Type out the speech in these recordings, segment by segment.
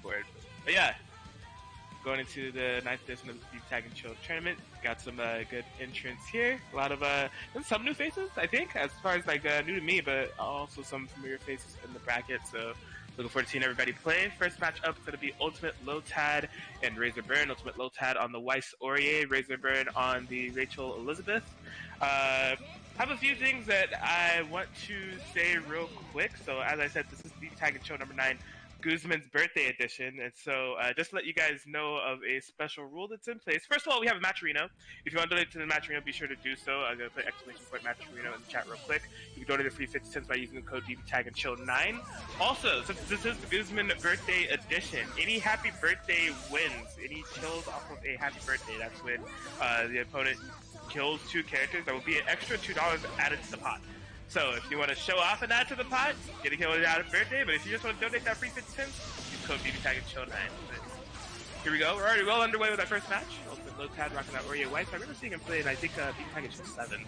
board. But yeah, going into the 9th edition of the BBTAG and Chill tournament, got some good entrants here. A lot of some new faces, I think, as far as like new to me, but also some familiar faces in the bracket. So looking forward to seeing everybody play. First matchup is going to be Ultimate Lotad and Razorburn. Ultimate Lotad on the Weiss Aurier, Razorburn on the Rachel Elizabeth. Have a few things that I want to say real quick. So as I said, this is BBTAG and Chill number 9. Guzman's birthday edition, and so just to let you guys know of a special rule that's in place. First of all, we have a match arena. If you want to donate to the match arena, be sure to do so. I'm going to put exclamation point match arena in the chat real quick. You can donate a free 50 cents by using the code BBTAG and Chill 9. Also, since this is the Guzman birthday edition, any happy birthday wins, any kills off of a happy birthday, that's when the opponent kills 2 characters. That will be an extra $2 added to the pot. So if you want to show off and add to the pot, get a kill out of birthday. But if you just want to donate that free 50 cents, use code BBTAG and Chill 9. Here we go. We're already well underway with our first match. Ultimate Lotad rocking out Aurier Weiss. I remember seeing him play in, I think, BBTAG and Chill 7.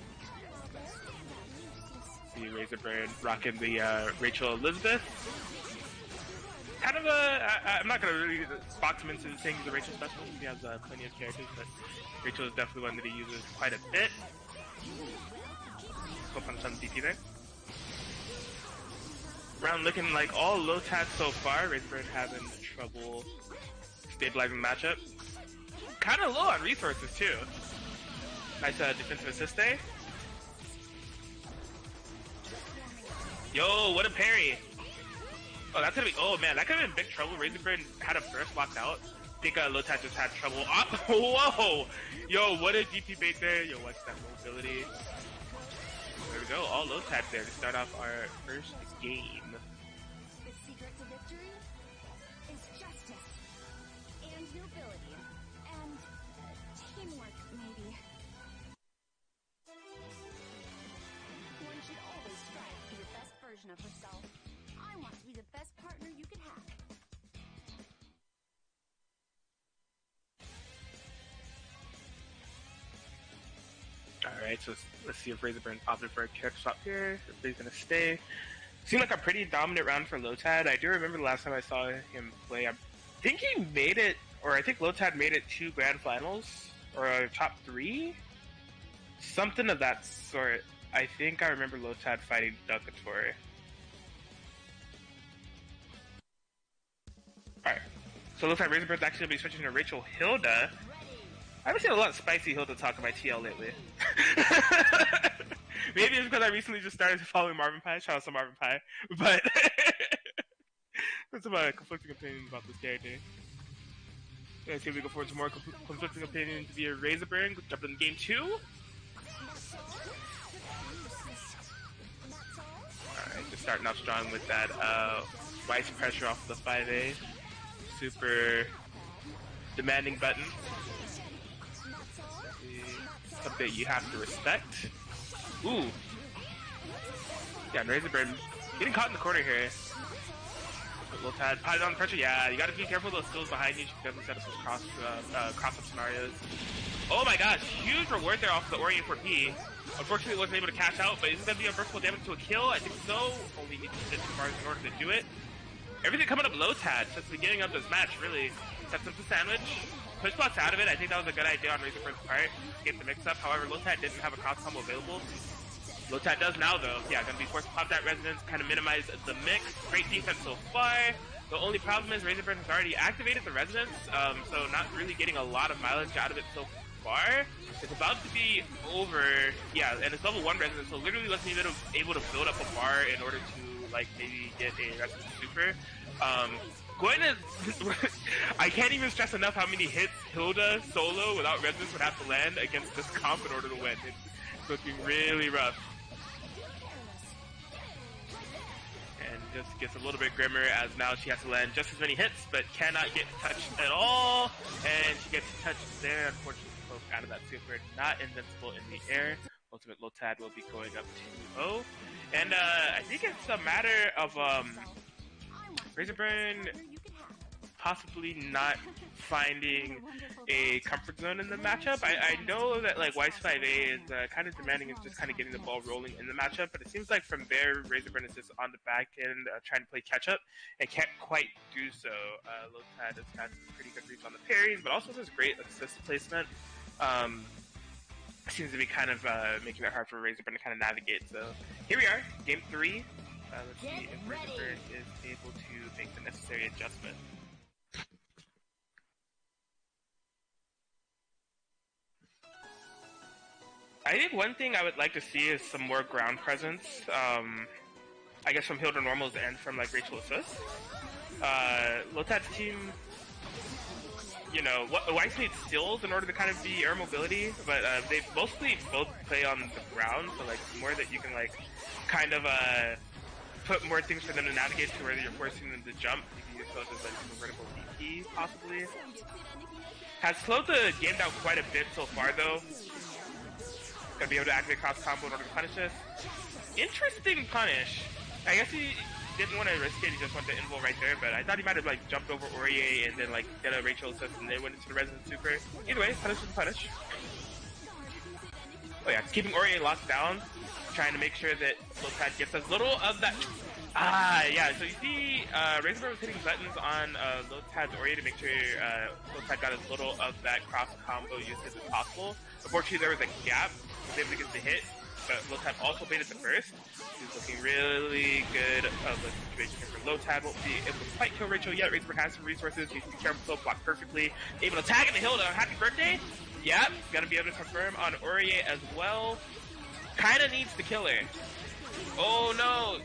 See Razorburn rocking the Rachel Elizabeth. Kind of I'm not going to really box him into saying he's a Rachel specialist. He has plenty of characters, but Rachel is definitely one that he uses quite a bit. On some DP there. Round looking like all Lotad so far. Razorburn having trouble stabilizing the matchup. Kind of low on resources too. Nice defensive assist there. Yo, what a parry! Oh, that's gonna be. Oh man, that could have been big trouble. Razorburn had a burst locked out. I think Lotad just had trouble. Oh, whoa! Yo, what a DP bait there. Yo, what's that mobility? There we go, all Lotad there to start off our first game. The secret to victory is justice and nobility and teamwork, maybe. One should always strive to be the best version of herself. I want to be the best partner you could have. Alright, so let's see if Razorburn opted for a character swap here. Everybody's gonna stay. Seemed like a pretty dominant round for Lotad. I do remember the last time I saw him play. I think he made it, or I think Lotad made it to Grand Finals, or top 3? Something of that sort. I think I remember Lotad fighting Doctore. Alright, so it looks like Razorburn's actually going to be switching to Rachel Hilda. I haven't seen a lot of spicy Hilda talk in my TL lately. Maybe it's because I recently just started following Marvin PI. Shout out to Marvin PI. But there's some conflicting opinions about this character. Let's see if we go forward to more conflicting opinions via Razorburn. Jump in game 2. Alright, just starting off strong with that Weiss pressure off the 5A. Super demanding button. Something you have to respect. Ooh. Yeah, and Razorburn getting caught in the corner here. Lotad potted on pressure. Yeah, you gotta be careful of those skills behind you. You can definitely set up some cross-up scenarios. Oh my gosh, huge reward there off the Aurier 4P. Unfortunately, it wasn't able to cash out, but is it gonna be unburstable damage to a kill? I think so. Only needs to hit 2 bars in order to do it. Everything coming up Lotad since the beginning of this match really sets up the sandwich. Push blocks out of it. I think that was a good idea on Razorbird's part to get the mix-up. However, Lotad didn't have a cross combo available. Lotad does now, though. Yeah, gonna be forced to pop that resonance, kind of minimize the mix. Great defense so far. The only problem is Razorburn has already activated the resonance, so not really getting a lot of mileage out of it so far. It's about to be over. Yeah, and it's level 1 resonance, so literally wasn't even able to build up a bar in order to, like, maybe get a resonance super. Going to... I can't even stress enough how many hits Hilda solo without resonance would have to land against this comp in order to win. It's looking really rough. And just gets a little bit grimmer as now she has to land just as many hits, but cannot get touched at all. And she gets touched there, unfortunately, poke out of that super. Not invincible in the air. Ultimate Lotad will be going up 2-0. And I think it's a matter of Razorburn possibly not finding a comfort zone in the matchup. I know that like Weiss 5A is kind of demanding of just kind of getting the ball rolling in the matchup, but it seems like from there, Razorburn is just on the back end trying to play catch up and can't quite do so. Lotad has got some pretty good reach on the parries, but also has great assist placement. Seems to be kind of making it hard for Razorburn to kind of navigate. So here we are, game 3. Let's see if Razorburn is able to make the necessary adjustment. I think one thing I would like to see is some more ground presence. I guess from Hilda Normals and from like Rachel Assist. Lotad's team, you know, Weiss needs skills in order to kind of be air mobility, but they mostly both play on the ground, so like more that you can like kind of put more things for them to navigate to where you're forcing them to jump. You can use those as like a vertical DP possibly. Has slowed the game down quite a bit so far though. Gonna be able to activate cross combo in order to punish this. Interesting punish. I guess he didn't want to risk it, he just wanted to invul right there, but I thought he might have like jumped over Aurier and then like did a Rachel assist and then went into the Resonant Super. Either way, punish is punish. Oh yeah, keeping Aurier locked down, trying to make sure that Lotad gets as little of that. Yeah, so you see Razorburn was hitting buttons on Lotad's Aurier to make sure Lotad got as little of that cross combo usage as possible. Unfortunately, there was a gap, was able to get the hit, but Lotad also baited the first. He's looking really good of the situation here for Lotad. Won't be able to quite kill Rachel yet. Razorburn has some resources. He's careful, block perfectly. Able to tag into Hilda. Happy birthday! Yep, gonna be able to confirm on Aurier as well. Kinda needs the killer. Oh no!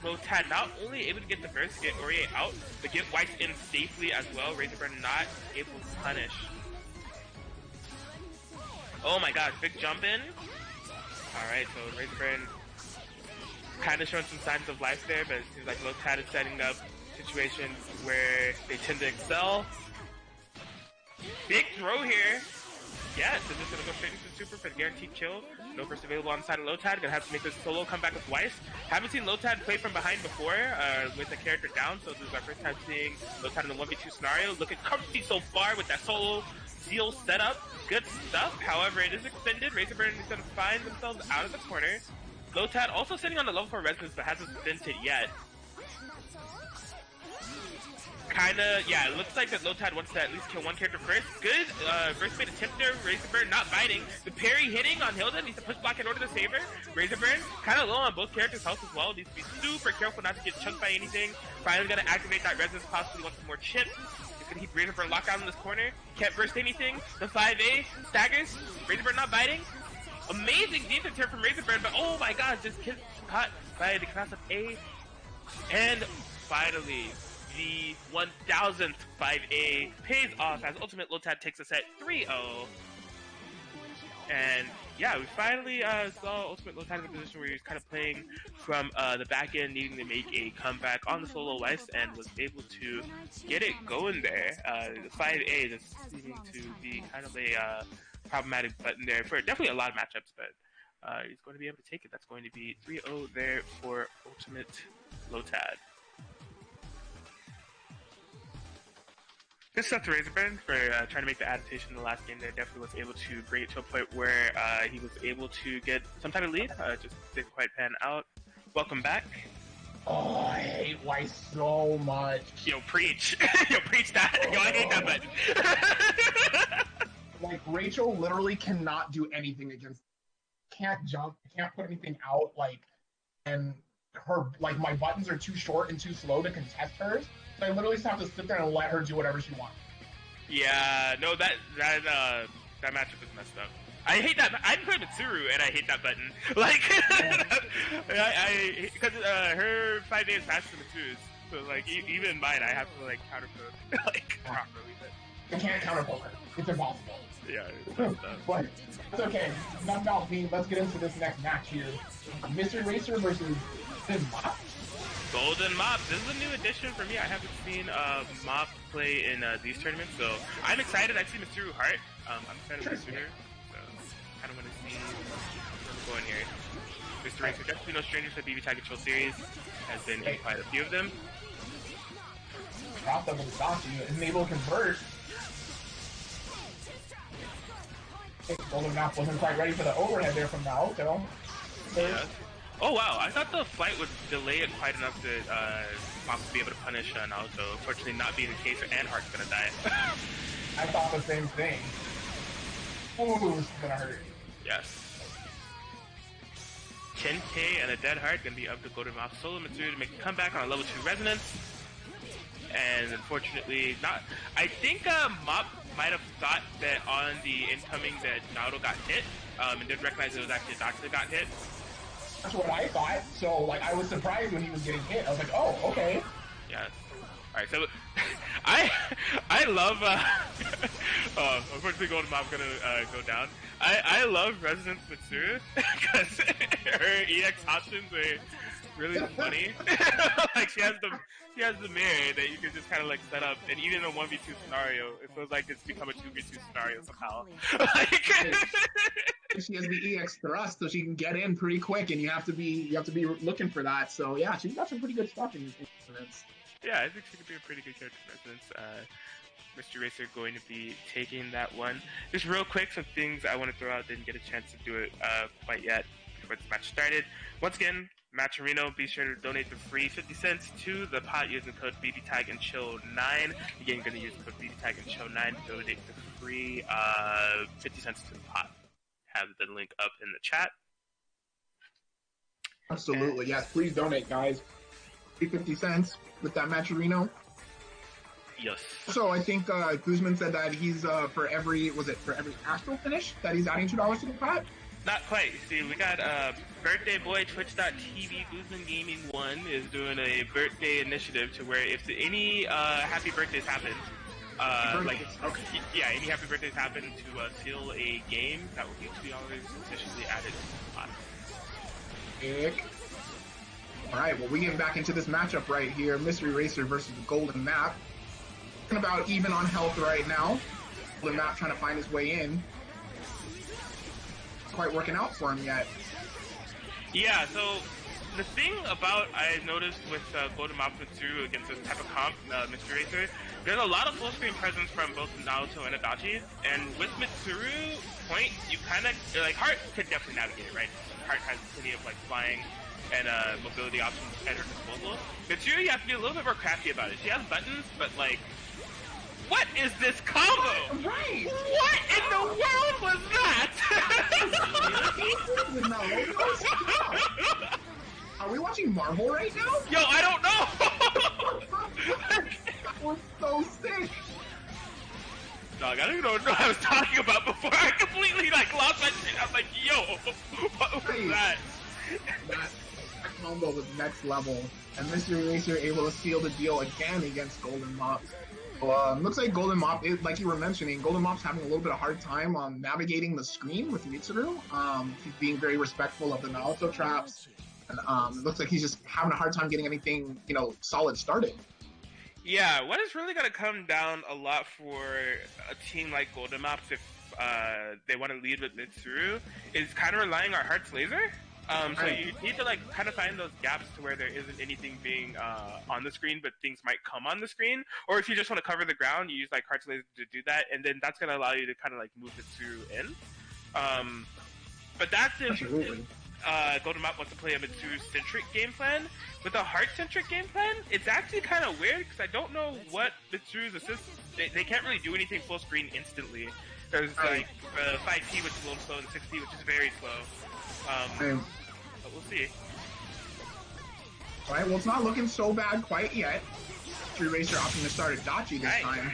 Lotad not only able to get the first, get Aurier out, but get Weiss in safely as well. Razorburn not able to punish. Oh my god, big jump in. Alright, so Razorburn kind of showing some signs of life there, but it seems like Lotad is setting up situations where they tend to excel. Big throw here. Yeah, so just gonna go straight into the super for the guaranteed kill. No burst available on the side of Lotad. Gonna have to make this solo comeback with Weiss. Haven't seen Lotad play from behind before with the character down, so this is our first time seeing Lotad in the 1v2 scenario. Looking comfy so far with that solo seal setup. Good stuff. However, it is extended. Razorburn is gonna find themselves out of the corner. Lotad also sitting on the level 4 resonance, but hasn't spent it yet. Kinda, yeah, it looks like that Lotad wants to at least kill one character first. Good, first bait attempt there, Razorburn not biting. The parry hitting on Hilda, needs to push block in order to save her. Razorburn, kinda low on both characters' health as well, needs to be super careful not to get chunked by anything. Finally gonna activate that resonance, possibly want some more chips. He's gonna keep Razorburn locked down in this corner. Can't burst anything. The 5A staggers, Razorburn not biting. Amazing defense here from Razorburn, but oh my god, just caught by the class of A. And finally, the 1000th 5A pays off as Ultimate Lotad takes us at 3-0. And yeah, we finally saw Ultimate Lotad in a position where he was kind of playing from the back end, needing to make a comeback on the solo Weiss, and was able to get it going there. The 5A just seeming to be kind of a problematic button there for definitely a lot of matchups, but he's going to be able to take it. That's going to be 3-0 there for Ultimate Lotad. Good stuff to Razorburn for trying to make the adaptation in the last game there. Definitely was able to bring it to a point where he was able to get some type of lead. Just didn't quite pan out. Welcome back. Oh, I hate Weiss so much. Yo, preach. Yo, preach that. Yo, I hate that button. Like, Rachel literally cannot do anything against... Can't jump, can't put anything out, like... And her, like, my buttons are too short and too slow to contest hers. So I literally just have to sit there and let her do whatever she wants. Yeah, no, that matchup is messed up. I hate that. I'm playing Mitsuru, and I hate that button. Like, because her 5A is faster than Mitsuru's, so like even mine, I have to like countercode like properly. I can't countercode her. It's impossible. Yeah, it's messed up. But it's okay. Enough about me. Let's get into this next match here. Mystery Racer versus Mop. Golden Mop. This is a new addition for me. I haven't seen Mop play in these tournaments, so I'm excited. I've seen Mitsuru Heart. I'm excited for Mitsuru, so kind of want to see where we're going here. Mr. Racer, definitely no stranger to the BBTAG Control series. Has been in quite a few of them. drop double to Dachi, isn't able to convert. Golden Map wasn't quite ready for the overhead there from Naoto. Yeah. Oh wow, I thought the flight would delay it quite enough that Mop would be able to punish Naoto. Unfortunately, not being the case, and Heart's gonna die. I thought the same thing. Ooh, this is gonna hurt. Yes. 10k and a dead Heart gonna be up to Golden Mop solo Mitsuru to make a comeback on a level 2 Resonance. And unfortunately, not. I think Mop might have thought that on the incoming that Naoto got hit, and didn't recognize it was actually Doctore that got hit. That's what I thought. So, like, I was surprised when he was getting hit. I was like, oh, okay. Yeah. Alright, so I love unfortunately Golden Mop gonna go down. I love Resonance Mitsuru because her EX options are really funny. Like she has the mirror that you can just kind of like set up, and even in a 1v2 scenario, it feels like it's become a 2v2 scenario somehow. Like, she has the EX thrust, so she can get in pretty quick, and you have to be looking for that. So yeah, she's got some pretty good stuff in Resonance. Yeah, I think she could be a pretty good character in Resonance. Mr. Racer going to be taking that one. Just real quick, some things I want to throw out. Didn't get a chance to do it quite yet before this match started. Once again, Match Arena, be sure to donate the free 50 cents to the pot using code BBTAG and Chill9. Again, you're going to use code BBTAG and Chill9 to donate the free 50 cents to the pot. Have the link up in the chat. Absolutely, yes. Please donate, guys. 50 cents with that Match Arena. Yes. So I think Guzman said that he's for every Astral finish that he's adding $2 to the pot. Not quite. See, we got birthday boy Twitch.tv Guzman Gaming 1 is doing a birthday initiative to where if any happy birthdays happen, any happy birthdays happen to seal a game, that will be $2 officially added to the pot. Ick. Alright, well, we get back into this matchup right here. Mystery Racer versus the Golden Map. About even on health right now. Golden Map trying to find his way in. It's quite working out for him yet. Yeah, so the thing about I noticed with Golden Map Mitsuru against this type of comp, Mr. Racer, there's a lot of full screen presence from both Naoto and Adachi, and with Mitsuru point, you kind of, like, Heart could definitely navigate it, right? Heart has plenty of, like, flying and mobility options at her disposal. Mitsuru, you have to be a little bit more crafty about it. She has buttons, but, like, what is this combo? Right! What in the world was that? Are we watching Marvel right now? Yo, I don't know! That was so sick! Dog, I don't even know what I was talking about before. I completely, like, lost my shit. I was like, yo, what was that? That combo was next level. And Mystery Racer able to seal the deal again against Golden Mop. Looks like Golden Mop, like you were mentioning, Golden Mop's having a little bit of hard time on navigating the screen with Mitsuru. He's being very respectful of the Naoto traps. And it looks like he's just having a hard time getting anything, solid started. Yeah, what is really going to come down a lot for a team like Golden Mop if they want to lead with Mitsuru is kind of relying on Heart's Laser. So you need to, like, kind of find those gaps to where there isn't anything being on the screen, but things might come on the screen. Or if you just want to cover the ground, you use, like, Heart's Laser to do that, and then that's going to allow you to kind of, like, move it through in. But that's if Golden Mop wants to play a Mitsuru-centric game plan. With a Heart-centric game plan, it's actually kind of weird, because I don't know what Mitsuru's assists... They can't really do anything full screen instantly. There's, like, 5T, which is a little slow, and 6T, which is very slow. But we'll see. Alright, well, it's not looking so bad quite yet. Mystery Racer opting to start Adachi this time.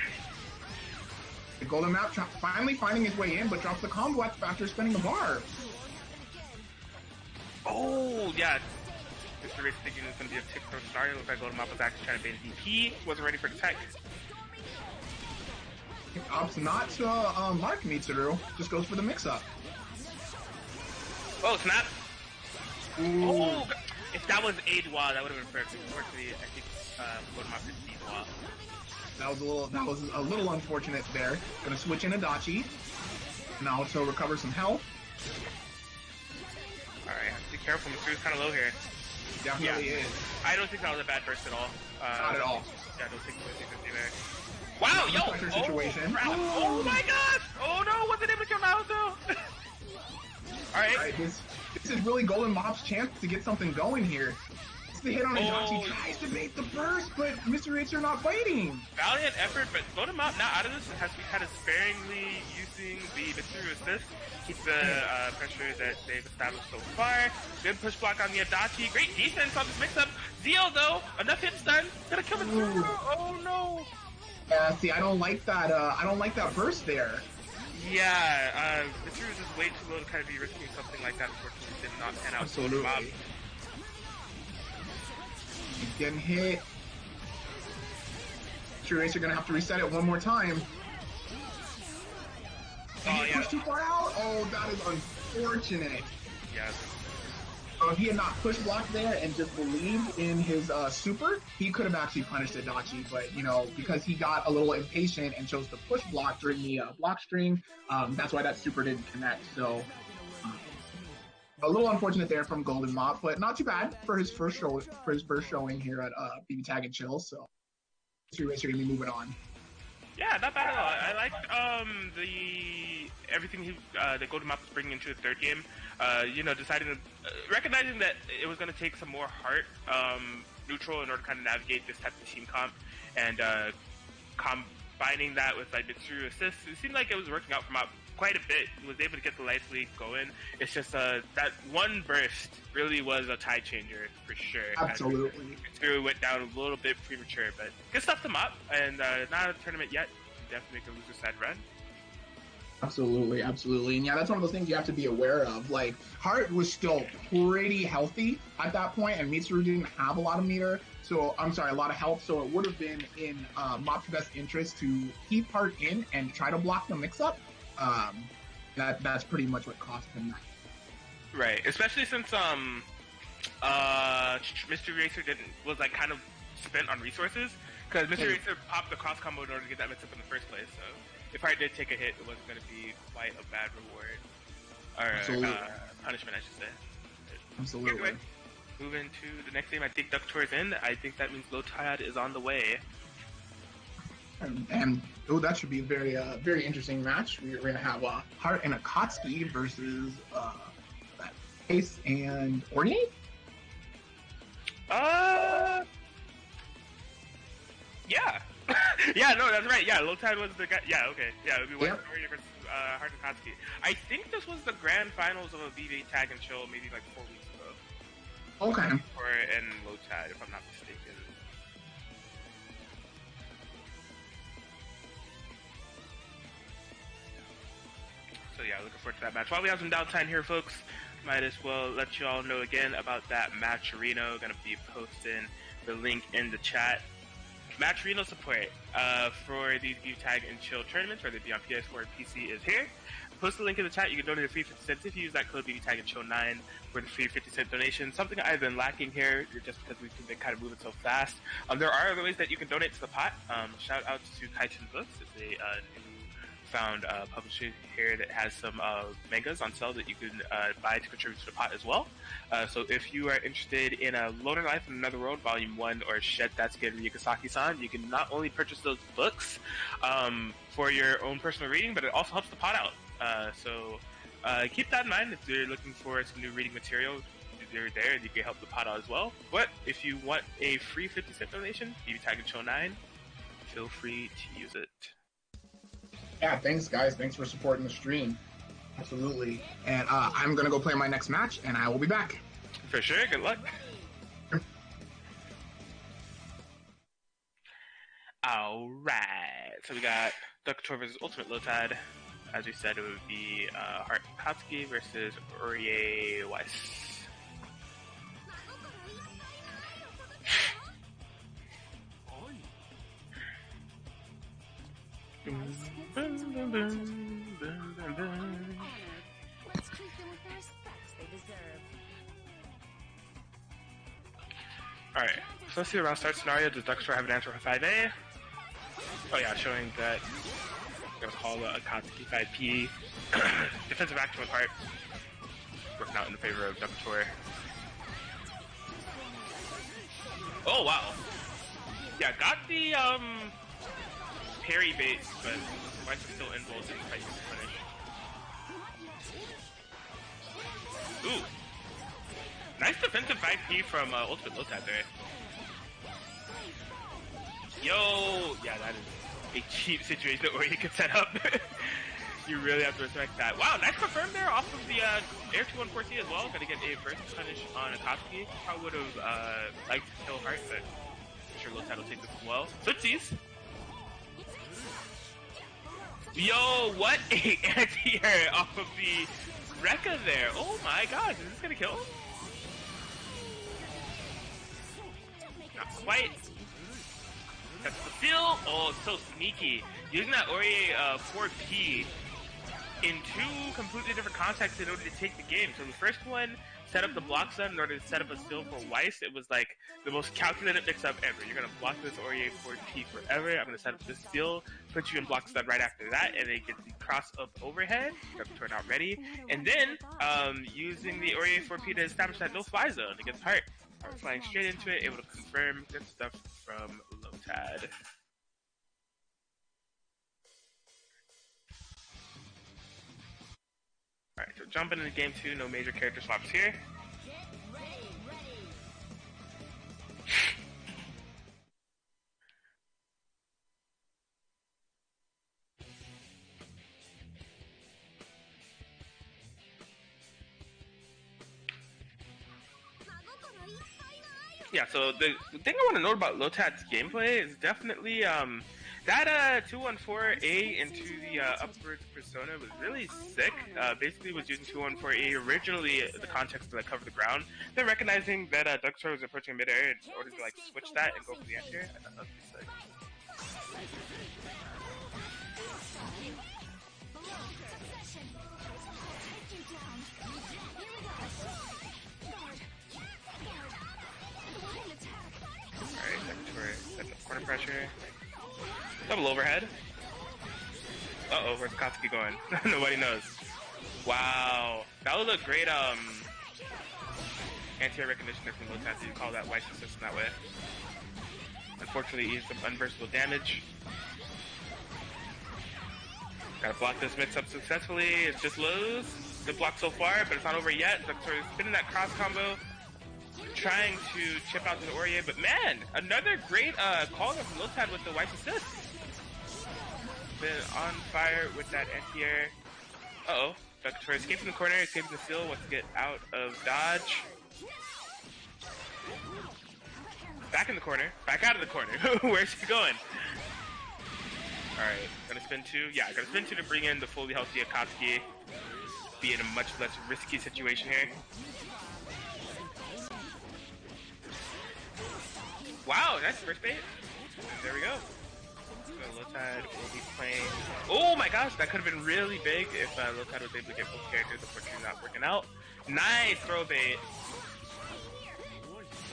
The Golden Map finally finding his way in, but drops the combo after spinning the bar. Oh, yeah. Mystery Racer thinking it was going to be a tick from start. It looks like Golden Map was actually trying to bait DP. Wasn't ready for the tech. Opts not to mark Mitsuru. Just goes for the mix-up. Oh, snap! Ooh. Oh, if that was A-Dwa, that would have been perfect. Unfortunately, I think Golden Mop didn't see Dwa. That was a little unfortunate there. Gonna switch in Adachi. Naoto recover some health. Alright, have to be careful. Mitsuru's kind of low here. Definitely is. I don't think that was a bad burst at all. Not at all. Yeah, don't take away things there. Wow, yo! Pressure situation. Oh my gosh! Oh no, what's the name of your Razo? Alright. This is really Golden Mob's chance to get something going here. It's the hit on Adachi, tries to bait the burst, but Mr. Racer not fighting. Valiant effort, but Golden Mob now out of this has been kind of sparingly using the Mitsuru assist. Keep the pressure that they've established so far. Good push block on the Adachi. Great defense on this mix-up. Zio though, enough hits done. Gonna kill Mitsuru. Oh no. Yeah, see, I don't like that. I don't like that burst there. Yeah, Mitsuru is just way too low to kind of be risking something like that. Unfortunately, did not pan out. Absolutely. He's getting hit. True Racer gonna have to reset it one more time. And he pushed too far out. Oh, that is unfortunate. Yes. So if he had not push blocked there and just believed in his super, he could have actually punished Adachi. But, you know, because he got a little impatient and chose to push block during the block string, that's why that super didn't connect. So a little unfortunate there from Golden Mop, but not too bad for his first showing here at BBTAG and Chill. So True Racer gonna be moving on. Yeah, not bad at all. I like everything that Golden Mop was bringing into the third game. You know, deciding to recognizing that it was going to take some more heart neutral in order to kind of navigate this type of team comp, and combining that with like Mitsuru assists. It seemed like it was working out for Mop quite a bit. He was able to get the life lead going. It's just that one burst really was a tide changer for sure. Absolutely. Mitsuru went down a little bit premature, but good stuff to Mop, and not a tournament yet. Definitely make a loser side run. Absolutely, absolutely. And yeah, that's one of those things you have to be aware of. Like, Heart was still pretty healthy at that point, and Mitsuru didn't have a lot of meter. So, I'm sorry, a lot of health. So it would have been in Mop's best interest to keep Heart in and try to block the mix-up. That's pretty much what cost him that. Right, especially since Mr. Racer was like kind of spent on resources, because Mr. Racer popped the cross combo in order to get that mix-up in the first place. So if Heart did take a hit, it wasn't going to be quite a bad reward. Or punishment, I should say. Absolutely. Anyway, moving to the next game, I think Doctore is in. I think that means Lotad is on the way. And that should be a very very interesting match. We're going to have Heart and Akatsuki versus Ace and Ornier? Yeah. Yeah, no, that's right. Yeah, Lotad was the guy. Yeah, okay. Yeah, it would be Ornier versus Heart and Akatsuki. I think this was the grand finals of a BBTAG and Chill maybe like 4 weeks ago. Okay. And Lotad, if I'm not mistaken. So yeah, looking forward to that match. While we have some downtime here, folks, might as well let you all know again about that Matcherino. Gonna be posting the link in the chat. Matcherino support for these BBTAG and Chill tournaments, whether it be on PS4 or PC, is here. Post the link in the chat. You can donate a free 50 cents if you use that code BBTAG and Chill 9 for the free 50-cent donation. Something I've been lacking here, just because we've been kind of moving so fast. There are other ways that you can donate to the pot. Shout out to Kaiten Books. It's a found publisher here that has some mangas on sale that you can buy to contribute to the pot as well. So if you are interested in a Loner Life in Another World Volume 1 or Shed That Skin Ryukasaki-san, you can not only purchase those books for your own personal reading, but it also helps the pot out. So keep that in mind if you're looking for some new reading material. You're there and you can help the pot out as well. But if you want a free 50-cent donation, BBTAG and Chill 9, feel free to use it. Yeah, thanks guys. Thanks for supporting the stream. Absolutely. And I'm going to go play my next match, and I will be back. For sure. Good luck. Alright. So we got Doctore versus Ultimate Lotad. As we said, it would be Heart Katsuki versus Urie Weiss. Let's treat them with the respect they deserve. Alright, so let's see the round start scenario. Does Doctore have an answer for 5A? Oh yeah, showing that we're gonna call a Akatsuki 5P. Defensive action with Heart. Working out in favor of Doctore. Oh wow! Yeah, got the parry bait, but Weiss is still involved in the fight to punish. Ooh. Nice defensive 5P from Ultimate Lotad there. Yo! Yeah, that is a cheap situation where you can set up. You really have to respect that. Wow, nice confirm there off of the Air 214 as well. Gonna get a first punish on Akatsuki. Probably would have liked to kill Heart, but I'm sure Lotad will take this as well. Footsies! Yo, what a anti-air off of the Rekka there. Oh my gosh, is this gonna kill him? Not quite. That's the steal. Oh, it's so sneaky. Using that Ori 4P in two completely different contexts in order to take the game. So the first one set up the block stun in order to set up a steal for Weiss. It was like the most calculated mix-up ever. You're gonna block this Ori 4P forever. I'm gonna set up this steal, put you in block stun right after that, and then get the cross up overhead. Doctore not ready. And then using the Ori 4P to establish that no fly zone against Heart. Heart flying straight into it, able to confirm. Good stuff from Lotad. Alright, so jumping into game 2, no major character swaps here. Yeah, so the thing I want to note about Lotad's gameplay is definitely that 214A into the upwards persona was really sick. Basically was using 214A originally the context to like cover the ground. Then recognizing that Doctore was approaching mid-air in order to like switch that and go for the anti-air. I thought that was pretty sick. Alright, Doctore setting up corner pressure. Double overhead. Uh-oh, where's Akatsuki going? Nobody knows. Wow. That would look great, anti-air recognition from Lotad, so you call that Weiss assist in that way. Unfortunately, he's some unversatile damage. Gotta block this mix-up successfully. It's just lows. Good block so far, but it's not over yet. Doctore spinning that cross combo. Trying to chip out to the Ori, but man, another great call from Lotad with the Weiss assist. Been on fire with that anti-air. Uh-oh. Doctore escaping the corner, escaping the steal, wants to get out of dodge. Back in the corner, back out of the corner. Where's he going? Alright, gonna spin 2. Yeah, gonna spin 2 to bring in the fully healthy Akatsuki. Be in a much less risky situation here. Wow, nice first bait. There we go. So Lotad will be playing. Oh my gosh, that could have been really big if Lotad was able to get both characters. Unfortunately, not working out. Nice throw bait.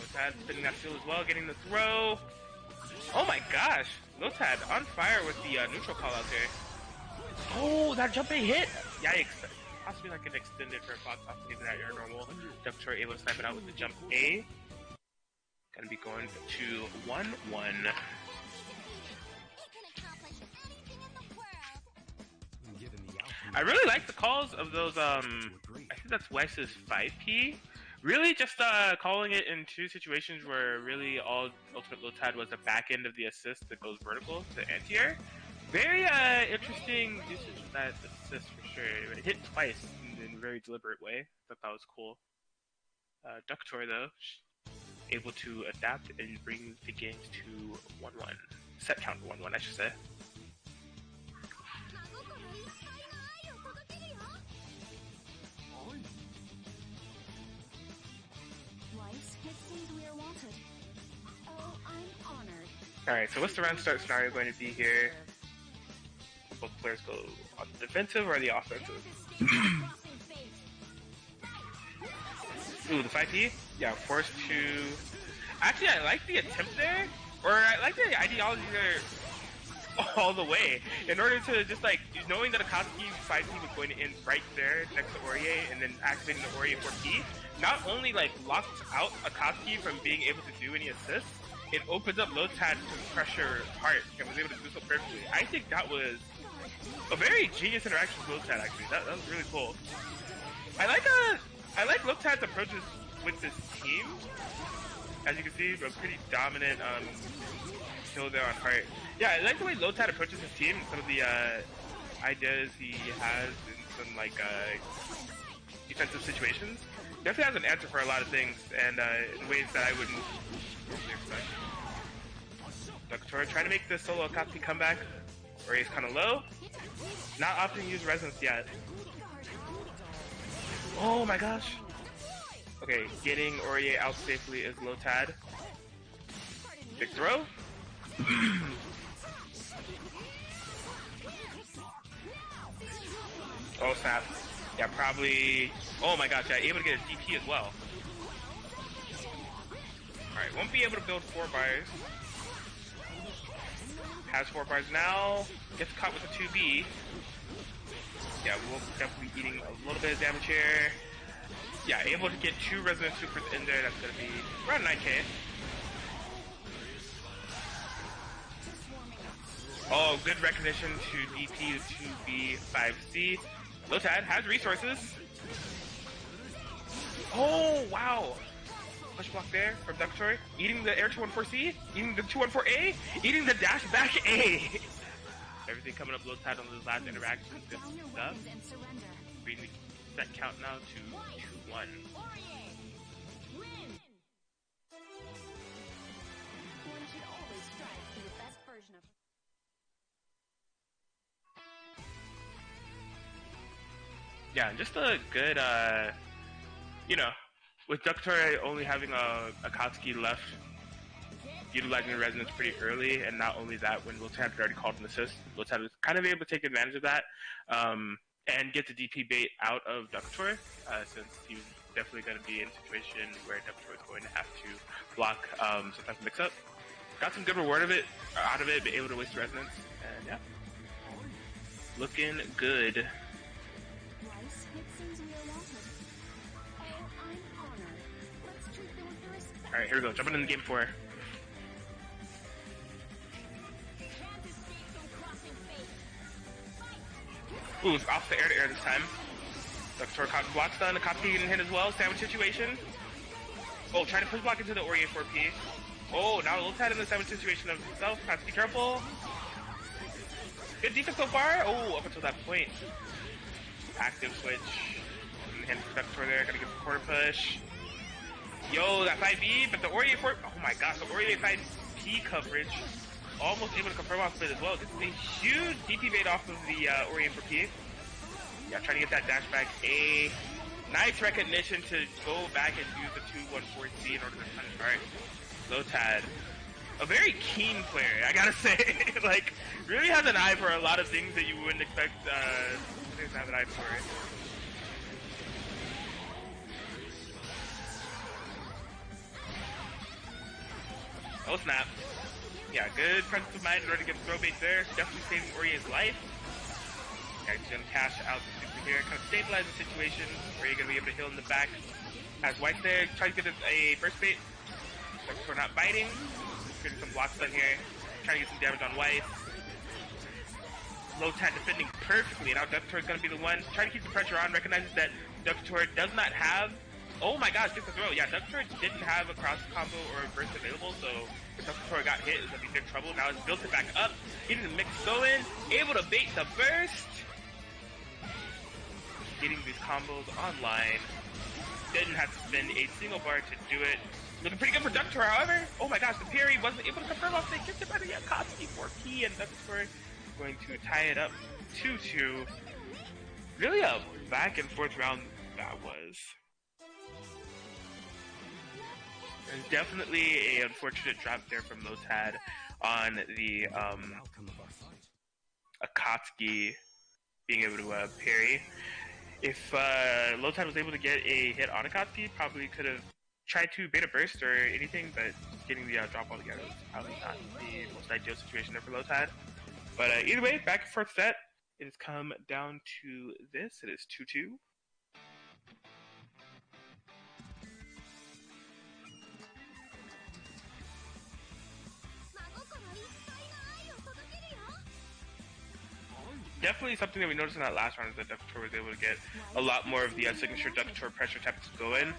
Lotad spinning that steal as well, getting the throw. Oh my gosh, Lotad on fire with the neutral call out there. Oh, that jump bait hit. Yikes. Possibly like an extended for Fox off to that air normal. Doctore able to snipe it out with the jump A. Gonna be going to 1-1. I really like the calls of those, I think that's Weiss's 5P. Really just calling it in two situations where really all Ultimate Lotad was the back end of the assist that goes vertical to anti-air. Very interesting usage of that assist for sure. It hit twice in a very deliberate way. I thought that was cool. Doctore though, able to adapt and bring the game to 1-1. Set count to 1-1, I should say. Alright, so what's the round start scenario going to be here? Both players go on the defensive or the offensive? Ooh, the 5P? Yeah, forced to... Actually, I like the attempt there, or I like the ideology there all the way. In order to just like, knowing that Akatsuki 5P was going to end right there next to Ori, and then activating the Ori 4P, not only like locked out Akatsuki from being able to do any assists, it opens up Lotad to pressure Heart and was able to do so perfectly. I think that was a very genius interaction with Lotad, actually. That was really cool. I like Lotad's approaches with this team. As you can see, a pretty dominant kill there on Heart. Yeah, I like the way Lotad approaches his team and some of the ideas he has in some like defensive situations. Definitely has an answer for a lot of things, and in ways that I wouldn't expect. Doctore trying to make the solo Akatsuki comeback, where he's kind of low. Not opting to use Resonance yet. Oh my gosh. Okay, getting Aurier out safely is Lotad. Big throw. Oh snap. Yeah, probably. Oh my gosh, yeah, able to get a DP as well. Alright, won't be able to build 4 bars. Has 4 bars now. Gets caught with a 2B. Yeah, we'll definitely be eating a little bit of damage here. Yeah, able to get 2 Resonant Supers in there. That's going to be around 9k. Oh, good recognition to DP 2B 5C. Lotad has resources. Oh, wow. Push block there from Doctore. Eating the Air 214C. Eating the 214A. Eating the dash back A. Everything coming up Lotad on those last interactions. Good stuff. Bringing that count now to 2-1. Yeah, just a good, you know, with Doctore only having a Akatsuki left, utilizing Resonance pretty early, and not only that, when Lotad had already called an assist, Lotad was kind of able to take advantage of that, and get the DP bait out of Doctore, since he was definitely going to be in a situation where Doctore is going to have to block some type of mix-up. Got some good reward out of it, but able to waste Resonance, and yeah, looking good. Alright, here we go. Jumping in the game 4. Ooh, off the air-to-air this time. Doctore caught block stun. Akatsuki getting hit as well. Sandwich situation. Oh, trying to push block into the Aurier 4P. Oh, now Lotad in the sandwich situation of himself. Has to be careful. Good defense so far. Oh, up until that point. Active switch. And Doctore there. Gotta get the quarter push. Yo, that 5B, but the Aurier 4... Oh my gosh, the Aurier 5P coverage. Almost able to confirm off of it as well. This is a huge DP bait off of the Aurier 4P. Yeah, trying to get that dash back A. Nice recognition to go back and use the 214C in order to punish. Alright, Lotad. A very keen player, I gotta say. Like, really has an eye for a lot of things that you wouldn't expect players to have an eye for. Oh snap. Yeah, good presence of mind in order to get throw bait there. Definitely saving Aurier's life. Yeah, he's gonna cash out the super here, kind of stabilize the situation. Aurier gonna be able to heal in the back. Has White there, trying to get a burst bait. Doctore not biting. Getting some blocks done here. Trying to get some damage on White. Lotad defending perfectly. Now Doctore's gonna be the one trying to keep the pressure on. Recognizes that Doctore does not have. Oh my gosh, gets the throw. Yeah, Doctore didn't have a cross combo or a burst available, so if Doctore got hit, it's gonna be big trouble. Now it's built it back up, getting the mix going, able to bait the burst. Getting these combos online. Didn't have to spend a single bar to do it. Looking pretty good for Doctore, however. Oh my gosh, the parry wasn't able to confirm off the gets it by the Akatsuki 4P, and Doctore going to tie it up 2-2. Really a back and forth round that was. And definitely a unfortunate drop there from Lotad on the Akatsuki being able to parry. If Lotad was able to get a hit on Akatsuki, probably could have tried to bait a burst or anything, but getting the drop all together was probably not the most ideal situation there for Lotad. But either way, back and forth set. It has come down to this. It is 2-2. definitely something that we noticed in that last round is that Doctore was able to get a lot more of the signature Doctore pressure attempts going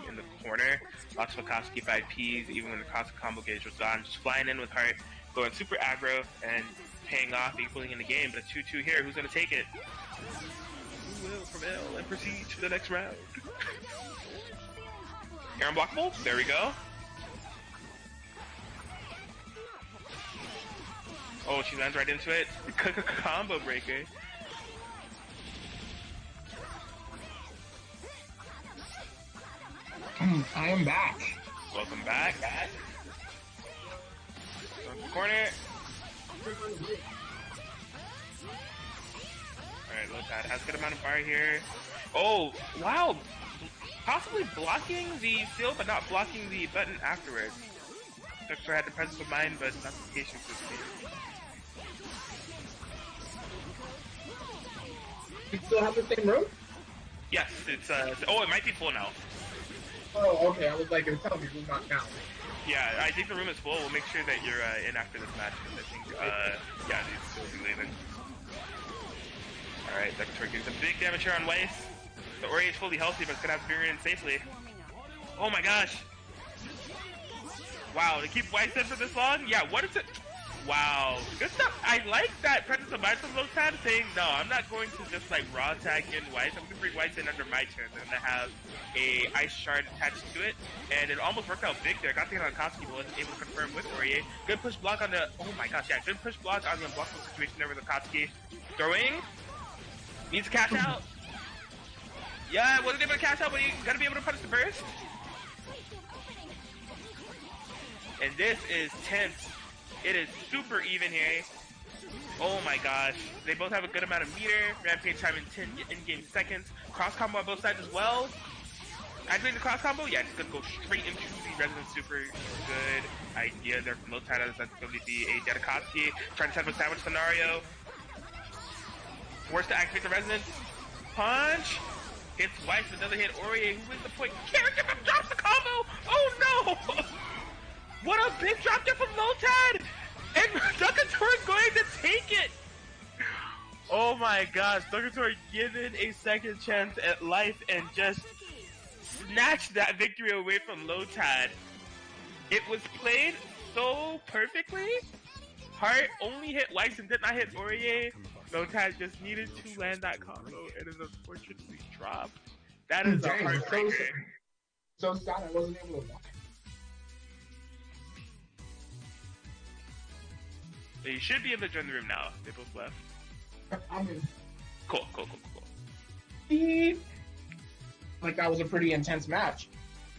in the corner. Lots of Akatsuki 5Ps, even when the Akatsuki combo gauge was gone, just flying in with Heart, going super aggro and paying off, equaling in the game. But a 2-2 here, who's going to take it? Who will prevail and proceed to the next round? Air unblockable, there we go. Oh, she lands right into it. Combo breaker. I am back. Welcome back. Corner. Alright, Lotad has a good amount of fire here. Oh, wow. Possibly blocking the seal, but not blocking the button afterwards. Doctor had the presence of mind, but not the patience with me. You still have the same room? Yes, it's oh, it might be full now. Oh, okay. I was like, it's telling me who's not now. Yeah, I think the room is full. We'll make sure that you're in after this match, because I think, yeah, these will be leaving. Alright, Doctor gives a big damage here on Weiss. The Ori is fully healthy, but it's gonna have to bring her in safely. Oh my gosh! Wow, to keep Weiss in for this long? Yeah, what is it? Wow, good stuff. I like that presence of mind from Lotad saying, no, I'm not going to just like raw tag in Weiss. I'm going to bring Weiss in under my turn. I'm going to have a ice shard attached to it. And it almost worked out big there. Got the hit on Akatsuki, but wasn't able to confirm with Aurier. Good push block on the, oh my gosh, yeah, good push block on the unblockable situation there with Akatsuki. Throwing. Needs to cash out. Yeah, wasn't able to cash out, but you got to be able to punish the burst. And this is tense. It is super even here. Oh my gosh. They both have a good amount of meter. Rampage time in 10 in-game seconds. Cross combo on both sides as well. Activating the cross combo? Yeah, it's gonna go straight into the Resonance. Super good idea there from Lotad. That's going to be a Dedekatsuki. Trying to set up a sandwich scenario. Forced to activate the Resonance. Punch. Hits Weiss, but doesn't hit Aurier, who wins the point. Character from drops the combo! Oh no! What a big drop there from Lotad! And Doctore going to take it! Oh my gosh, Doctore given a second chance at life and just snatched that victory away from Lotad. It was played so perfectly. Heart only hit Weiss and did not hit Aurier. Lotad just needed to land that combo and is unfortunately dropped. That is a heartbreaker. So sad I wasn't able to watch. You should be able to join the room now. They both left. I'm in. Cool. Beep. Like that was a pretty intense match.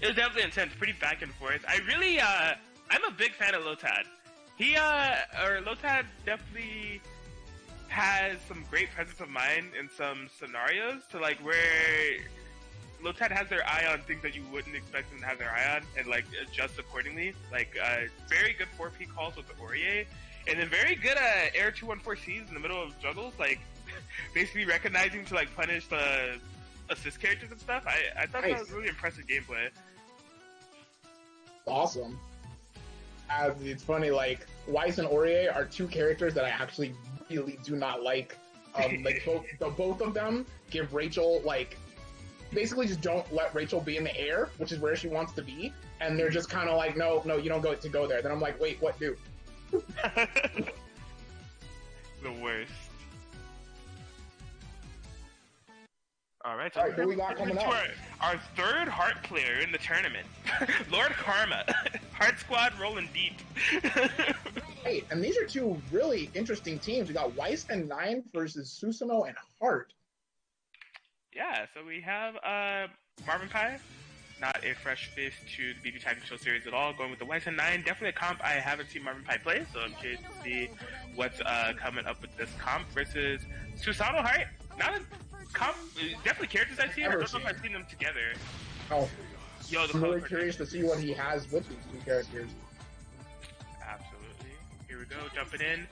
It was definitely intense, pretty back and forth. I really, I'm a big fan of Lotad. Lotad definitely has some great presence of mind in some scenarios to like where Lotad has their eye on things that you wouldn't expect them to have their eye on and like adjust accordingly. Like, very good 4P calls with the Aurier. And then very good air 214Cs in the middle of juggles, like basically recognizing to like punish the assist characters and stuff. I thought that was really impressive gameplay. Awesome. It's funny, like Weiss and Aurier are two characters that I actually really do not like. Like both of them give Rachel like basically just don't let Rachel be in the air, which is where she wants to be, and they're just kind of like, no, you don't go there. Then I'm like, wait, what do? The worst. Alright, so who we got coming up? Our third Heart player in the tournament, Lord Karma. Heart Squad rolling deep. Hey, and these are two really interesting teams. We got Weiss and Nine versus Susanoo and Heart. Yeah, so we have Marvin PI. Not a fresh face to the BBTAG show series at all. Going with the Weiss and Nine. Definitely a comp I haven't seen Marvin PI play, so I'm curious to see what's coming up with this comp versus Susanoo Heart. Not a comp, definitely characters I've seen. I don't know if I've seen them together. Oh, yo, I'm really curious to see what he has with these two characters. Absolutely. Here we go, jumping in.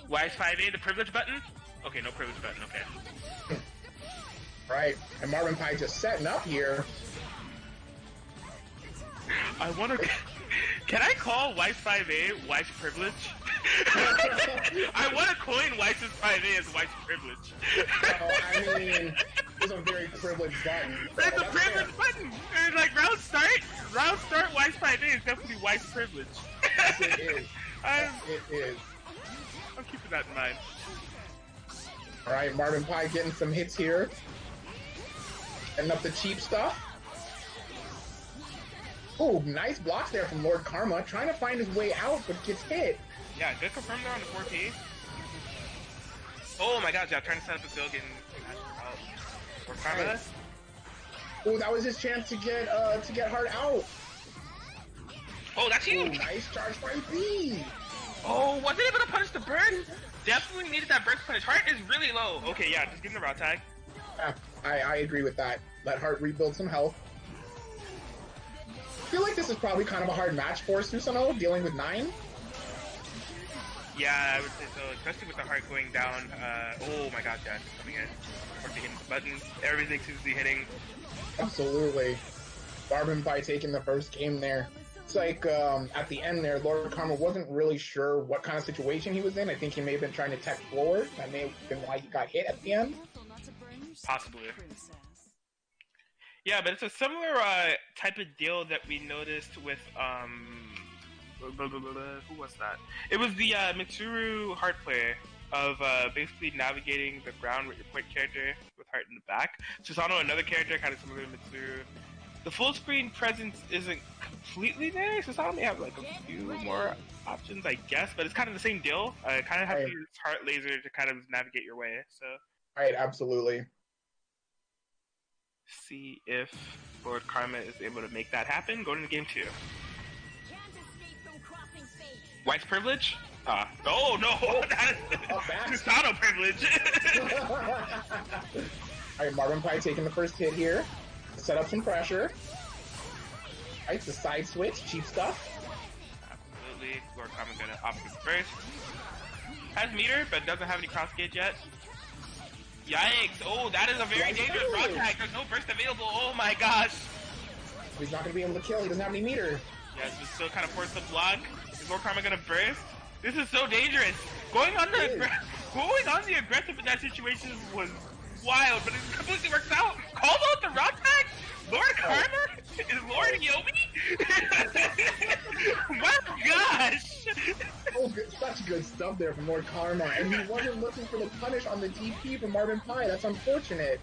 Weiss 5A, the privilege button. Okay, no privilege button. Okay. Right, and Marvin PI just setting up here. I wonder, can I call Weiss 5A Weiss privilege? I want to coin Weiss' 5A as Weiss privilege. I mean, it's a very privileged button. That's a privileged button. And like round start Weiss 5A is definitely Weiss privilege. Yes, it is. It is. I'm keeping that in mind. All right, Marvin PI getting some hits here. Setting up the cheap stuff. Oh, nice blocks there from Lord Karma. Trying to find his way out, but gets hit. Yeah, good confirm there on the 4P. Oh my gosh, yeah, trying to set up the field, getting out. Lord Karma. Nice. Oh, that was his chance to get Hart out. Oh, that's huge. Ooh, nice charge by B. Oh, wasn't able to punish the burst. Definitely needed that burst punish. Hart is really low. Okay, yeah, just give him the route tag. Yeah, I agree with that. Let Hart rebuild some health. I feel like this is probably kind of a hard match for Susanoo, dealing with 9. Yeah, I would say so, especially with the Hart going down. Oh my god, yeah, it's coming in. Working hitting the buttons. Everything seems to be hitting. Absolutely. Marvin PI taking the first game there. It's like at the end there, Lord Karma wasn't really sure what kind of situation he was in. I think he may have been trying to tech forward. That may have been why he got hit at the end. Possibly. Yeah, but it's a similar type of deal that we noticed with who was that? It was the Mitsuru Hart player of basically navigating the ground with your point character with Hart in the back. Susanoo, another character kind of similar to Mitsuru. The full screen presence isn't completely there. Susanoo may have like a few more options, I guess, but it's kind of the same deal. Kind of have to use Hart laser to kind of navigate your way. So. Right, absolutely. See if Lord Karma is able to make that happen. Going into game 2. White's privilege? Oh no! That is Susanoo privilege! Alright, Marvin PI taking the first hit here. Set up some pressure. Alright, the side switch, cheap stuff. Absolutely. Lord Karma gonna opt for first. Has meter, but doesn't have any cross gauge yet. Yikes! Oh, that is a very dangerous rock tag. There's no burst available. Oh my gosh! He's not gonna be able to kill. He doesn't have any meter. Yeah, just still kind of forced the block. Is Lord Karma gonna burst? This is so dangerous. Going on the aggressive in that situation was wild, but it completely works out. Called out the rock tag. Lord Karma is Lord Yomi. My gosh! Oh, such good stuff there from Lord Karma, and he wasn't looking for the punish on the DP from Marvin PI. That's unfortunate.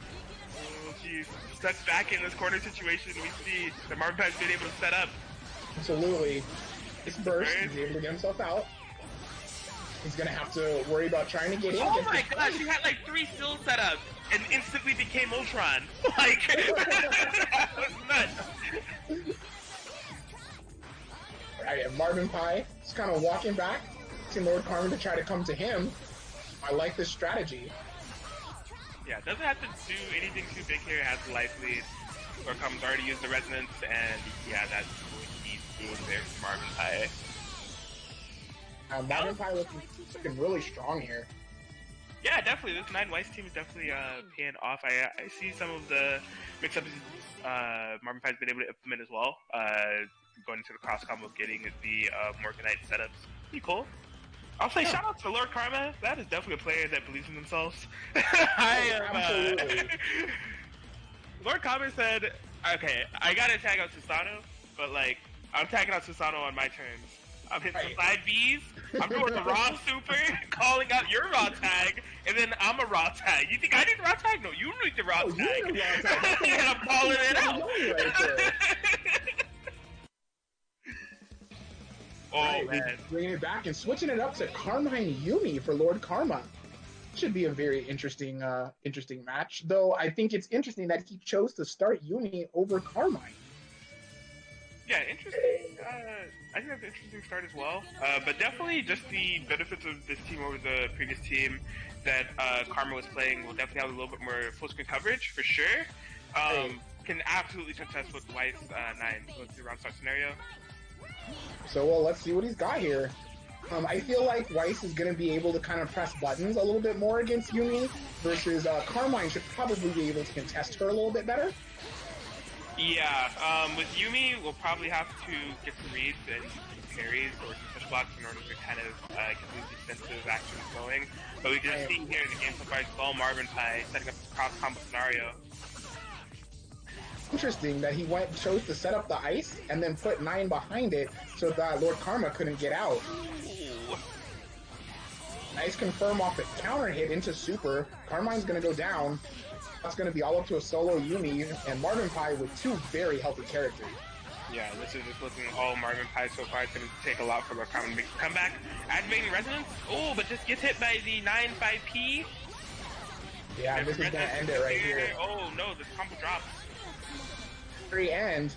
Oh, jeez. Stuck back in this corner situation, we see that Marvin PI has been able to set up. Absolutely. This burst, he's able to get himself out. He's gonna have to worry about trying to get in. Oh my gosh, he had like 3 stills set up and instantly became Ultron. Like, that was nuts. Alright, and Marvin PI is kind of walking back to Lord Karma to try to come to him. I like this strategy. Yeah, doesn't have to do anything too big here. Has the life lead. Lord Karma's already used the resonance, and yeah, that's what he's doing there for Marvin PI. Marvin PI looking really strong here. Yeah, definitely. This 9 Weiss team is definitely paying off. I see some of the mix-ups Marvin PI's been able to implement as well. Going into the cross combo, getting the Morganite setups. Pretty cool. I'll say shout out to Lord Karma. That is definitely a player that believes in themselves. Absolutely. Lord Karma said, okay, I gotta tag out Susanoo, but like, I'm tagging out Susanoo on my terms. I'm hitting some side Bs, I'm doing the raw super, calling out your raw tag, and then I'm a raw tag. You think I need the raw tag? No, you need the raw tag. And I'm calling it out. Oh, man. Bringing it back and switching it up to Carmine Yumi for Lord Karma. Should be a very interesting match. Though I think it's interesting that he chose to start Yumi over Carmine. Yeah, interesting. I think that's an interesting start as well. But definitely just the benefits of this team over the previous team that Karma was playing will definitely have a little bit more full screen coverage for sure. Can absolutely contest with Weiss 9 with the round start scenario. So, well, let's see what he's got here. I feel like Weiss is going to be able to kind of press buttons a little bit more against Yumi, versus Carmine should probably be able to contest her a little bit better. Yeah, with Yumi, we'll probably have to get some reads and some parries or some push blocks in order to kind of get these defensive actions going. But we can see here in the game so far as well, Marvin PI setting up the cross combo scenario. Interesting that he chose to set up the ice and then put 9 behind it so that Lord Karma couldn't get out. Ooh. Nice confirm off the counter hit into super. Carmine's gonna go down. That's gonna be all up to a solo Yumi and Marvin PI with 2 very healthy characters. Yeah, this is just looking all Marvin PI so far. It's going to take a lot for Lord Karma to make a comeback. Activating Resonance. Oh, but just gets hit by the 9-5P. Yeah, this is gonna end it right here. Oh no, this combo drops. Very end.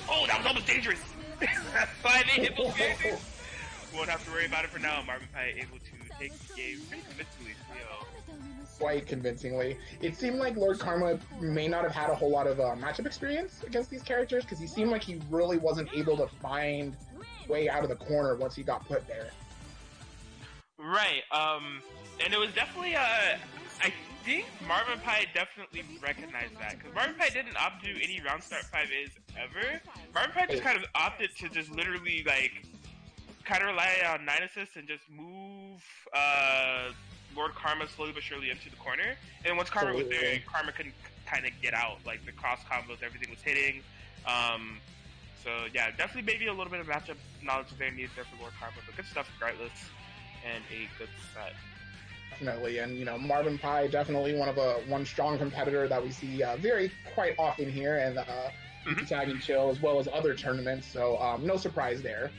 Oh, that was almost dangerous. 5-8 hit was good. Won't have to worry about it for now. Marvin PI able to take the game pretty convincingly. Quite convincingly. It seemed like Lord Karma may not have had a whole lot of matchup experience against these characters because he seemed like he really wasn't able to find way out of the corner once he got put there. Right. And it was definitely I think Marvin PI definitely recognized that because Marvin PI didn't opt to do any round start 5As ever. Marvin PI just kind of opted to just literally like kind of rely on 9 assists and just move Lord Karma slowly but surely up to the corner. And once Karma was there, Karma couldn't kind of get out. Like the cross combos, everything was hitting. So yeah, definitely maybe a little bit of matchup knowledge there needed there for Lord Karma, but good stuff regardless. And a good set. Definitely, and you know, Marvin PI definitely one strong competitor that we see quite often here, and BBTAG and Chill as well as other tournaments. So no surprise there.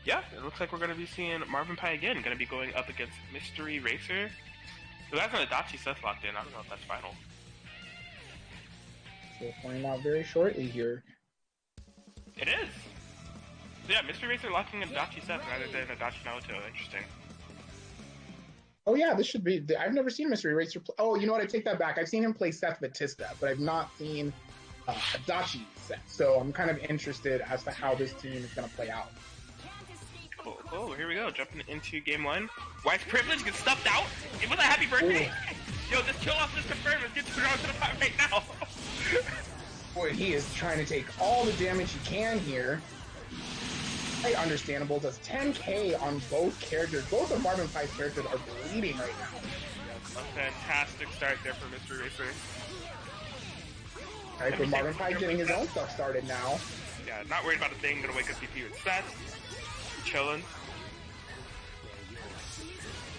Yeah, it looks like we're going to be seeing Marvin PI again. Going to be going up against Mystery Racer. So that's an Adachi Seth locked in. I don't know if that's final. We'll find out very shortly here. It is. So yeah, Mystery Racer locking in Adachi Seth rather than Adachi Naoto. Interesting. Oh yeah, this should be. I've never seen Mystery Racer play. Oh, you know what? I take that back. I've seen him play Seth Batista, but I've not seen Adachi Seth. So I'm kind of interested as to how this team is going to play out. Cool, cool. Here we go. Jumping into game 1. Wife's privilege gets stuffed out. It was a happy birthday. Yo, this kill off is confirmed. Let's get $2 to the pot right now. Boy, he is trying to take all the damage he can here. Quite understandable. Does 10k on both characters. Both of Marvin PI's characters are bleeding right now. Yes, a fantastic start there for Mystery Racer. Alright, but Marvin PI getting his own stuff started now. Yeah, not worried about a thing. Gonna wake up CP with Seth. Chilling.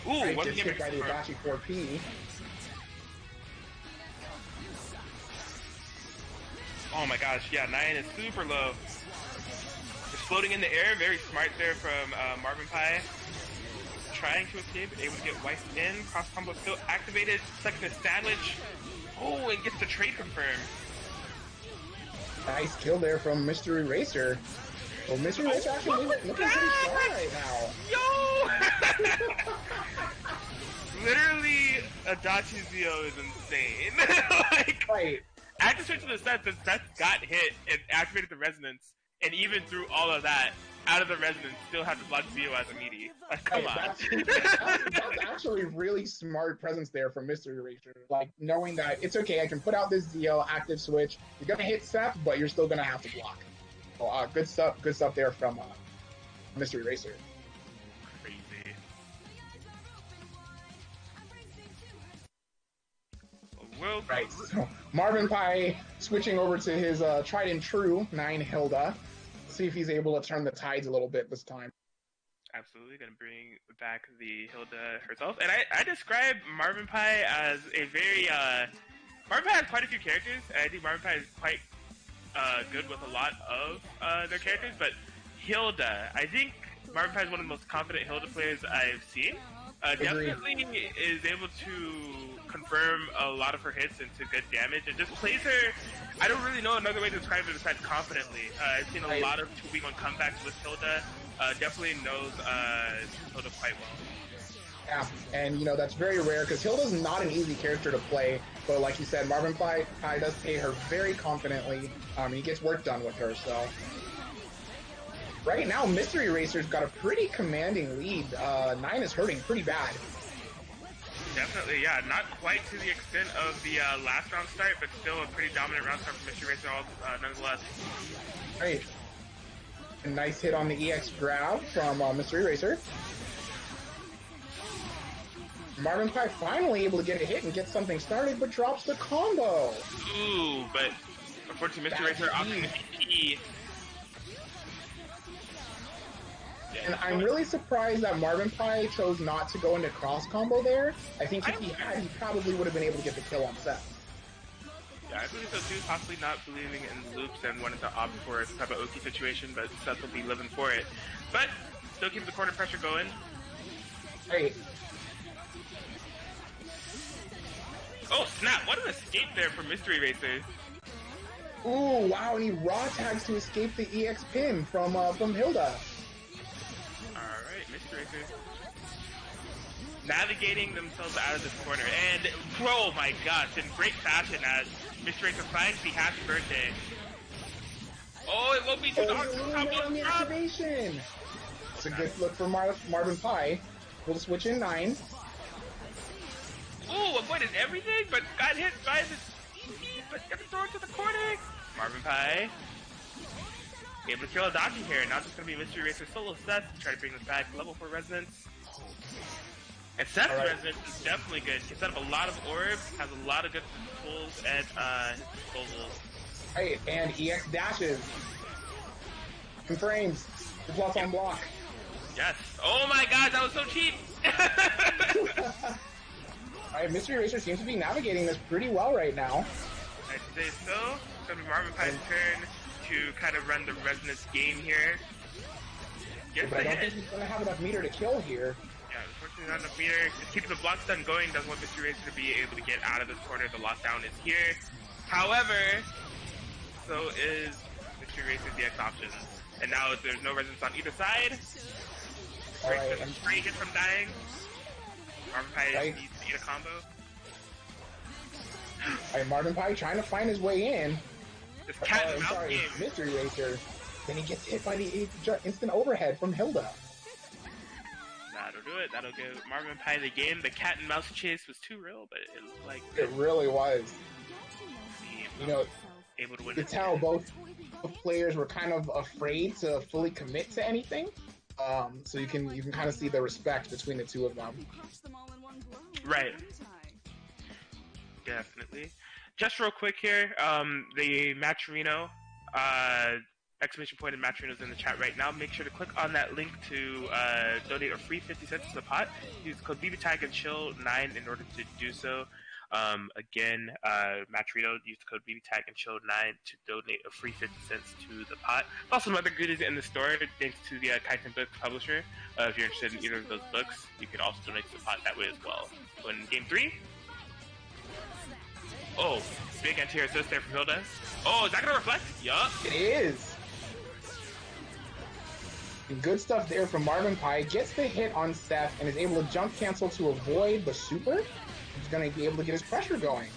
Ooh, Right, wasn't hit by the Adachi 4P. Oh my gosh, yeah, 9 is super low. Just floating in the air, very smart there from Marvin PI. Trying to escape, able to get wiped in. Cross combo still activated. Second is sandwich. Oh, and gets the trade confirmed. Nice kill there from Mystery Racer. Well, Mystery Racer actually looking pretty strong right now. Yo! Literally, Adachi Zio is insane. Like, right. After switching to Seth, Seth got hit and activated the resonance, and even through all of that, out of the resonance, still had to block Zio as a meaty. Like, come on. That's actually really smart presence there from Mystery Racer. Like, knowing that it's okay, I can put out this Zio, active switch. You're gonna hit Seth, but you're still gonna have to block. So, good stuff there from Mystery Racer. Crazy. Right, so Marvin PI switching over to his tried and true 9 Hilda. See if he's able to turn the tides a little bit this time. Absolutely, gonna bring back the Hilda herself. And I describe Marvin PI as a very, Marvin PI has quite a few characters, and I think Marvin PI is quite good with a lot of their characters, but Hilda, I think Marvin PI is one of the most confident Hilda players I've seen. Definitely is able to confirm a lot of her hits into good damage, and just plays her, I don't really know another way to describe it besides confidently. I've seen a lot of 2v1 comebacks with Hilda, definitely knows Hilda quite well. Yeah, and you know, that's very rare because Hilda's not an easy character to play, but like you said, Marvin PI does play her very confidently. He gets work done with her, so. Right now, Mystery Racer's got a pretty commanding lead. 9 is hurting pretty bad. Definitely, yeah. Not quite to the extent of the last round start, but still a pretty dominant round start from Mystery Racer nonetheless. Right. A nice hit on the EX grab from Mystery Racer. Marvin PI finally able to get a hit and get something started, but drops the combo. Ooh, but unfortunately Mystery Racer opting to BP. And I'm really surprised that Marvin PI chose not to go into cross combo there. I think if he had, he probably would have been able to get the kill on Seth. Yeah, I believe so too, possibly not believing in loops and wanting to opt for some type of Oki situation, but Seth will be living for it. But still keep the corner pressure going. Hey. Oh snap, what an escape there from Mystery Racer. Ooh, wow, and he raw tags to escape the EX pin from Hilda. Alright, Mystery Racer navigating themselves out of this corner, and oh my gosh, in great fashion as Mystery Racer finds the happy birthday. Oh, it won't be too dark. On the activation. It's a good look for Marvin PI. We'll switch in 9. Ooh, avoided everything, but got hit by the EP, but got to throw it to the corner. Marvin PI able to kill a Doctor here. Now it's just going to be Mystery Racer solo Seth to try to bring this back. Level 4 resonance. And Seth's resonance is definitely good. He set up a lot of orbs, has a lot of good tools at his disposal. Right, and EX dashes. 2 frames. The plus on block. Yes. Oh my god, that was so cheap! Alright, Mystery Racer seems to be navigating this pretty well right now. I'd say so. It's going to be Marvin PI's turn to kind of run the resonance game here. But I don't think he's going to have enough meter to kill here. Yeah, unfortunately not enough meter. Just keeping the block stun going doesn't want Mystery Racer to be able to get out of this corner. The lockdown is here. However, so is Mystery Racer's DX options. And now there's no resonance on either side. Alright, and free hit from dying. Marvin PI needs to eat a combo. Alright, Marvin PI trying to find his way in. This cat and mouse game. Mystery Racer. Then he gets hit by the instant overhead from Hilda. That'll do it. That'll give Marvin PI the game. The cat and mouse chase was too real, but it looked like it really was. You know, able to win. You could tell both players were kind of afraid to fully commit to anything. So you can kind of see the respect between the two of them. Right. Definitely. Just real quick here, the Matcherino, exclamation point and Matcherino's in the chat right now. Make sure to click on that link to donate a free 50 cents to the pot. Use code BBTAG and chill9 in order to do so. Again, Matcherino, use the code BBTAG and chill9 to donate a free 50 cents to the pot. Also, some other goodies in the store, thanks to the Kaiten Books publisher. If you're interested in either of those books, you can also donate to the pot that way as well. So in Game 3, oh, big anti-air assist there from Hilda. Oh, is that going to reflect? Yup. It is. Good stuff there from Marvin PI. Gets the hit on Seth and is able to jump cancel to avoid the super. He's going to be able to get his pressure going.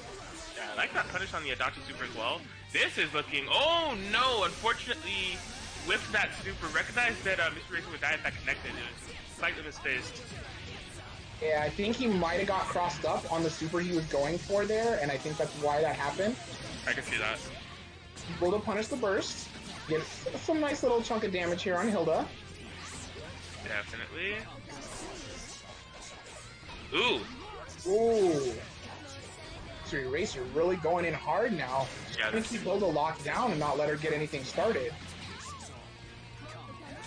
Yeah, I like that punish on the Adopted Super as well. This is looking... Oh, no. Unfortunately, with that super, recognized that Mr. Racer would die if that connected. It was slightly misspaced. Yeah, I think he might have got crossed up on the super he was going for there, and I think that's why that happened. I can see that. Able to punish the burst. Get some nice little chunk of damage here on Hilda. Definitely. Ooh. Ooh. Mystery Racer really going in hard now. Yeah, I think he Hilda locked down and not let her get anything started.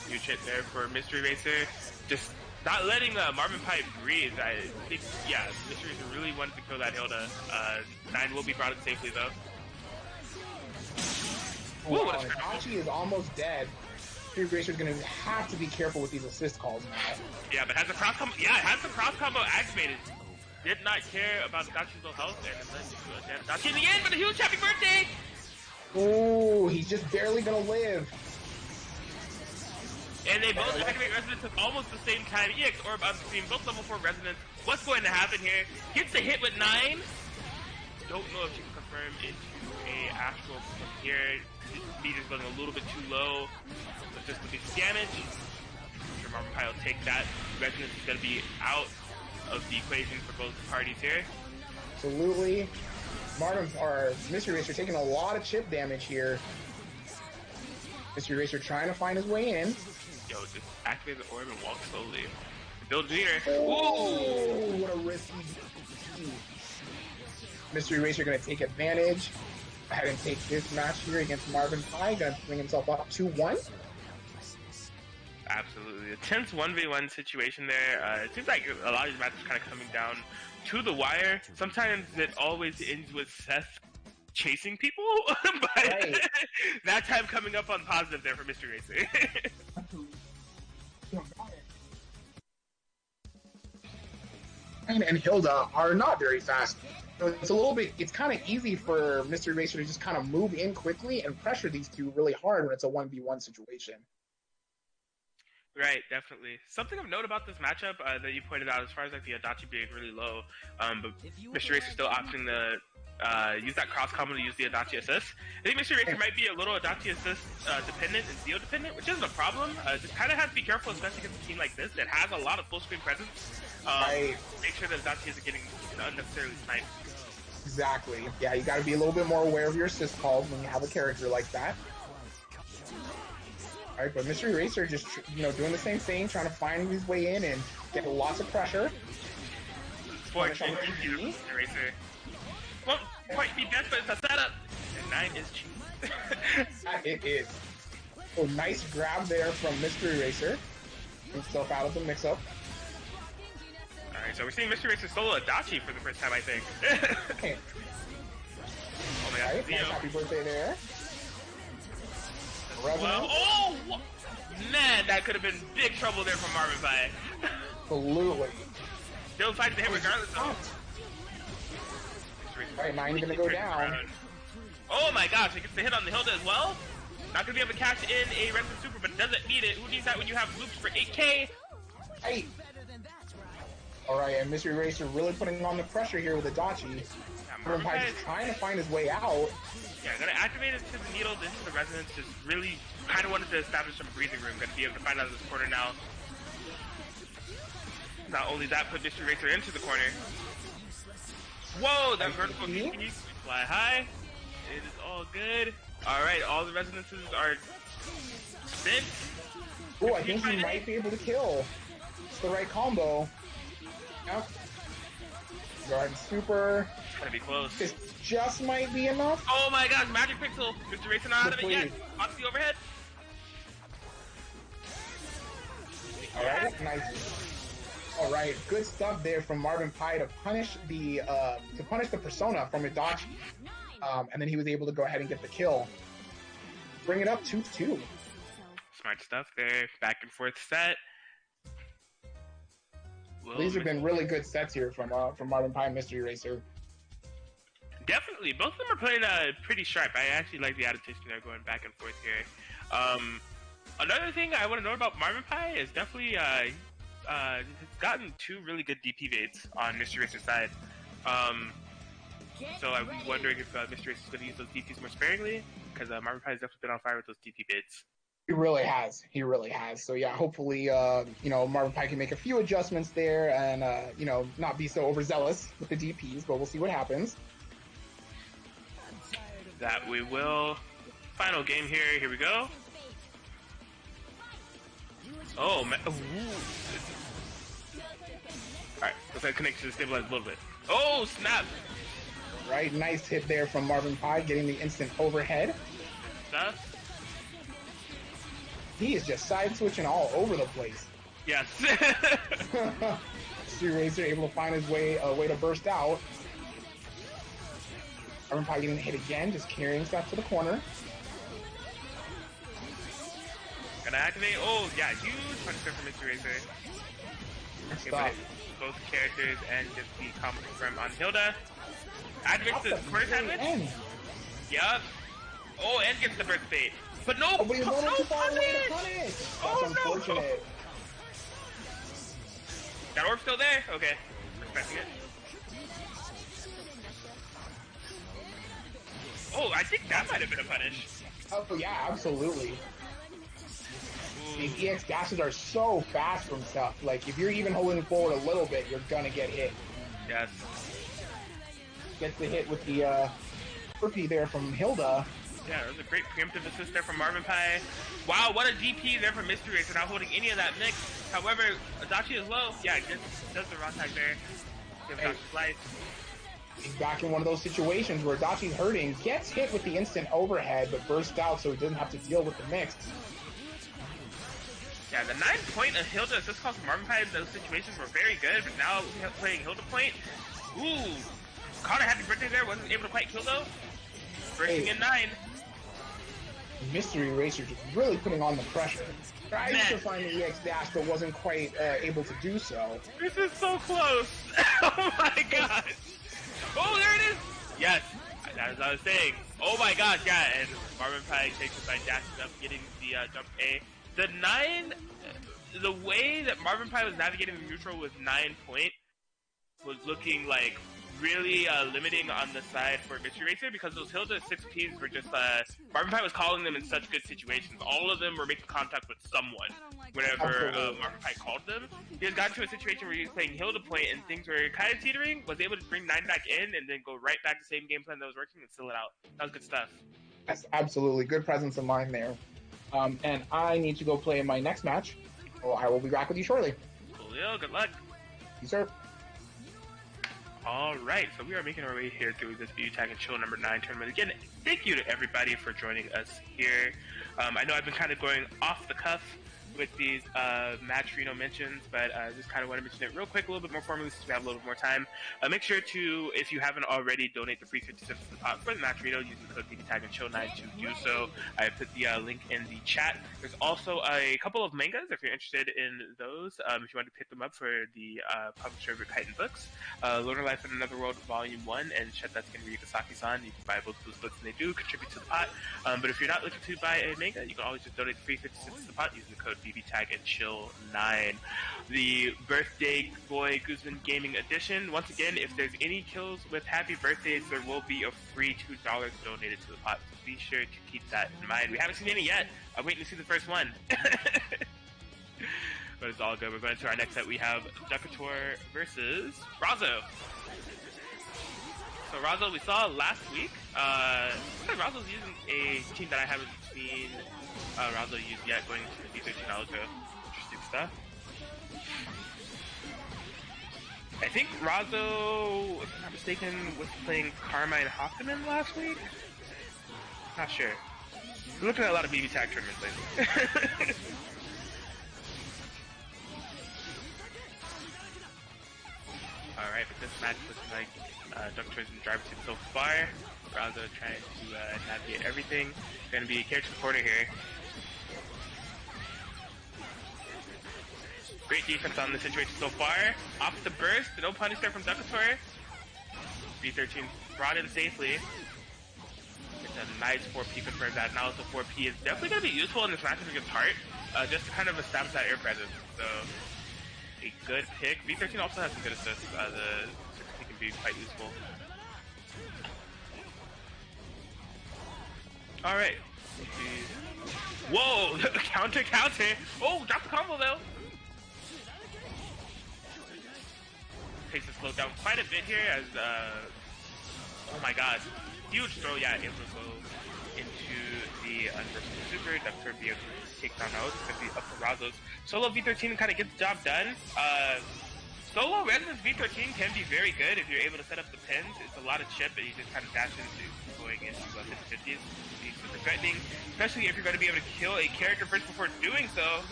Huge hit there for Mystery Racer. Just not letting Marvin PI breathe. I think, yeah, Mystery Racer really wanted to kill that Hilda. 9 will be brought in safely, though. Wow, and Achi is almost dead. Mystery Racer's going to have to be careful with these assist calls now. Yeah, but has the cross combo, yeah, it has the cross combo activated. Did not care about Dachi's low health, and it led to a dead Dachi in the end, but a huge happy birthday! Ooh, he's just barely going to live. And they both activate resonance at almost the same time. EX Orb on stream, both level 4 resonance. What's going to happen here? Gets the hit with 9. Don't know if she can confirm into a actual from here. Speed is going a little bit too low. But just with the damage. I'm sure Marvin PI will take that. Resonance is going to be out. of the equation for both parties here. Absolutely. Mystery Racer taking a lot of chip damage here. Mystery Racer trying to find his way in. Yo, just activate the orb and walk slowly. Build meter. Oh, what a risky DP. Mystery Racer gonna take advantage. Go ahead and take this match here against Marvin PI. Gonna bring himself up 2-1. Absolutely. A tense 1v1 situation there. It seems like a lot of these matches kind of coming down to the wire. Sometimes it always ends with Seth chasing people, but Right. that time coming up on positive there for Mystery Racer. And Hilda are not very fast. So it's kind of easy for Mystery Racer to just kind of move in quickly and pressure these two really hard when it's a 1v1 situation. Right, definitely. Something of note about this matchup that you pointed out, as far as like the Adachi being really low, but Mystery Racer still opting to use that cross combo to use the Adachi assist. I think Mystery Racer might be a little Adachi assist dependent and Zeo dependent, which isn't a problem. Just kind of have to be careful, especially against a team like this that has a lot of full screen presence. Right. Make sure that Adachi isn't getting unnecessarily sniped. Exactly. Yeah, you got to be a little bit more aware of your assist calls when you have a character like that. All right, but Mystery Racer just doing the same thing, trying to find his way in and get lots of pressure. Mystery Racer won't quite be best, but it's a setup. And 9 is cheap. It is. So nice grab there from Mystery Racer. Himself out of the mix-up. Alright, so we're seeing Mystery Racer solo Adachi for the first time, I think. Okay. Oh my god, Right, nice happy birthday there. Well, oh! Man, that could have been big trouble there from Marvin PI. Absolutely. Still fighting the hit regardless, though. Alright, 9 gonna go down. Oh my gosh, it gets the hit on the Hilda as well. Not gonna be able to cash in a Resident Super, but doesn't need it. Who needs that when you have loops for 8k? Hey! Alright, and Mystery Racer really putting on the pressure here with Adachi. Marvin PI just trying to find his way out. Yeah, gonna activate it to the needle, this is the resonance, just really kind of wanted to establish some breathing room, gonna be able to find out of this corner now. Not only that, put Mystery Racer into the corner. Whoa, that vertical DP, fly high, it is all good. Alright, all the resonances are spent. Oh, I think he might be able to kill. It's the right combo. Yep. Guard super. It's gonna be close. This just might be enough. Oh my gosh, Magic Pixel! Mr. Racer not out of it yet. Watch the overhead. Alright, nice. Alright, good stuff there from Marvin PI to punish the persona from Adachi. And then he was able to go ahead and get the kill. Bring it up 2-2. Smart stuff there. Back and forth set. These have been really good sets here from Marvin PI and Mystery Racer. Definitely, both of them are playing pretty sharp. I actually like the adaptation they're going back and forth here. Another thing I want to know about Marvin PI is definitely has gotten 2 really good DP baits on Mystery Racer's side. So I'm wondering if Mystery Racer is going to use those DPs more sparingly, because Marvin PI has definitely been on fire with those DP baits. He really has. He really has. So yeah, hopefully, Marvin PI can make a few adjustments there and, not be so overzealous with the DPs, but we'll see what happens. That we will. Final game here. Here we go. Oh, man. Alright, let's have connection to stabilize a little bit. Oh, snap! Right, nice hit there from Marvin PI, getting the instant overhead. Stuff. He is just side switching all over the place. Yes. Mystery Racer able to find his way to burst out. Marvin PI getting hit again, just carrying stuff to the corner. Gonna activate. Oh, yeah, huge punishment from Mystery Racer. Okay, both characters and just the combo from on Hilda. Activates the corner sandwich. Yup. Oh, and gets the burst bait. But no, but he's no punish! That's unfortunate. That orb still there? Okay. Respecting it. Oh, I think that might have been a punish. Oh, yeah, absolutely. Ooh, These EX dashes are so fast from stuff. Like, if you're even holding forward a little bit, you're gonna get hit. Yes. Gets the hit with the rookie there from Hilda. Yeah, that was a great preemptive assist there from Marvin PI. Wow, what a DP there from Mystery Racer, not holding any of that mix. However, Adachi is low. Yeah, does the raw tag there. Gives Adachi life. He's back in one of those situations where Adachi's hurting, gets hit with the instant overhead, but bursts out so he doesn't have to deal with the mix. Yeah, the 9-point of Hilda assist calls from Marvin PI in those situations were very good, but now playing Hilda point. Ooh, Connor happy birthday there, wasn't able to quite kill though. Bursting in 9. Mystery Racer just really putting on the pressure. Tried to find the EX dash, but wasn't quite able to do so. This is so close. Oh my god. Oh, there it is. Yes, as I was saying. Oh my gosh, yeah, and Marvin PI takes it by dashing up, getting the jump A. The 9, the way that Marvin PI was navigating the neutral with 9-point was looking like really limiting on the side for Mystery Racer, because those Hilda 6Ps were just, Marvin PI was calling them in such good situations. All of them were making contact with someone whenever Marvin PI called them. He has gotten to a situation where he was playing Hilda point and things were kind of teetering, was able to bring 9 back in and then go right back to the same game plan that was working and seal it out. That was good stuff. That's absolutely good presence of mind there. And I need to go play my next match. So I will be back with you shortly. Coolio, good luck. Yes, sir. Alright, so we are making our way here through this BBTAG and Chill number 9 tournament. Again, thank you to everybody for joining us here. I know I've been kind of going off the cuff with these match Reno mentions, but just kind of want to mention it real quick, a little bit more formally since we have a little bit more time. Make sure to, if you haven't already, donate the free 50 cents to the pot for the match Reno using the code BBTAG and Chill9 to do so. I put the link in the chat. There's also a couple of mangas if you're interested in those. If you want to pick them up for the publisher of Kaiton Books, Lunar Life in Another World Volume 1 and Shetatsuki Ryukasaki-san. You can buy both of those books and they do contribute to the pot. But if you're not looking to buy a manga, you can always just donate the free 50 cents to the pot using the code BBTAG and Chill9. The Birthday Boy Guzman Gaming Edition. Once again, if there's any kills with happy birthdays, there will be a free $2 donated to the pot. So be sure to keep that in mind. We haven't seen any yet. I'm waiting to see the first one. But it's all good. We're going to our next set. We have Doctore versus Razo. So Razo, we saw last week. Looks like Razo's using a team that I haven't seen Razo use yet, going into the B13 Alto. Interesting stuff. I think Razo, if I'm not mistaken, was playing Carmine Hoffman last week. Not sure. We're looking at a lot of BBTAG tournaments lately. Alright, but this match looking like Doctore's in the driver's seat so far. Razo trying to navigate everything. Gonna be a character corner here. Great defense on the situation so far. Off the burst, no punish there from Doctore. B13 brought in safely. It's a nice 4P confirmed that. Now the 4P is definitely going to be useful in this matchup against Heart. Just to kind of establish that air presence. So, a good pick. B13 also has some good assists. The 6P can be quite useful. Alright. Whoa! Counter! Oh, drop the combo though! Takes the slow down quite a bit here as, oh my god. Huge throw, yeah, able to go into the Universal Super. Doctor be able to take down out. It's going to be up to Razo's. Solo V13 kind of gets the job done. Solo Resonance V13 can be very good if you're able to set up the pins. It's a lot of chip that you just kind of dash into going into 50-50s. Be super threatening, especially if you're going to be able to kill a character first before doing so.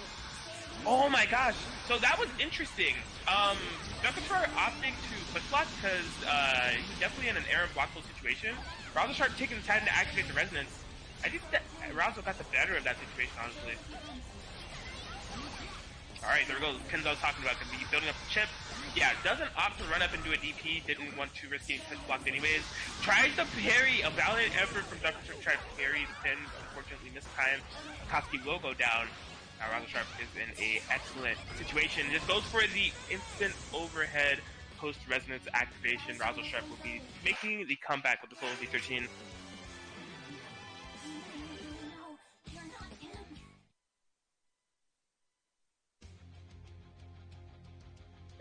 Oh my gosh, so that was interesting. Doctore opting to push block because he's definitely in an air and blockable situation. Razo started taking the time to activate the resonance. I think that Razo got the better of that situation, honestly. Alright, there we go. Pins I was talking about, because he's building up the chip. Yeah, doesn't opt to run up and do a DP, didn't want to risk getting push blocked anyways. Tries to parry, a valiant effort from Doctore to try to parry the pin, unfortunately mistimed. Koski will go down. Now Razo Sharp is in an excellent situation. Just goes for the instant overhead post-resonance activation. Razo Sharp will be making the comeback with the solo V13.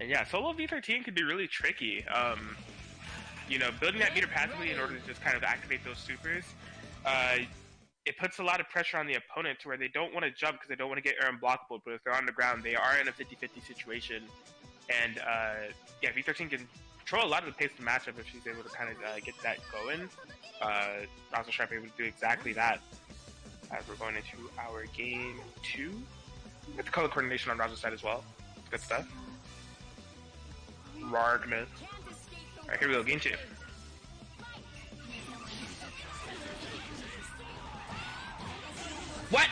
And yeah, solo V13 can be really tricky. You know, building that meter passively in order to just kind of activate those supers, it puts a lot of pressure on the opponent to where they don't want to jump because they don't want to get air unblockable, but if they're on the ground, they are in a 50-50 situation. And yeah, V13 can control a lot of the pace of the matchup if she's able to kind of get that going. Razo should be able to do exactly that as we're going into our game 2. Get the color coordination on Razo's side as well. Good stuff. Rargness. Alright, here we go, game 2. What?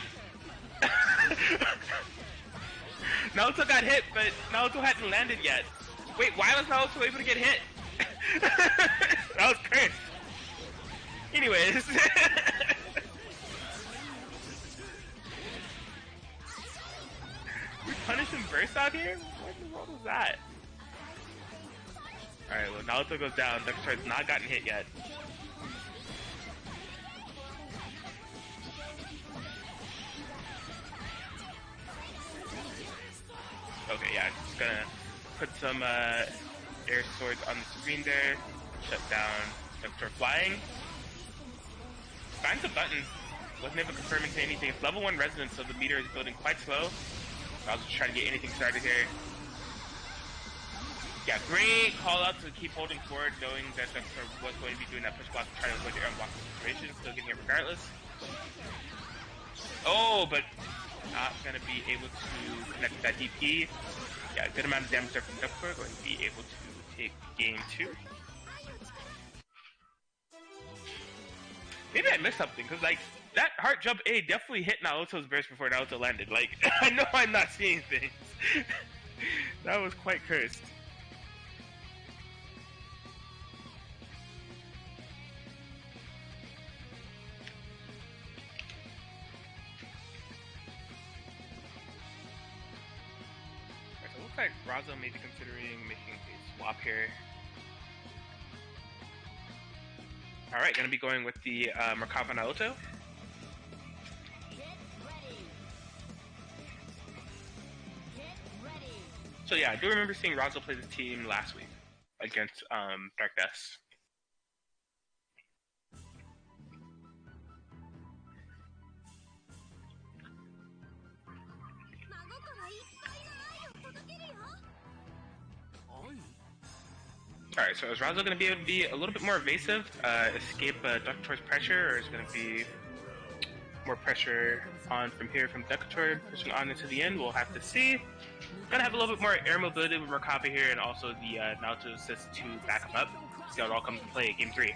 Naoto got hit, but Naoto hadn't landed yet. Wait, why was Naoto able to get hit? That was cursed. Anyways. We punished him burst out here? What in the world was that? Alright, well, Naoto goes down. Doctore's not gotten hit yet. Okay, yeah, just gonna put some air swords on the screen there. Shut down Doctore flying. Finds a button. Wasn't able to confirm into anything. It's level 1 resonance, so the meter is building quite slow. I was just trying to get anything started here. Yeah, great call out to keep holding forward, knowing that Doctore was going to be doing that push block to try to avoid the air block situation. Still getting it regardless. Oh, but not gonna be able to connect with that DP. Yeah, good amount of damage there from Doctore. Going to be able to take game 2. Maybe I missed something, because like that heart jump A definitely hit Naoto's burst before Naoto landed. Like, I know I'm not seeing things. That was quite cursed. Alright, so it looks like Razo may be considering making a swap here. Alright, gonna be going with the Merkava Naoto. So yeah, I do remember seeing Razo play the team last week against Dark Deaths. Alright, so is Razo going to be able to be a little bit more evasive, escape Doctore's pressure, or is it going to be more pressure on from here from Doctore, pushing on into the end? We'll have to see. Gonna have a little bit more air mobility with Merkava here, and also the Naoto assist to back him up. See how it all comes into play at game 3.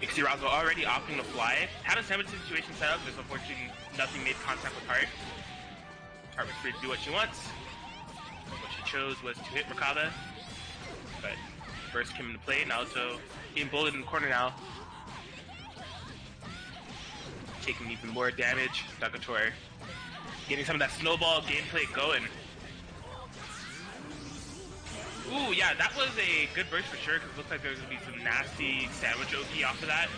You can see Razo already opting to fly. Had a sandwich situation set up, just unfortunately nothing made contact with Heart. Heart was free to do what she wants. What she chose was to hit Merkava, but burst came into play. Naoto being bullied in the corner now, taking even more damage. Doctore getting some of that snowball gameplay going. Ooh, yeah, that was a good burst for sure, because it looks like there's going to be some nasty sandwich OP off of that.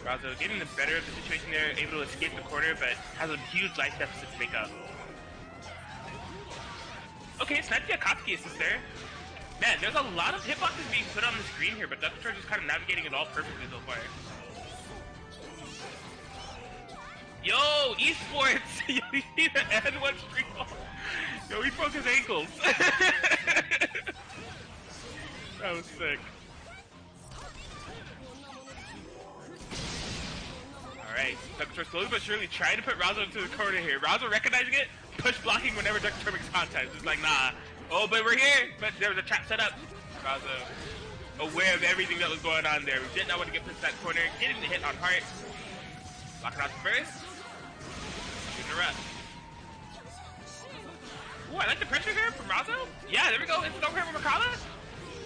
Razo getting the better of the situation there, able to escape the corner, but has a huge life deficit to make up. Okay, it's nice to get Akatsuki assist there. Man, there's a lot of hitboxes being put on the screen here, but Doctore just kind of navigating it all perfectly so far. Yo, esports! You see the N1 stream ball? Yo, he broke his ankles. That was sick. Alright, Doctore slowly but surely trying to put Razo into the corner here. Razo recognizing it, push blocking whenever Doctore makes contact. It's like, nah. Oh, but we're here! But there was a trap set up. Razo, aware of everything that was going on there. We did not want to get pushed to that corner. Getting the hit on Heart. Locking out the first. Shooting her up. Ooh, I like the pressure here from Razo. Yeah, there we go. Instant overhead from Merkava.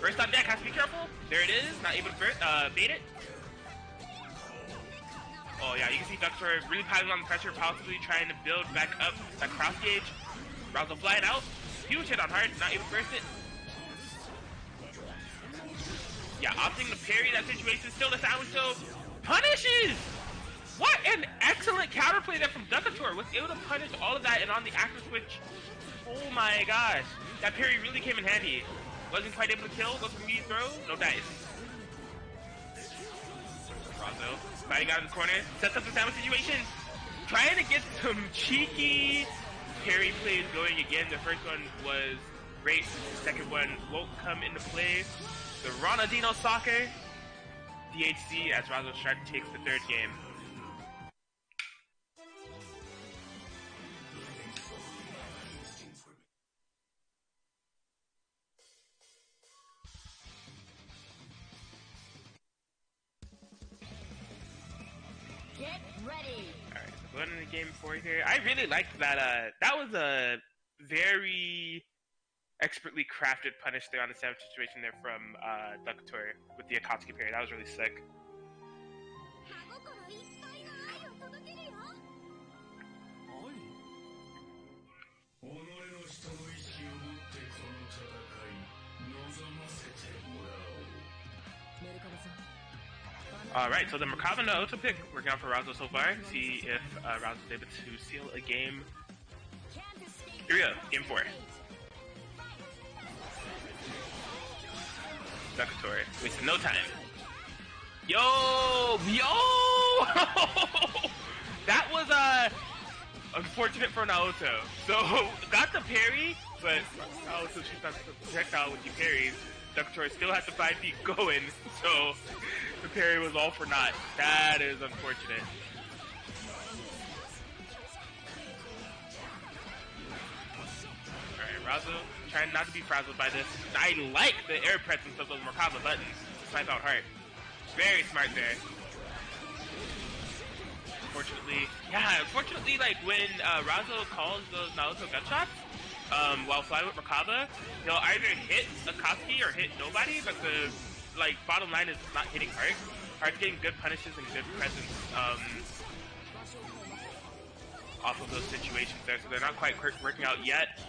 First on deck, has to be careful. There it is. Not able to bait it. Oh yeah, you can see Doctore really piling on the pressure, possibly trying to build back up that cross gauge. Razo flying out. Huge hit on Heart. Not able to burst it. Yeah, opting to parry that situation. Still the sandwich though. Punishes! What an excellent counterplay there from Doctore. Was able to punish all of that, and on the active switch, oh my gosh, that parry really came in handy. Wasn't quite able to kill. Goes for immediate throw. No dice. Razo fighting out in the corner. Sets up the sandwich situation. Trying to get some cheeky parry plays going again. The first one was great. The second one won't come into play. The Ronaldinho soccer. DHC as Razo Shark takes the third game. Get ready. Alright, so going into game 4 here. I really liked that. That was a very expertly crafted punish there on the sandwich situation there from Doctore with the Akatsuki parry. That was really sick. Alright, so the Merkava no auto pick working out for Razo so far. See if Razo's able to seal a game. Here we go, game 4. Doctore, wasting no time. Yo! That was unfortunate for Naoto. So got the parry, but Naoto shoots out the projectile with the parries. Doctore still had the 5 feet going, so the parry was all for naught. That is unfortunate. Alright, Razo trying not to be frazzled by this. I like the air presence of those Merkava buttons. Snipe out hard. Very smart there. Unfortunately, like when Razo calls those Naoto gunshots, while flying with Merkava, he'll either hit Akatsuki or hit nobody, but the bottom line is not hitting hard. Hard's getting good punishes and good presence off of those situations there, so they're not quite working out yet.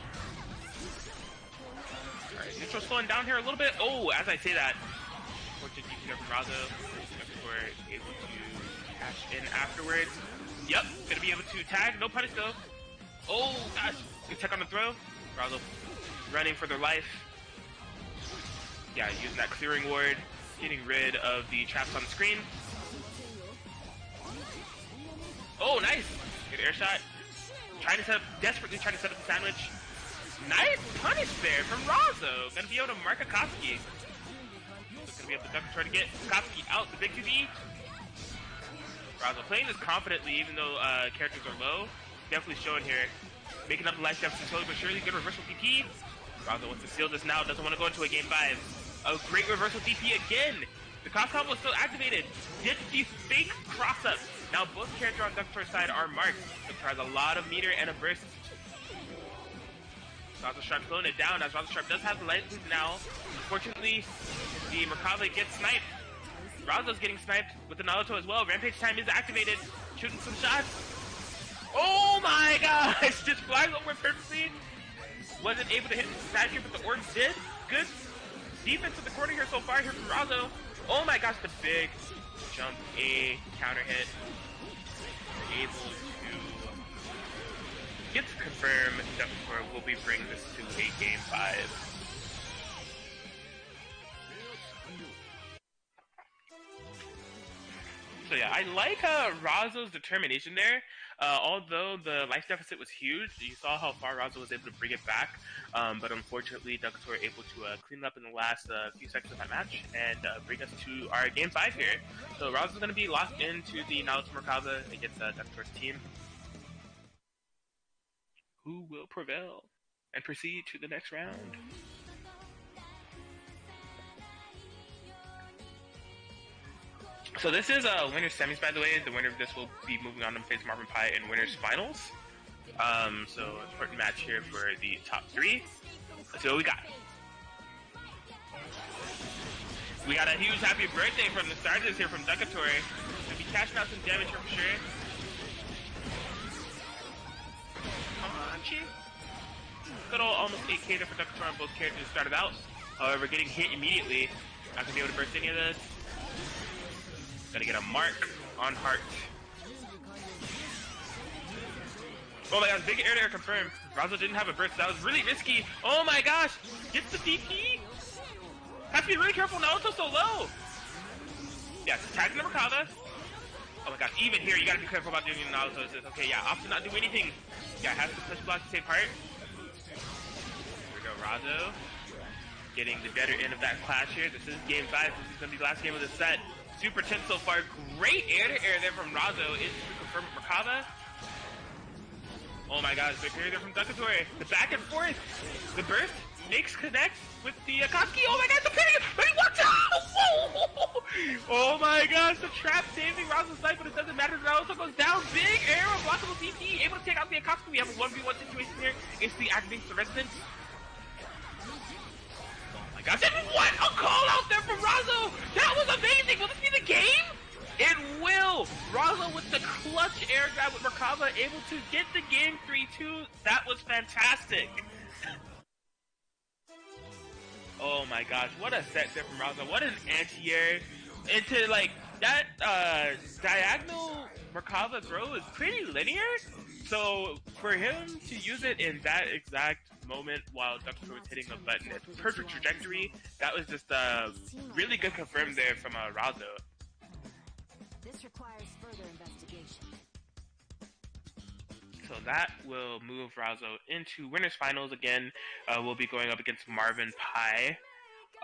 Alright, neutral slowing down here a little bit. Oh, as I say that, fortunate DP there from Razo. We're able to cash in afterwards. Yep, gonna be able to tag. No punish though. Oh gosh, good check on the throw. Razo running for their life. Yeah, using that clearing ward, getting rid of the traps on the screen. Oh, nice! Good air shot. Desperately trying to set up the sandwich. Nice punish there from Razo. Gonna be able to mark Akatsuki. Gonna be able to Doctore to get Akatsuki out. The big 2D. Razo playing this confidently, even though characters are low. Definitely showing here. Making up the life deficit slowly but surely. Good reversal DP. Razo wants to seal this now. Doesn't want to go into a game 5. A great reversal DP again. The cross combo is still activated. Did the fake cross up. Now both characters on Doctore's side are marked. Doctore has a lot of meter and a burst. Razo Sharp slowing it down as Razo Sharp does have the light loop now. Unfortunately, the Merkava gets sniped. Razo's getting sniped with the Naruto as well. Rampage time is activated. Shooting some shots. Oh my gosh! Just flies over perfectly. Wasn't able to hit the side here, but the orb did. Good defense in the corner here so far here from Razo. Oh my gosh, the big jump A counter hit. Able to get to confirm Doctore will be bringing this to a game 5. So yeah, I like Razo's determination there. Although the life deficit was huge, you saw how far Razo was able to bring it back. But unfortunately, Doctore able to clean it up in the last few seconds of that match and bring us to our game 5 here. So Razo's going to be locked into the Naruto Merkava against Doctore's team. Who will prevail and proceed to the next round? So this is winner's semis, by the way. The winner of this will be moving on to face Marvin PI in winner's finals. So important match here for the top 3. Let's see what we got. We got a huge happy birthday from the starters here from Doctore. Gonna be cashing out some damage here for sure. Good old almost 8k there for Doctore on both characters started out. However, getting hit immediately. Not gonna be able to burst any of this. Gonna get a mark on heart. Oh my gosh, big air to air confirmed. Razo didn't have a burst. That was really risky. Oh my gosh. Gets the DP. Have to be really careful. Naruto's so low. Yeah, tagging the Merkava. Oh my gosh, even here, you gotta be careful about doing Naruto. Okay, yeah, opts to not do anything. Yeah, has to push block to save heart. Here we go, Razo. Getting the better end of that clash here. This is game 5. This is gonna be the last game of the set. Super tense so far. Great air to air there from Razo. It's to confirm Merkava. Oh my gosh, big carry there from Doctore. The back and forth. The burst makes connect with the Akatsuki. Oh my gosh, the pinning! But he walked out! Oh my gosh, the trap saving Razo's life, but it doesn't matter. Razo goes down. Big air, unblockable DP, able to take out the Akatsuki. We have a 1v1 situation here. Instantly activates the resonance. Oh my gosh, and what a call out there from Razo! That was amazing! Will this be the game? It will! Razo with the clutch air grab with Merkava, able to get the game 3-2. That was fantastic. Oh my gosh, what a set there from Razo. What an anti-air. And to like, that diagonal Merkava throw is pretty linear. So for him to use it in that exact moment while Doctore was hitting a button, it's a perfect trajectory. That was just really good confirmed there from Razo. This requires further investigation. So that will move Razo into winners finals again. We'll be going up against Marvin PI.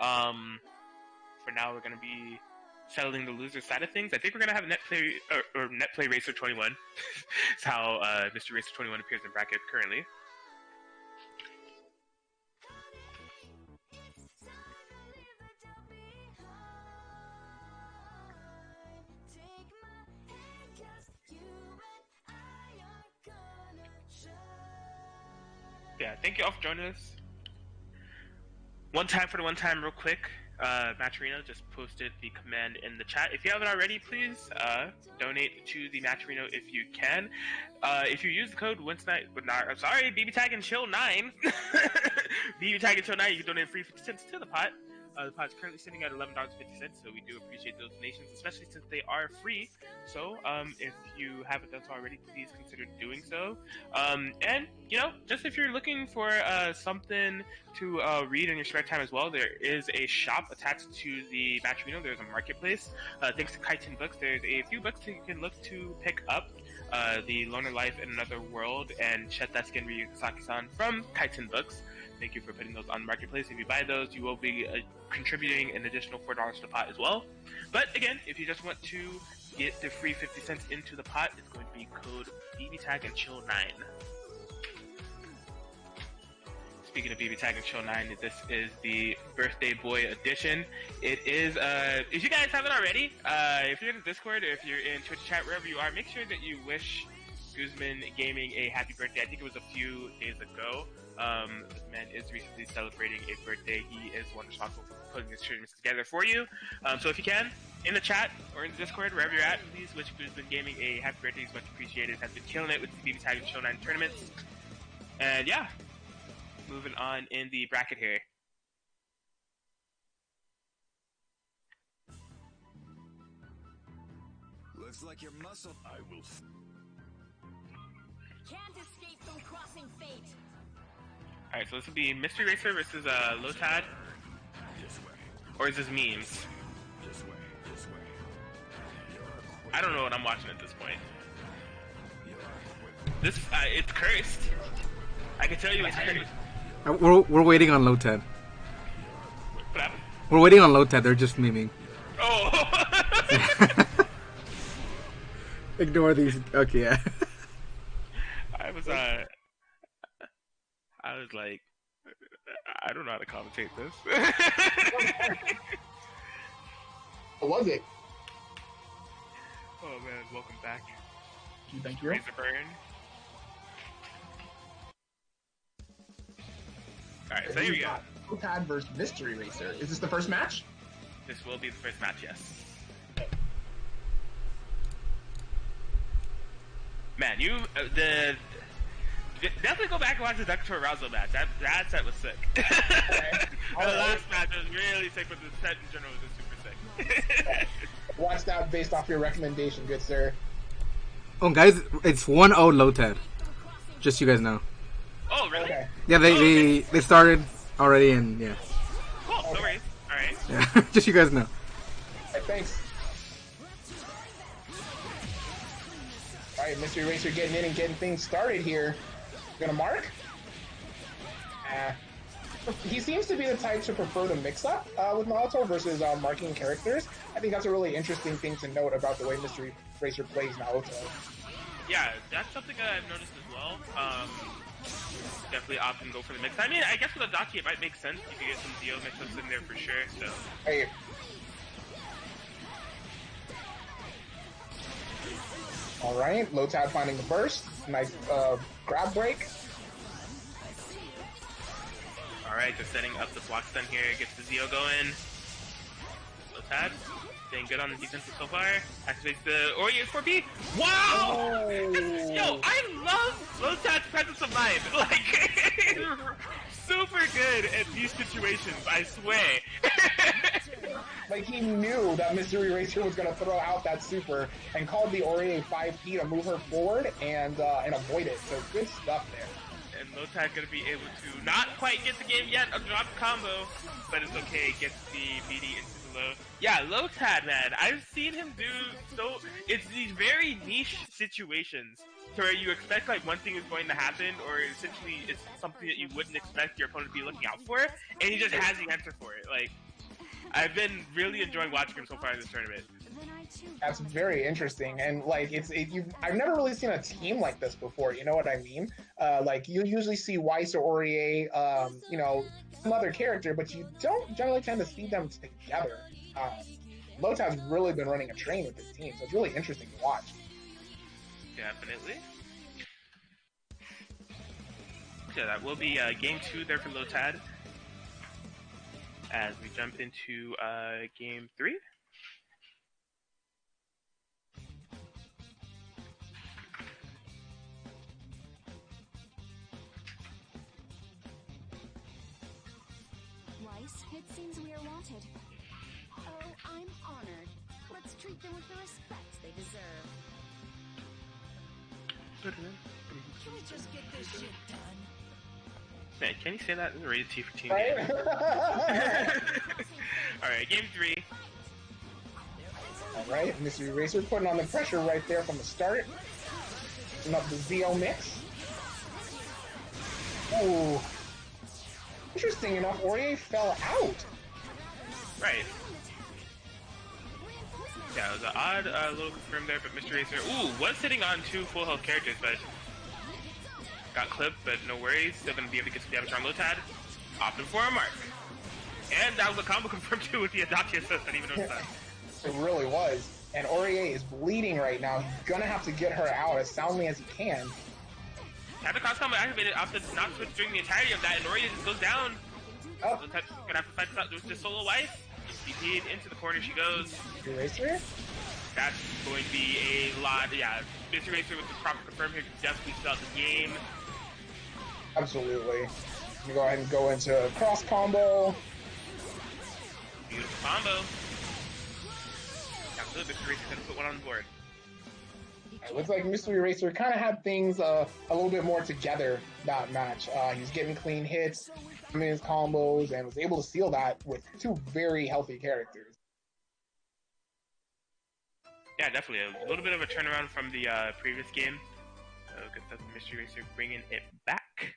For now, we're going to be settling the loser side of things. I think we're going to have net play or net play Racer 21. It's how Mr. Racer 21 appears in bracket currently. Yeah, thank you all for joining us. One time for the one time real quick. Matcherino just posted the command in the chat. If you haven't already, please donate to the Matcherino if you can. If you use the code BBTAG and Chill 9, BBTAG and Chill 9, you can donate free 50 cents to the pot. The pot is currently sitting at $11.50, so we do appreciate those donations, especially since they are free. So, if you haven't done so already, please consider doing so. And, you know, just if you're looking for something to read in your spare time as well, there is a shop attached to the Matcherino. There's a marketplace. Thanks to Kaizen Books, there's a few books that you can look to pick up. The Loner Life in Another World and Shetatskin Ryusaki-san from Kaizen Books. Thank you for putting those on the marketplace. If you buy those, you will be contributing an additional $4 to the pot as well. But again, if you just want to get the free 50 cents into the pot, it's going to be code BBTAG and Chill 9. Speaking of BBTAG and Chill 9, this is the Birthday Boy edition. It is, if you guys haven't already, if you're in the Discord or if you're in Twitch chat, wherever you are, make sure that you wish Guzman Gaming a happy birthday. I think it was a few days ago. This man is recently celebrating a birthday. He is one responsible for putting these tournaments together for you. So if you can, in the chat or in the Discord, wherever you're at, please wish Guzman Gaming a happy birthday. He's much appreciated. Has been killing it with the BBTAG and Show 9 tournaments. And yeah, moving on in the bracket here. Looks like your muscle. I will. Can't escape from crossing fate. Alright, so this will be Mystery Racer versus Lotad. Or is this memes? I don't know what I'm watching at this point. This, it's cursed. I can tell you it's cursed. We're waiting on Lotad. What happened? We're waiting on Lotad, they're just memeing. Oh! Ignore these. Okay, yeah. I was like, I don't know how to commentate this. What was it? Oh man, welcome back. Thank you. Razor burn. Alright, so here we go. Lotad versus Mystery Racer. Is this the first match? This will be the first match, yes. Man, you definitely go back and watch the Doctore Razo match. That set was sick. Okay. The last match was really sick, but the set in general was just super sick. Watch that based off your recommendation, good sir. Oh, guys, it's 1-0 Lotad. Just you guys know. Oh, really? Okay. Yeah, they started already, and yeah. Cool. No worries. All right. Yeah, just you guys know. Alright, thanks. Alright, Mystery Racer getting in and getting things started here. Gonna mark? He seems to be the type to prefer the mix-up with Naruto versus marking characters. I think that's a really interesting thing to note about the way Mystery Racer plays Naruto. Yeah, that's something I've noticed as well. Definitely often go for the mix. I mean, I guess with a Daki it might make sense. You could get some Dio mix-ups in there for sure, so... Hey. Alright, Lotad finding the burst. Nice grab break. Alright, just setting up the block stun here, gets the Zio going. Lotad, staying good on the defensive so far. Activates the Orient 4P. Wow! Oh. Yo, I love Lotad's presence of mind. Like, super good at these situations, I swear. Like, he knew that Mystery Racer was going to throw out that super and called the Ori 5P to move her forward and avoid it. So good stuff there. And Lotad gonna be able to not quite get the game yet, a drop combo, but it's okay, gets the BD into the low. Yeah, Lotad, man, I've seen him do it's these very niche situations to where you expect like one thing is going to happen, or essentially it's something that you wouldn't expect your opponent to be looking out for, and he just has the answer for it. Like, I've been really enjoying watching him so far in this tournament. That's very interesting, and like I've never really seen a team like this before. You know what I mean? Like you usually see Weiss or Aurier, you know, some other character, but you don't generally tend to see them together. Lotad's really been running a train with his team, so it's really interesting to watch. Definitely. So that will be game 2 there for Lotad. As we jump into game 3. It seems we are wanted. Oh, I'm honored. Let's treat them with the respect they deserve. Can we just get this shit done? Man, can you say that? This is a rated T for team Right? game. Alright, game 3. Alright, Mystery Racer putting on the pressure right there from the start. Putting up the Zio mix. Ooh. Interesting enough, Aurier fell out. Right. Yeah, it was an odd little confirm there, but Mystery Racer, was sitting on 2 full health characters, but got clipped, but no worries. Still going to be able to get some damage on Lotad. Opting for a mark. And that was a combo confirmed too with the Adachi assist. I didn't even notice that. It really was. And Aurier is bleeding right now. He's going to have to get her out as soundly as he can. Had the cross combo activated, opted to not switch during the entirety of that, and Aurier just goes down. Oh. Lotad's going to have to fight this out. There's just solo wife. DP'd into the corner she goes. Mystery Racer? That's going to be a lot. Yeah, Mystery Racer with the proper confirm here can definitely sell the game. Absolutely. We go ahead and go into a cross combo. Beautiful combo. Absolutely, Mystery Racer's going to put one on the board. It looks like Mystery Racer kind of had things a little bit more together that match. He was getting clean hits, coming in his combos, and was able to seal that with 2 very healthy characters. Yeah, definitely. A little bit of a turnaround from the previous game. So good stuff from Mystery Racer bringing it back.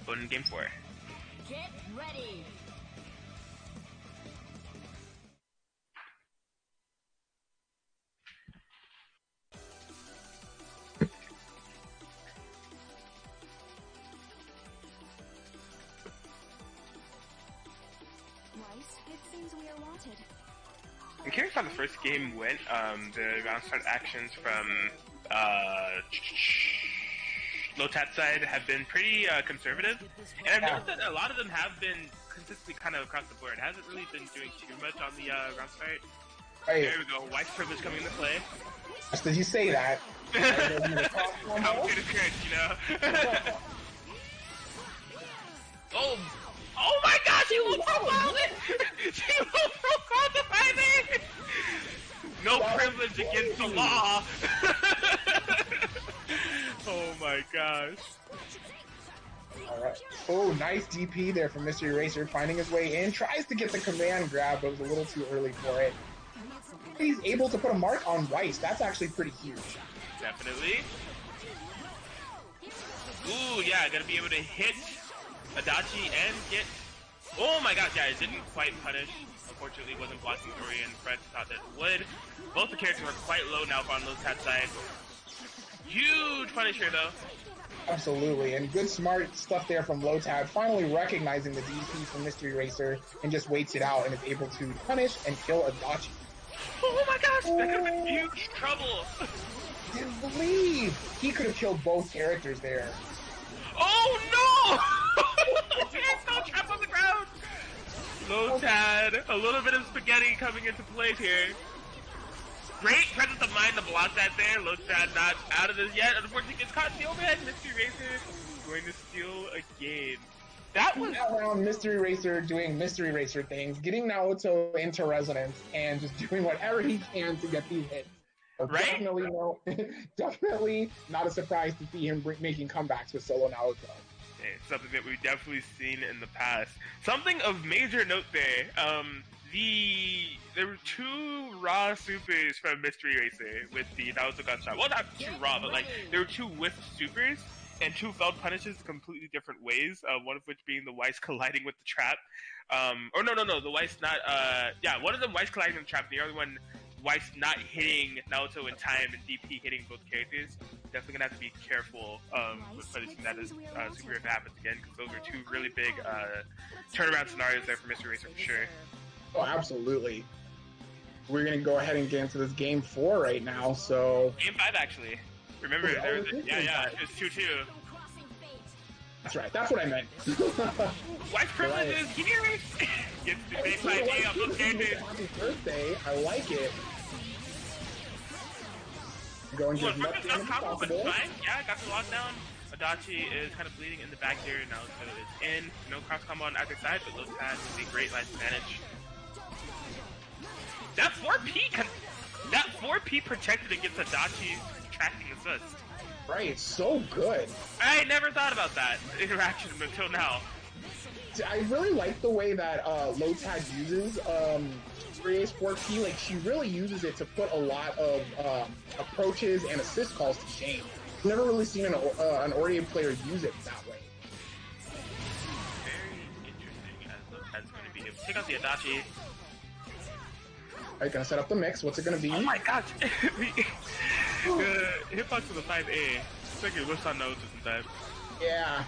Going in game 4. Get ready! I'm curious how the first game went. The round start actions from Lotad's side have been pretty conservative, and I've noticed that a lot of them have been consistently kind of across the board. It hasn't really been doing too much on the round start. Hey. There we go, wife's privilege coming into play. Just did you say that? How good occurred, you know? Oh my gosh, he will profile it! She will profile the fighter! No privilege against the law! Oh my my gosh. Alright. Oh, nice DP there from Mystery Racer, finding his way in. Tries to get the command grab, but was a little too early for it. He's able to put a mark on Weiss. That's actually pretty huge. Definitely. Ooh, yeah, gonna be able to hit Adachi and get... Oh my gosh, yeah, it didn't quite punish. Unfortunately, it wasn't blocking Tori and Fred thought that it would. Both the characters are quite low now on Lotad's side. Huge punish here, though. Absolutely, and good smart stuff there from Lotad, finally recognizing the DP from Mystery Racer and just waits it out and is able to punish and kill Adachi. Oh my gosh, that could have been huge trouble. Didn't believe he could have killed both characters there. Oh no! There's no trap on the ground. Lotad, a little bit of spaghetti coming into play here. Great presence of mind to block that there. Lotad not out of this yet. Unfortunately, gets caught in the overhead. Mystery Racer going to steal a game. That was around Mystery Racer doing Mystery Racer things, getting Naoto into resonance, and just doing whatever he can to get these hits. So right? Definitely no, definitely not a surprise to see him making comebacks with solo Naoto. It's something that we've definitely seen in the past. Something of major note there. There were two raw supers from Mystery Racer with the Naoto gunshot. Well, not two raw, but like there were two whiffed supers and two failed punishes completely different ways. One of which being the Weiss colliding with the trap. Or no, the Weiss not. Yeah, one of them Weiss colliding with the trap. The other one Weiss not hitting Naoto in time and DP hitting both characters. Definitely gonna have to be careful with punishing that as super if it happens again, because those are two really big turnaround scenarios there for Mystery Racer for sure. Oh, absolutely. We're going to go ahead and get into this game 4 right now, so... Game 5, actually. Remember, there was it's 2-2. That's right, that's what I meant. White privilege is here! Gets the base idea of those characters. Happy birthday, I like it. Going to as much damage as possible. Yeah, got the lockdown. Adachi is kind of bleeding in the back here. Now is in. No cross combo on either side, but Lotad is a great life advantage. That 4P protected against Adachi's tracking assist. Right, so good. I never thought about that interaction until now. I really like the way that Lotad uses 3A's 4P. Like, she really uses it to put a lot of approaches and assist calls to shame. I've never really seen an Ordia player use it that way. Very interesting, as Lotad's going to be able to take out the Adachi. Alright, gonna set up the mix. What's it gonna be? Oh my gosh! Hitbox with a 5A. It's like it whips on notes sometimes. Yeah.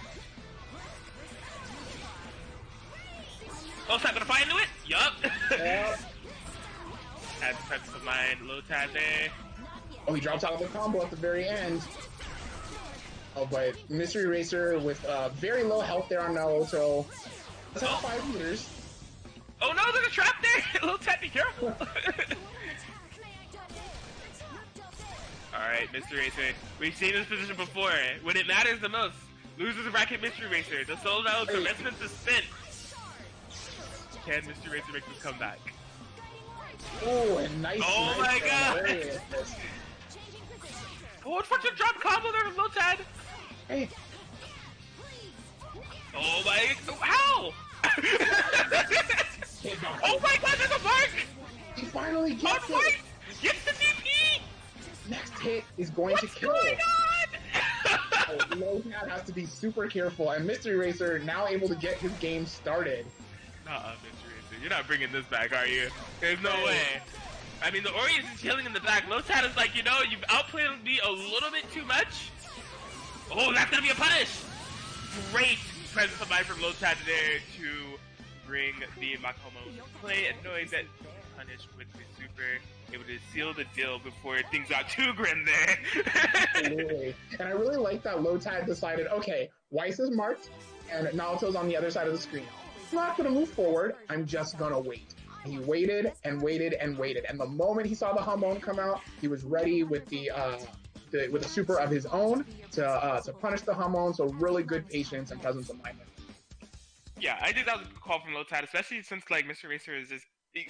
Oh, is that gonna fly into it? Yup! Yep. Had presence of mind, Lotad there. Oh, he drops out of the combo at the very end. Oh, but Mystery Racer with very low health there on Naoto. Let's have 5 meters. Oh no, there's a trap there! Lotad, be careful! Alright, Mystery Racer. We've seen this position before. When it matters the most, loses a bracket Mystery Racer. The sold out commencement is spent. Can Mystery Racer make this comeback? Oh, and nice. Oh nice my god! Oh, unfortunate drop combo there from Lotad! Hey. Oh my... How? Oh my god, there's a mark! He finally gets it! Gets the DP! Next hit is going to kill. What's going on? Lotad has to be super careful, and Mystery Racer now able to get his game started. Mystery Racer, you're not bringing this back, are you? There's no way. I mean, the Orius is killing in the back. Lotad is like, you know, you've outplayed me a little bit too much. Oh, that's gonna be a punish! Great presence of mind from Lotad there to bring the Makomo into play, and knowing that punished with the super, able to seal the deal before things got too grim there. Absolutely. And I really like that Lotad decided, okay, Weiss is marked, and Naoto's on the other side of the screen. I'm not going to move forward, I'm just going to wait. He waited and waited and waited, and the moment he saw the Hamon come out, he was ready with the super of his own to punish the Hamon, so really good patience and presence of mind. Yeah, I think that was a good call from Lotad, especially since like Mystery Racer is just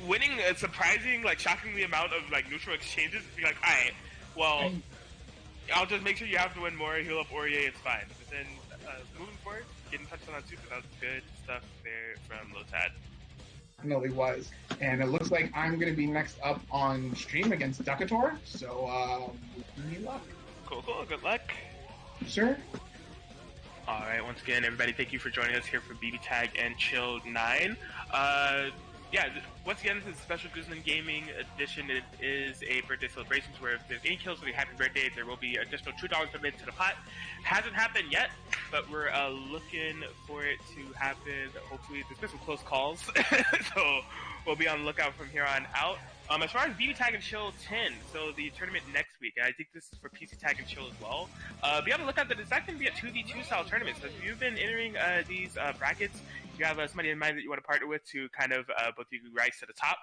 winning a surprising, like shockingly amount of like neutral exchanges. Be like, alright, well, I'll just make sure you have to win more, heal up Aurier, it's fine. But then, moving forward, getting touched on that too, but that was good stuff there from Lotad. Definitely was. And it looks like I'm going to be next up on stream against Doctore, so wish me luck. Cool, good luck. Sure. Alright, once again, everybody, thank you for joining us here for BBTAG and Chill 9. Once again, this is a special Guzman Gaming edition. It is a birthday celebration where if there's any kills for the happy birthday, there will be additional $2 donated to the pot. Hasn't happened yet, but we're looking for it to happen. Hopefully, there's been some close calls, so we'll be on the lookout from here on out. As far as BBTAG and Chill 10, so the tournament next week, and I think this is for PC Tag and Chill as well. Be on the lookout that it's not going to be a 2v2 style tournament. So if you've been entering these brackets, you have somebody in mind that you want to partner with to kind of both you rise to the top,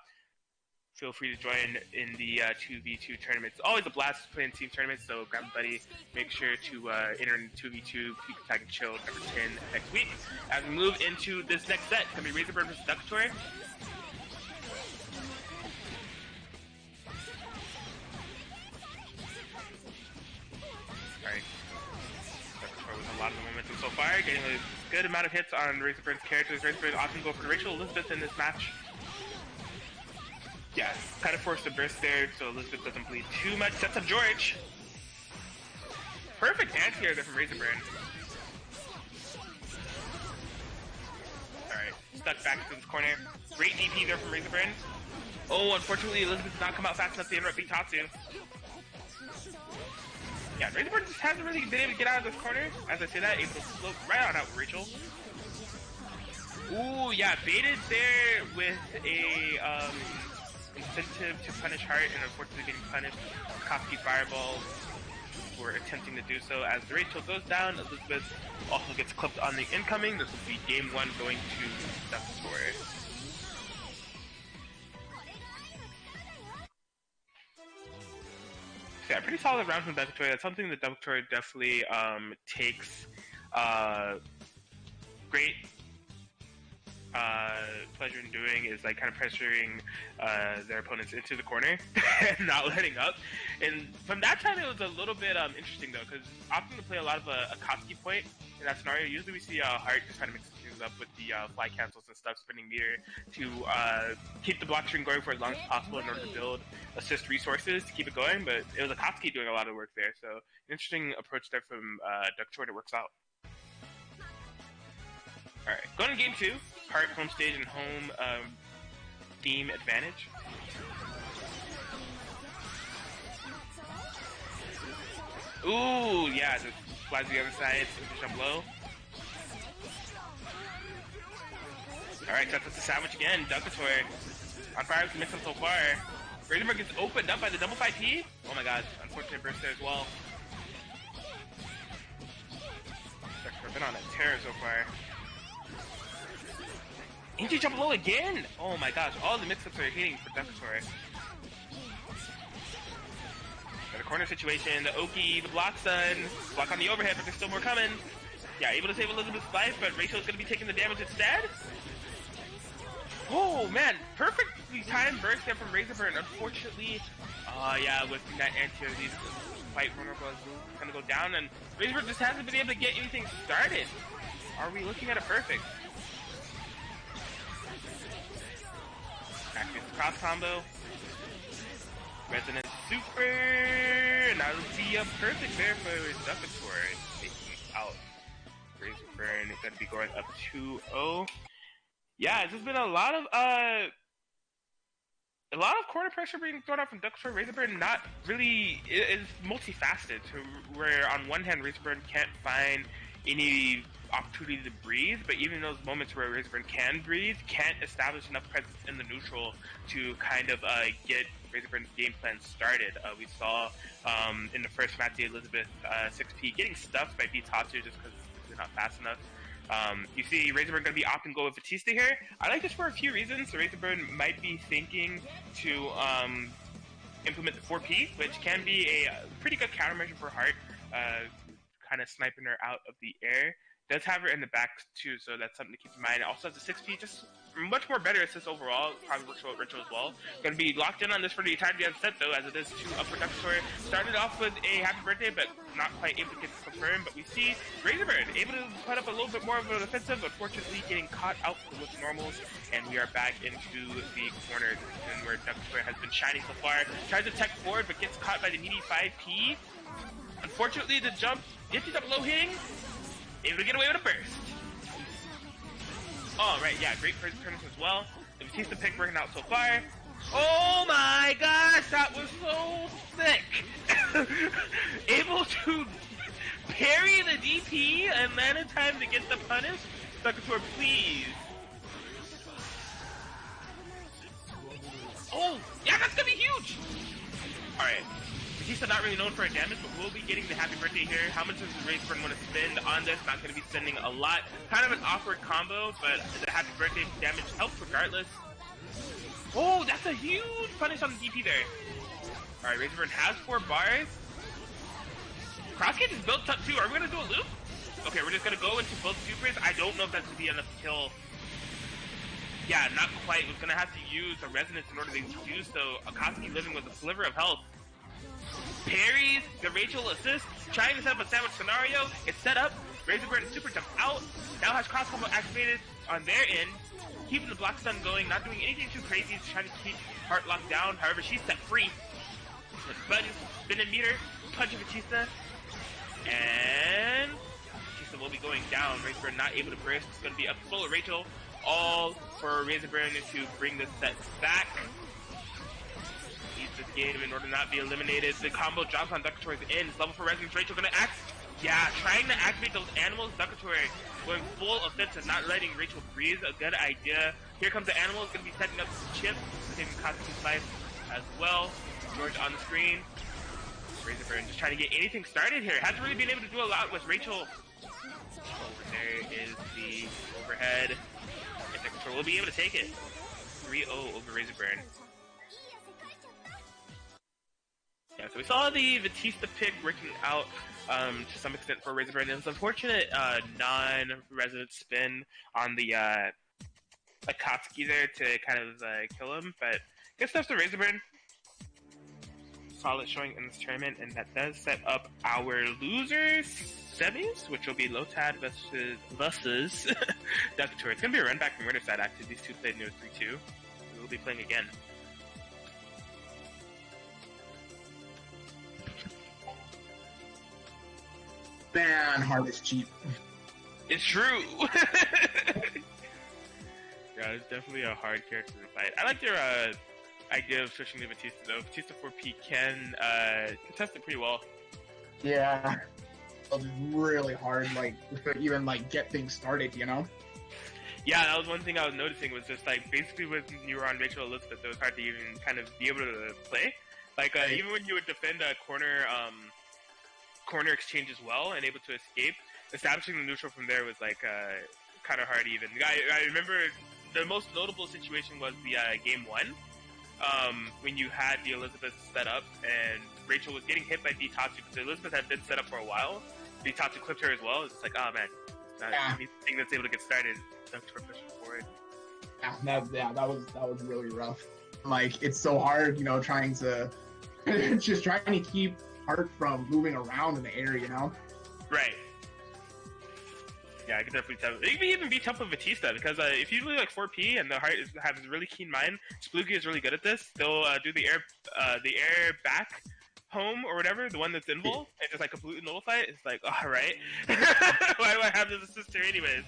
feel free to join in the 2v2 tournament. It's always a blast playing team tournaments, so grab a buddy. Make sure to enter in 2v2 PC Tag and Chill number 10 next week. As we move into this next set, it's going to be Razorburn versus Doctore. Alright. Doctore with a lot of the momentum so far, getting a good amount of hits on Razorburn's characters. Razorburn often go for Rachel Elizabeth in this match. Yeah, kind of forced a burst there so Elizabeth doesn't bleed too much. Sets up George. Perfect anti-air there from Razorburn. Alright, stuck back into this corner. Great DP there from Razorburn. Oh, unfortunately Elizabeth did not come out fast enough to interrupt Bitatsu. Yeah, Razorburn just hasn't really been able to get out of this corner. As I say that, able to float right on out with Rachel. Ooh, yeah, baited there with a incentive to punish Hart, and unfortunately getting punished. Koski Fireball for attempting to do so. As the Rachel goes down, Elizabeth also gets clipped on the incoming. This will be game 1 going to Doctore. Yeah, pretty solid round from Doctore. That's something that Doctore definitely takes great pleasure in doing, is like kind of pressuring their opponents into the corner and not letting up. And from that time, it was a little bit interesting though, because often they play a lot of a Koski point in that scenario. Usually we see Hart just kind of mixing things up with the fly cancels and stuff, spinning meter to keep the block string going for as long as possible in order to build assist resources to keep it going. But it was a Koski doing a lot of work there, so an interesting approach there from Doctore that works out. Alright, going to game 2. Hart home stage and home team advantage. Ooh, yeah, just flies to the other side, finish up low. Alright, sets up the sandwich again. Doctore on fire with the mix-up so far. Razorburn gets opened up by the double 5P. Oh my god, unfortunate burst there as well. Doctore been on a tear so far. Inky jump low again! Oh my gosh, all the mix-ups are hitting for Doctore. Got a corner situation, the Oki, the block stun, block on the overhead, but there's still more coming. Yeah, able to save Elizabeth's life, but Rachel's gonna be taking the damage instead. Oh man, perfectly timed burst there from Razorburn. Unfortunately, yeah, with that anti-air, these quite vulnerable as Blue gonna go down, and Razorburn just hasn't been able to get anything started. Are we looking at a perfect? Back into cross combo. Resonance super. And that'll be a perfect there for Doctore. Taking out Razorburn. It's going to be going up 2-0. Yeah, there's been a lot of corner pressure being thrown out from Doctore. Razorburn not really is multifaceted. To where on one hand Razorburn can't find any opportunity to breathe, but even those moments where Razorburn can breathe, can't establish enough presence in the neutral to kind of get Razorburn's game plan started. We saw in the first match the Elizabeth 6P getting stuffed by Bitatsu just because they're not fast enough. You see Razorburn going to be opting go with Batista here. I like this for a few reasons. Razorburn might be thinking to implement the 4P, which can be a pretty good countermeasure for Hart, kind of sniping her out of the air. Does have her in the back too, so that's something to keep in mind. Also has the 6P just much more better assist overall. Probably works well with Ritual as well. Going to be locked in on this for the entire game set though, as it is 2 up for Doctore. Started off with a happy birthday, but not quite able to get confirmed. But we see Razorburn able to put up a little bit more of an offensive, unfortunately getting caught out with normals, and we are back into the corner and where Doctore has been shining so far. Tries to tech forward, but gets caught by the needy 5P. Unfortunately, the jump gets up low hitting, able to get away with a burst. Oh, right, yeah, great first turns as well. The Batista pick working out so far. Oh my gosh, that was so sick! Able to parry the DP and then in time to get the punish. Doctore, please. Oh, yeah, that's gonna be huge! Alright. Batista not really known for her damage, but will be getting the happy birthday here. How much does Razorburn want to spend on this? Not going to be spending a lot. Kind of an awkward combo, but the happy birthday damage helps regardless. Oh, that's a huge punish on the DP there. Alright, Razorburn has 4 bars. Crosscage is built up too. Are we going to do a loop? Okay, we're just going to go into both supers. I don't know if that's going to be enough to kill. Yeah, not quite. We're going to have to use a resonance in order to do so. Akatsuki living with a sliver of health. Parries, the Rachel assists, trying to set up a sandwich scenario. It's set up. Razorburn super jump out. Now has cross combo activated on their end. Keeping the block stun going, not doing anything too crazy. Just trying to keep Heart locked down. However, she's set free. Buttons, spin and meter, punch of Batista. And Batista will be going down. Razorburn not able to burst. It's going to be up solo Rachel. All for Razorburn to bring this set back. This game in order to not be eliminated. The combo drops on Doctore's end. Level 4 resonance. Rachel gonna act. Yeah, trying to activate those animals. Doctore going full offensive, not letting Rachel breathe. A good idea. Here comes the animals. Gonna be setting up chips. Taking Katsuki's life as well. George on the screen. Razorburn just trying to get anything started here. Hasn't really been able to do a lot with Rachel. Over there is the overhead. And Doctore will be able to take it. 3-0 over Razorburn. Yeah, so we saw the Batista pick working out to some extent for Razorburn. It was unfortunate non-resident spin on the Akatsuki there to kind of kill him, but good stuff to Razorburn. Solid showing in this tournament, and that does set up our losers semis, which will be Lotad versus Doctore. It's going to be a run back from winner side after these two played near 3-2. We will be playing again. Man, hard is cheap. It's true. Yeah, it's definitely a hard character to fight. I like your idea of switching to Batista though. Batista 4P can contest it pretty well. Yeah, it's really hard, like to even like get things started, you know. Yeah, that was one thing I was noticing was just like basically when you were on Rachel Elizabeth, it was hard to even kind of be able to play. Like even when you would defend a corner exchange as well and able to escape, establishing the neutral from there was like kind of hard even. I remember the most notable situation was the game 1 when you had the Elizabeth set up and Rachel was getting hit by Bitatsu because Elizabeth had been set up for a while. Bitatsu clipped her as well. It's just like, oh man, not anything that's able to get started. Doctore pushing forward. That was really rough. Like it's so hard, you know, trying to just trying to keep Heart from moving around in the air, you know? Right. Yeah, I could definitely tell. It could even be tough with Batista because if you do like 4P and the Heart has a really keen mind, Spluky is really good at this. They'll do the air back home or whatever, the one that's invul, and just like completely nullify it. It's like, all right, why do I have this sister anyways?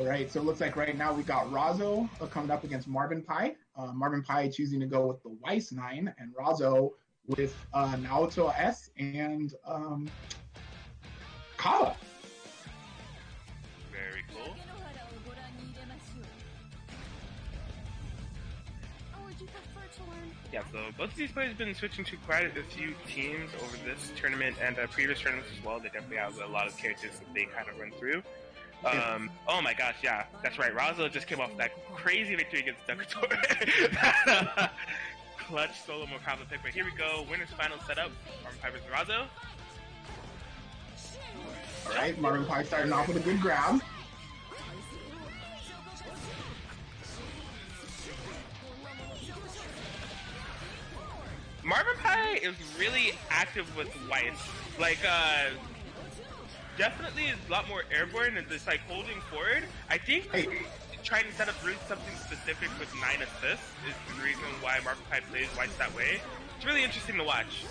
Alright, so it looks like right now we got Razo coming up against Marvin PI. Marvin PI choosing to go with the Weiss 9, and Razo with Naoto S and Kava. Very cool. Yeah, so both of these players have been switching to quite a few teams over this tournament and previous tournaments as well. They definitely have a lot of characters that they kind of run through. Oh my gosh, yeah, that's right. Razo just came off that crazy victory against Doctore. Clutch solo Mokava pick, but here we go. Winner's final setup. Marvin PI versus Razo. Alright, Marvin PI starting off with a good grab. Marvin PI is really active with Weiss. Like, definitely is a lot more airborne and just like holding forward. I think trying to set up really something specific with 9 assists is the reason why Marvin PI plays Weiss that way. It's really interesting to watch.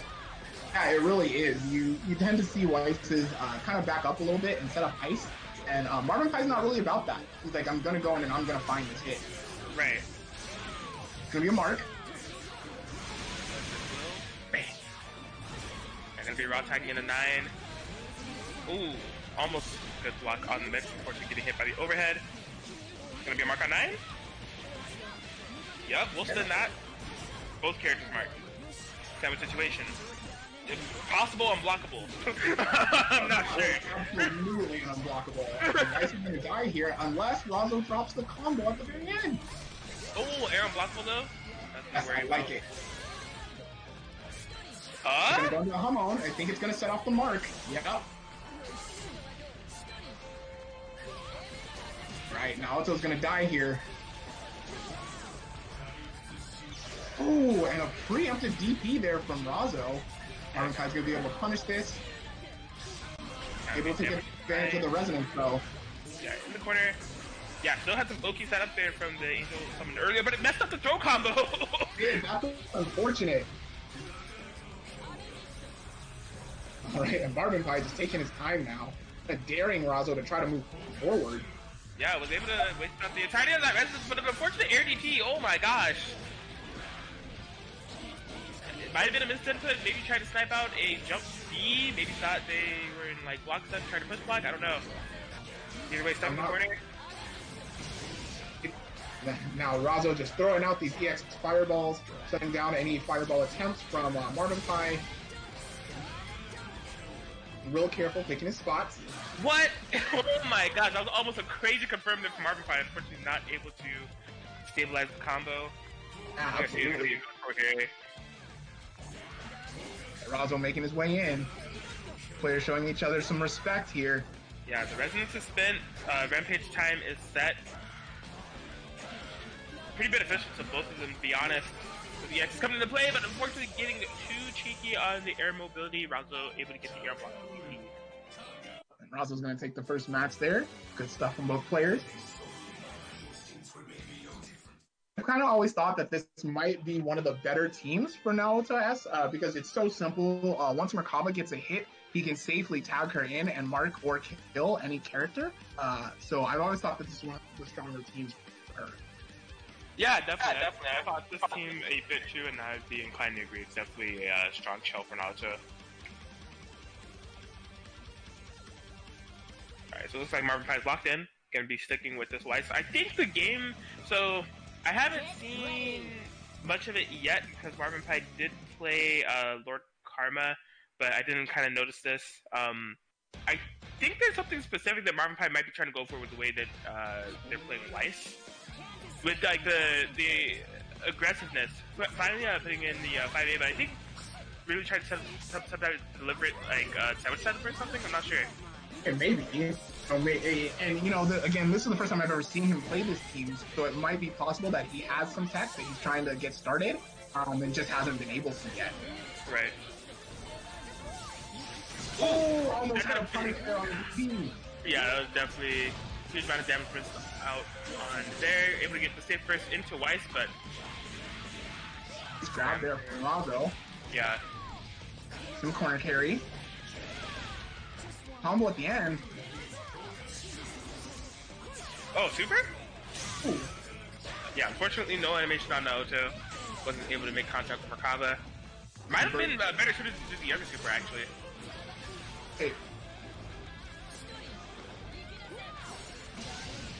Yeah, it really is. You tend to see Weiss's kind of back up a little bit and set up ice, and Marvin Pie's not really about that. He's like, I'm gonna go in and I'm gonna find this hit. Right. It's gonna be a mark. Bang. And gonna be raw tagging in a 9. Ooh, almost good block on the mix. Unfortunately, getting hit by the overhead. Gonna be a mark on 9. Yep, we'll send that. Both characters marked. Sandwich situation. If possible, unblockable. I'm not sure. Absolutely unblockable. Weiss is gonna die here unless Razo drops the combo at the very end. Oh, air unblockable though? That's I like it. Uh? It's gonna go into a Hamon. I think it's gonna set off the mark. Yep. Right, Naoto's gonna die here. Oh, and a preemptive DP there from Razo. Marvin PI's gonna be able to punish this. Able to get advantage of the resonance though. Yeah, in the corner. Yeah, still had some Oki set up there from the Angel summoned earlier, but it messed up the throw combo. Yeah, that's unfortunate. Alright, and Marvin PI just taking his time now, daring Razo to try to move forward. Yeah, was able to waste out the entirety of that resistance, but an unfortunate air DP. Oh my gosh. It might have been a missed input. Maybe tried to snipe out a jump C. Maybe thought they were in like block stun, tried to push block. I don't know. Either way, stuff in the corner. Now Razo just throwing out these EX fireballs, shutting down any fireball attempts from Marvin PI. Real careful picking his spots. What? Oh my gosh, that was almost a crazy confirm there from Marvin PI. Unfortunately, not able to stabilize the combo. Absolutely. Razo making his way in. Players showing each other some respect here. Yeah, the resonance is spent. Rampage time is set. Pretty beneficial to both of them, to be honest. With the X coming into play, but unfortunately getting too cheeky on the air mobility. Razo able to get the air block. And Razo's going to take the first match there. Good stuff from both players. I kind of always thought that this might be one of the better teams for Naoto S because it's so simple. Once Merkaba gets a hit, he can safely tag her in and mark or kill any character. So I've always thought that this is one of the stronger teams for her. Yeah, definitely. I thought this team a bit too, and I'd be inclined to agree. It's definitely a strong shell for Naoto. Alright, so it looks like Marvin PI is locked in. Gonna be sticking with this Weiss. I think the game, so I haven't seen much of it yet because Marvin PI did play Lord Karma, but I didn't kind of notice this. I think there's something specific that Marvin PI might be trying to go for with the way that they're playing Weiss. With like the aggressiveness. Finally putting in the 5A, but I think really trying to set up some type of deliberate like sandwich setup or something. I'm not sure. And maybe. And, you know, again, this is the first time I've ever seen him play this team, so it might be possible that he has some tech that he's trying to get started, and just hasn't been able to yet. Right. Oh, almost had a punish there on the team. Yeah, that was definitely a huge amount of damage missed out on there. Able to get the safe first into Weiss, but... He's grabbed there from Razo. Yeah. Some corner carry. Combo at the end. Oh, super? Ooh. Yeah, unfortunately no animation on Naoto. Wasn't able to make contact with Merkaba. Might have been better suited to do the other super, actually. Hey.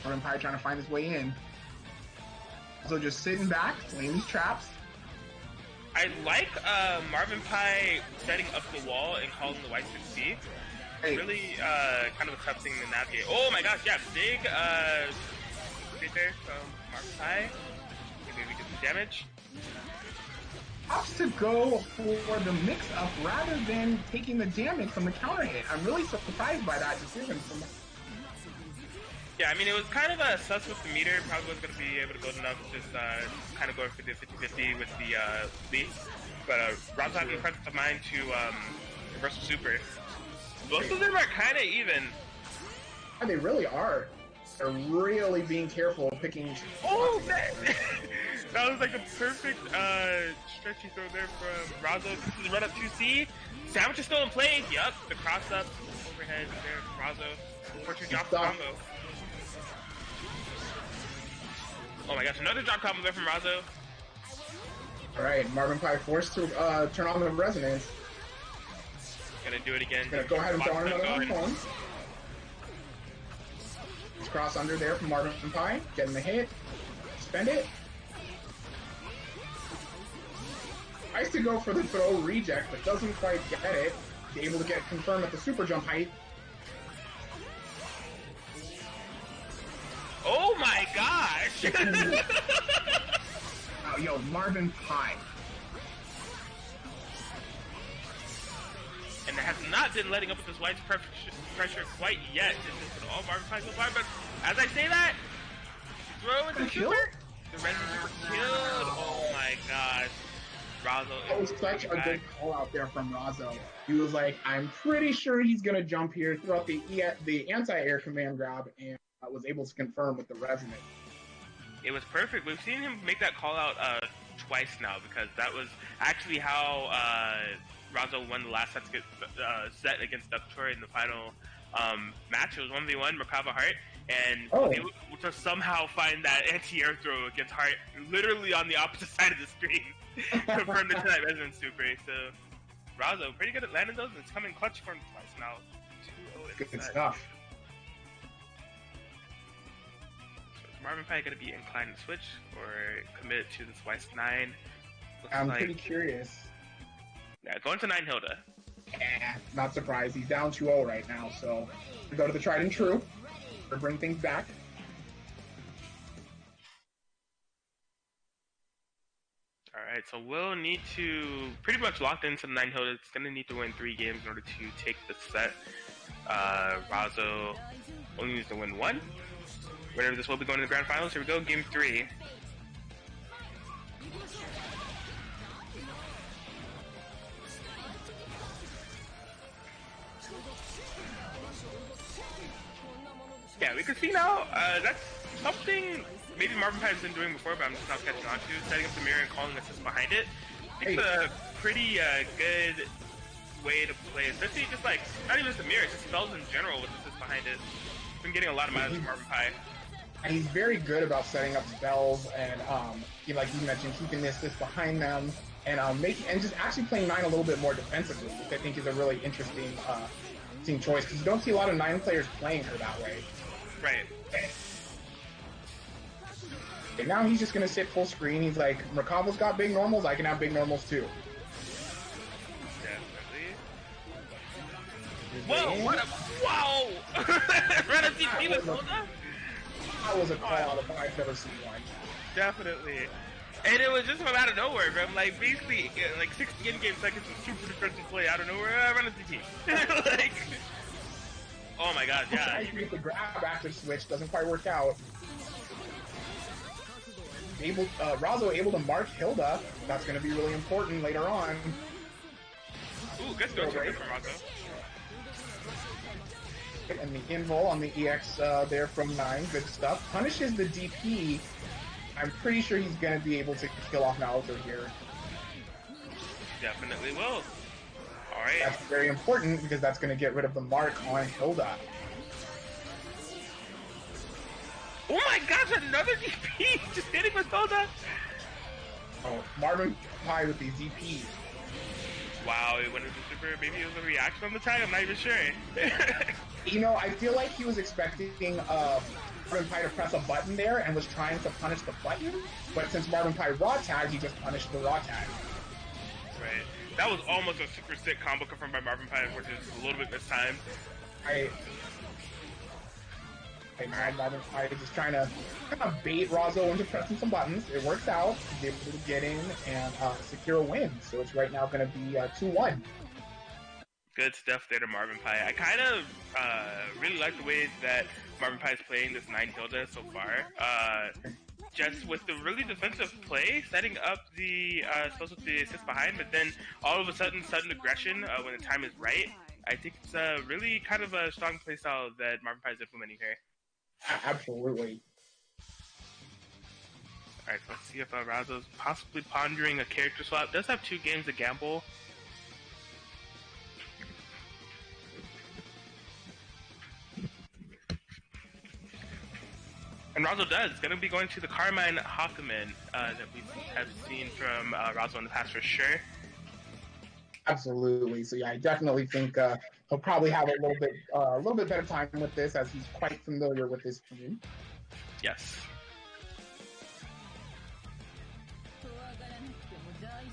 Marvin PI trying to find his way in. So just sitting back, playing these traps. I like Marvin PI setting up the wall and calling the White 6C. Hey. Really kind of a tough thing to navigate. Oh my gosh, yeah, big right there from Marvin PI. Maybe we get some damage. Opts to go for the mix-up rather than taking the damage from the counter hit. I'm really surprised by that decision from... Yeah, I mean, it was kind of a sus with the meter. Probably wasn't going to be able to go enough, just kind of going for the 50-50 with the lead. but Razo having presence of mind to reversal super. Both of them are kind of even. Yeah, they really are. They're really being careful picking. Oh man! That was like a perfect stretchy throw there from Razo. This is run up 2C. Sandwich is still in play. Yup, the cross up overhead there from Razo. Fortune off the combo. Oh my gosh, another drop combo there from Razo. Alright, Marvin PI forced to turn on the resonance. Gonna do it again. Gonna go ahead and throw another on phone. Cross under there from Marvin PI. Getting the hit. Spend it. Tries to go for the throw reject, but doesn't quite get it. Able to get confirmed at the super jump height. Oh my gosh! Oh, yo, Marvin PI. And has not been letting up with this wide pressure quite yet. This has been all Marvin PI so far, but as I say that, throw into the super. The red super killed. Oh my gosh. Razo. That was such a good call out there from Razo. He was like, I'm pretty sure he's going to jump here, throw out the anti-air command grab, and was able to confirm with the resonance. It was perfect. We've seen him make that call out twice now, because that was actually how Razo won the last set against Doctore in the final match. It was 1v1, Merkava Heart, and was able to somehow find that anti-air throw against Heart literally on the opposite side of the screen. Confirmed into that resonance super. So Razo pretty good at landing those, and it's coming clutch for him twice now. 2-0 Good stuff. So is Marvin PI going to be inclined to switch or commit to this Weiss 9? I'm pretty curious. Yeah, going to 9 Hilda. Yeah, not surprised. He's down 2-0 right now, so we go to the tried and true or bring things back. Alright, so we'll need to pretty much lock into the 9 Hilda. It's going to need to win 3 games in order to take the set. Razo only needs to win 1. Winner of this will be going to the grand finals. Here we go, game 3. Yeah, we can see now, that's something maybe Marvin PI has been doing before, but I'm just now catching on to. Setting up the mirror and calling assist behind it. It's a pretty good way to play, especially just like, not even just the mirror, just spells in general with assist behind it. Been getting a lot of mileage from Marvin PI. And he's very good about setting up spells and, like you mentioned, keeping the assist behind them and just actually playing 9 a little bit more defensively, which I think is a really interesting choice, because you don't see a lot of 9 players playing her that way. Right. And now he's just going to sit full screen. He's like, Merkava's got big normals, I can have big normals too. Definitely. Whoa, what a... Wow! Red FTP with Hilda? That was a call out if I've never seen one. Definitely. And it was just from out of nowhere, bro. Like, basically, like 60 in-game seconds of super defensive play out of nowhere. Red FTP. Like... Oh my god, yeah. You get the grab active switch, doesn't quite work out. Razo able to mark Hilda. That's going to be really important later on. Ooh, good throw from Razo. And the invul on the EX there from 9, good stuff. Punishes the DP. I'm pretty sure he's going to be able to kill off Naoto here. Definitely will. Alright. That's very important because that's going to get rid of the mark on Hilda. Oh my gosh, another DP! Just hitting with Hilda! Oh, Marvin PI with these DPs. Wow, it went into super. Maybe it was a reaction on the tag, I'm not even sure. You know, I feel like he was expecting Marvin PI to press a button there and was trying to punish the button, but since Marvin PI raw tagged, he just punished the raw tag. Right. That was almost a super sick combo confirmed by Marvin PI, which is a little bit mistimed. Marvin PI just trying to kind of bait Razo into pressing some buttons. It works out. He's able to get in and secure a win. So it's right now going to be 2-1. Good stuff there to Marvin PI. I kind of really like the way that Marvin PI is playing this 9 Hilda so far. just with the really defensive play, setting up the supposed with the assist behind, but then all of a sudden, sudden aggression when the time is right. I think it's really kind of a strong play style that Marvin PI is implementing here. Absolutely. Alright, so let's see if Razo's possibly pondering a character swap. Does have 2 games to gamble. And Razo does. Going to be going to the Carmine Hakumen that we have seen from Razo in the past for sure. Absolutely. So yeah, I definitely think he'll probably have a little bit better time with this, as he's quite familiar with this team. Yes.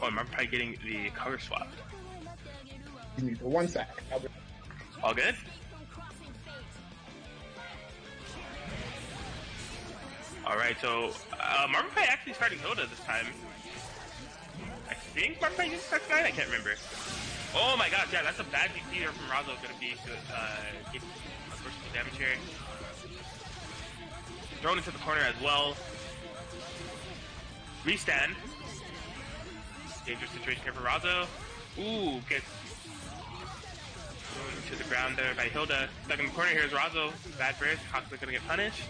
Oh, I'm probably getting the color swap. Excuse me for 1 sec. All good? Alright, so Marvin PI actually starting Hilda this time. I think Marvin PI used Sex 9? I can't remember. Oh my gosh, yeah, that's a bad defeater from Razo going to be to get unfortunate damage here. Thrown into the corner as well. Restand. Dangerous situation here for Razo. Ooh, gets thrown to the ground there by Hilda. Stuck in the corner here is Razo. Bad burst. Possibly going to get punished.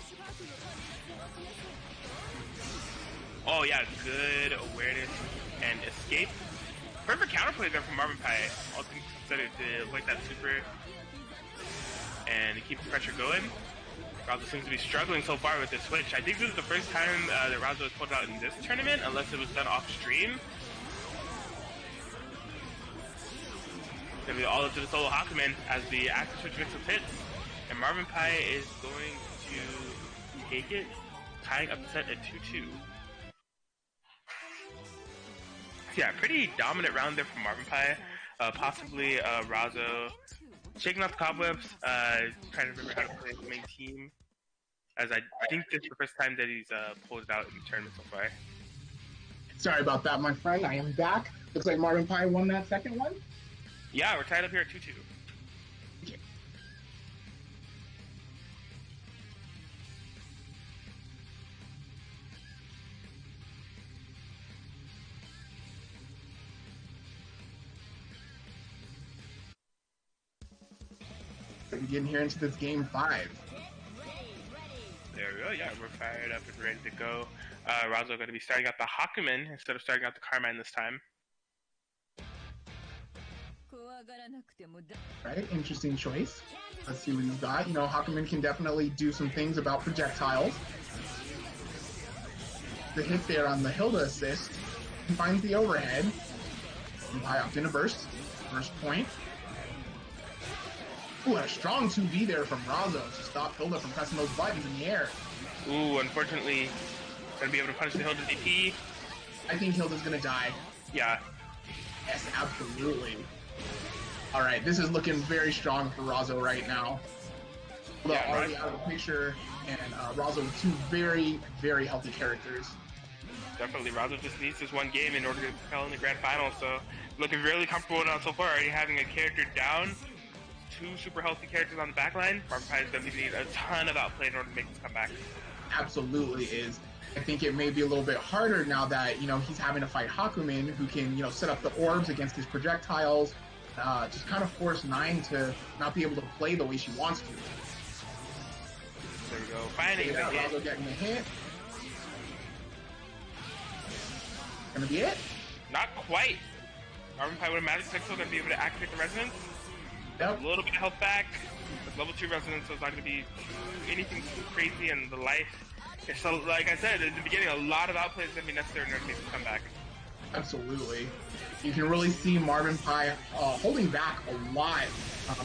Oh yeah, good awareness and escape. Perfect counterplay there from Marvin PI. All things considered to avoid that super and to keep the pressure going. Razo seems to be struggling so far with this switch. I think this is the first time that Razo has pulled out in this tournament, unless it was done off stream. It's gonna be all up to the solo Hakumen as the active switch mix of hits. And Marvin PI is going to take it, tying up the set at 2-2. Yeah, pretty dominant round there from Marvin PI. Possibly Razo shaking off the cobwebs, trying to remember how to play the main team. As I think this is the first time that he's pulled it out in the tournament so far. Sorry about that, my friend. I am back. Looks like Marvin PI won that second one. Yeah, we're tied up here at 2-2. We're getting here into this game 5. There we go. Yeah, we're fired up and ready to go. Razo going to be starting out the Hakumen instead of starting out the Carmine this time. Right, interesting choice. Let's see what he's got. You know, Hakumen can definitely do some things about projectiles. The hit there on the Hilda assist. He finds the overhead. And PI opt in a burst. First point. Ooh, a strong 2B there from Razo to stop Hilda from pressing those buttons in the air. Ooh, unfortunately, gonna be able to punish the Hilda DP. I think Hilda's gonna die. Yeah. Yes, absolutely. Alright, this is looking very strong for Razo right now. Hilda already out of the picture, and Razo with 2 very, very healthy characters. Definitely, Razo just needs this one game in order to propel in the grand final, so looking really comfortable now so far, already having a character down. 2 super healthy characters on the back line. Marvin PI is going to need a ton of outplay in order to make this comeback. Absolutely is. I think it may be a little bit harder now that, you know, he's having to fight Hakumen, who can, you know, set up the orbs against his projectiles, just kind of force 9 to not be able to play the way she wants to. There we go. Finding the hit. Razo getting the hit. Gonna be it? Not quite. Marvin PI with a Magic Pixel going to be able to activate the resonance. Yep. A little bit of health back. With level 2 resonance, so it's not going to be anything too crazy, and the life. So, like I said at the beginning, a lot of outplay is going to be necessary in order to make this comeback. Absolutely. You can really see Marvin PI holding back a lot.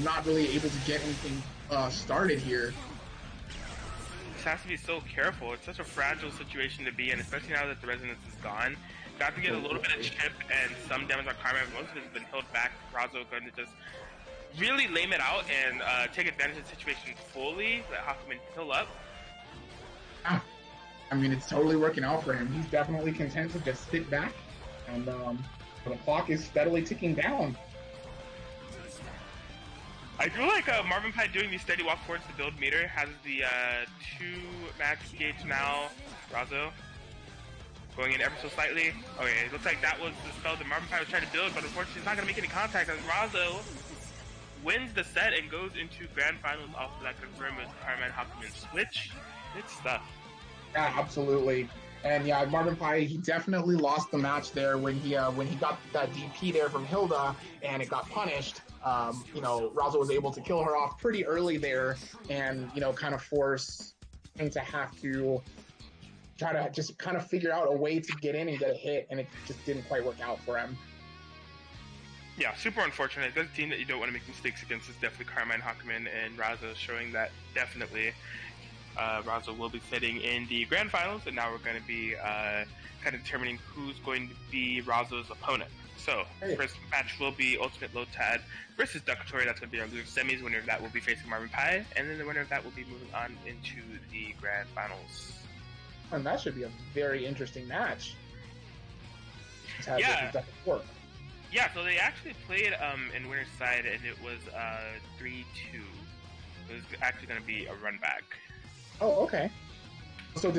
Not really able to get anything started here. Just has to be so careful. It's such a fragile situation to be in, especially now that the resonance is gone. Got to get a little bit of chip and some damage on Carmine. Most of it has been held back. Razo going to just really lame it out and take advantage of the situation fully. Let Hakumen fill up. Yeah. I mean, it's totally working out for him. He's definitely content to just sit back, and the clock is steadily ticking down. I feel like Marvin PI doing these steady walk forwards to build meter has the 2 max gauge now. Razo Going in ever so slightly. Okay, it looks like that was the spell that Marvin PI was trying to build, but unfortunately he's not going to make any contact as Razo wins the set and goes into grand finals off of that confirmed with Carmine Hockman's switch. Good stuff. Yeah, absolutely. And yeah, Marvin PI, he definitely lost the match there when he got that DP there from Hilda and it got punished. You know, Razo was able to kill her off pretty early there and, you know, kind of force him to have to try to just kind of figure out a way to get in and get a hit, and it just didn't quite work out for him. Yeah, super unfortunate. There's a team that you don't want to make mistakes against is definitely Carmine Hockman and Razo, showing that definitely Razo will be sitting in the grand finals, and now we're going to be kind of determining who's going to be Razo's opponent. So, first match will be Ultimate Lotad versus Doctore. That's going to be our loser semis. Winner of that will be facing Marvin PI, and then the winner of that will be moving on into the grand finals. And that should be a very interesting match. Yeah. Yeah, so they actually played in winner's side, and it was 3-2. It was actually going to be a run back. Oh, okay. So is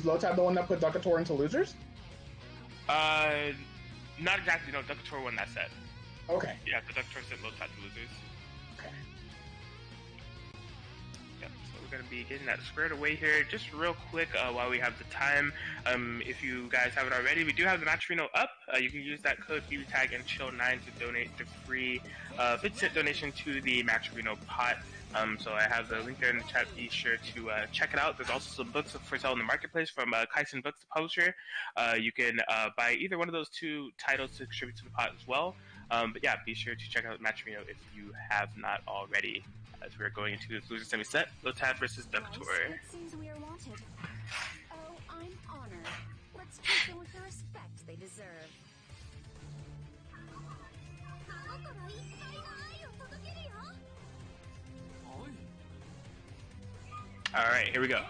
Lotad the one that put Doctore into losers? Not exactly. No, Doctore won that set. Okay. Yeah, the Doctore sent Lotad to losers. Okay. Yep, so we're going to be getting that squared away here just real quick while we have the time. If you guys haven't already, we do have the Match Reno up. You can use that code BBTAG and Chill9 to donate the free 50-cent donation to the Match Reno pot. So I have the link there in the chat. Be sure to check it out. There's also some books for sale in the marketplace from Kaisen Books, the publisher. You can buy either one of those two titles to contribute to the pot as well. But yeah, be sure to check out Match Reno if you have not already. As we're going into this loser semi set, Lotad versus Doctore. It seems we are wanted. Oh, I'm honored. Let's treat them with the respect they deserve. Alright, here we go.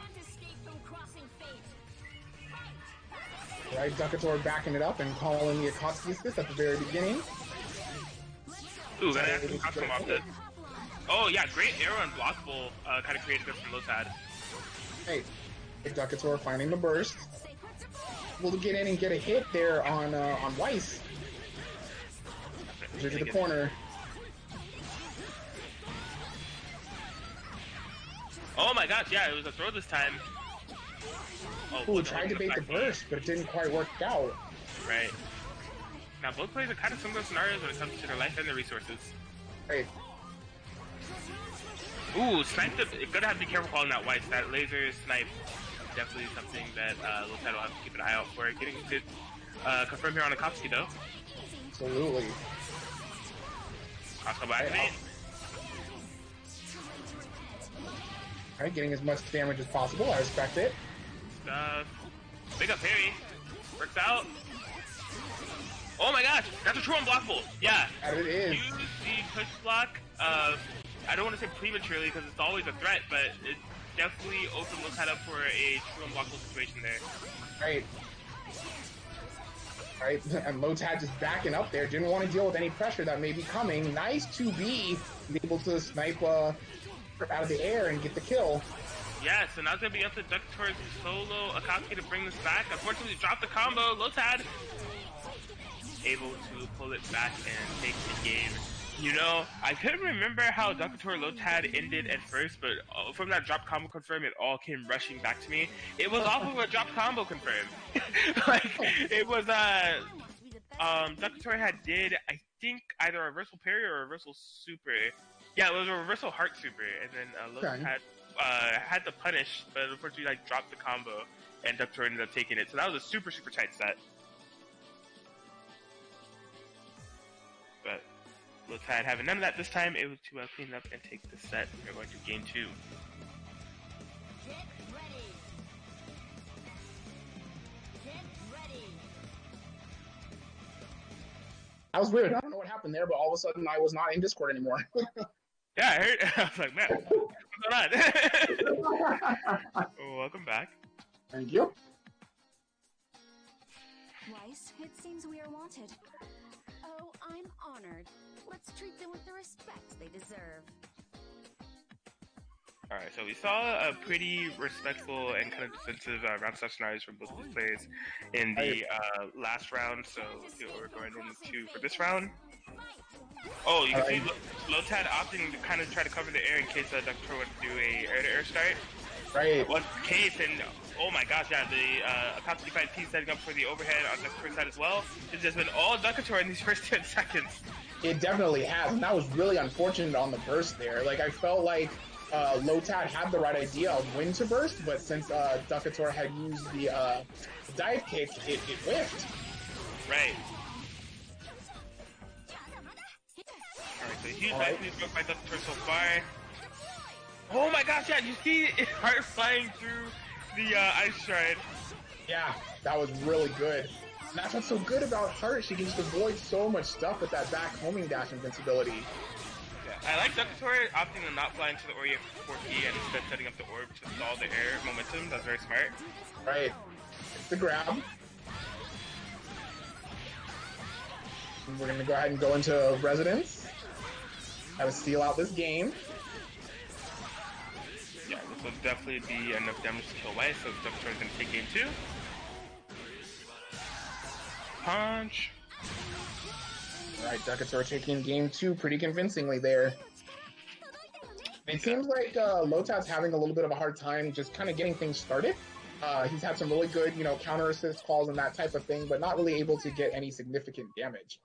Right, Doctore backing it up and calling the Akatsuki assist at the very beginning. Ooh, gotta have to come off this. Oh yeah, great arrow and blockable kind of created this from Lotad. Hey, Doctore finding the burst. Able to get in and get a hit there on Weiss. To the corner. Oh my gosh, yeah, it was a throw this time. Oh, Ooh, tried to bait the burst, but it didn't quite work out. Right. Now both players are kind of similar scenarios when it comes to their life and their resources. Right. Ooh, snipe the... You're gonna have to be careful calling that Weiss. That laser snipe is definitely something that Lotad will have to keep an eye out for. Getting it confirmed here on Akatsuki though. Absolutely. Cross combo activate. Alright, getting as much damage as possible. I respect it. Big up parry. Works out. Oh my gosh, that's a true unblockable. Yeah. That it is. Use the push block. I don't want to say prematurely because it's always a threat, but it definitely opened Lotad up for a true unblockable situation there. Right. Right, and Lotad just backing up there. Didn't want to deal with any pressure that may be coming. Nice 2B. Able to snipe out of the air and get the kill. Yeah, so now it's going to be up to Doctore's solo Akatsuki to bring this back. Unfortunately, dropped the combo. Lotad able to pull it back and take the game. You know, I couldn't remember how Doctore Lotad ended at first, but from that drop combo confirm, it all came rushing back to me. It was off of a drop combo confirm. Like, it was, Doctore did, I think, either a reversal parry or a reversal super. Yeah, it was a reversal heart super, and then Lotad had the punish, but unfortunately, like, dropped the combo, and Doctore ended up taking it. So that was a super, super tight set. But Lotad having none of that this time, able to clean up and take the set. We're going to game 2. Get ready. Get ready. That was weird. I don't know what happened there, but all of a sudden I was not in Discord anymore. Yeah, I heard. I was like, man, what's going on? Welcome back. Thank you. Weiss, it seems we are wanted. Oh, I'm honored. Let's treat them with the respect they deserve. Alright, so we saw a pretty respectful and kind of defensive round start scenarios from both these players in the last round, so let's see what we're going into for this round. Oh, you can see Lotad opting to kind of try to cover the air in case Doctore would do a air-to-air start. Right. What's the case, and oh my gosh, yeah, the Akatsuki 5P setting up for the overhead on Doctore's side as well. It's just been all Doctore in these first 10 seconds. It definitely has, and that was really unfortunate on the burst there. Like, I felt like Lotad had the right idea of when to burst, but since Doctore had used the dive kick, it whiffed. Right. Alright, so huge nice news broke by Doctore so far. Oh my gosh, yeah, you see Heart flying through the ice shard. Yeah, that was really good. And that's what's so good about Heart. She can just avoid so much stuff with that back homing dash invincibility. I like Doctore opting to not fly into the Ori 4P and instead setting up the orb to stall the air momentum. That's very smart. Right. It's the grab. And we're going to go ahead and go into Residence. How to steal out this game. Yeah, this will definitely be enough damage to kill Weiss, so Doctore is going to take game 2. Punch. Alright, Doctore taking game 2 pretty convincingly there. It seems like Lotad's having a little bit of a hard time just kind of getting things started. He's had some really good, counter assist calls and that type of thing, but not really able to get any significant damage.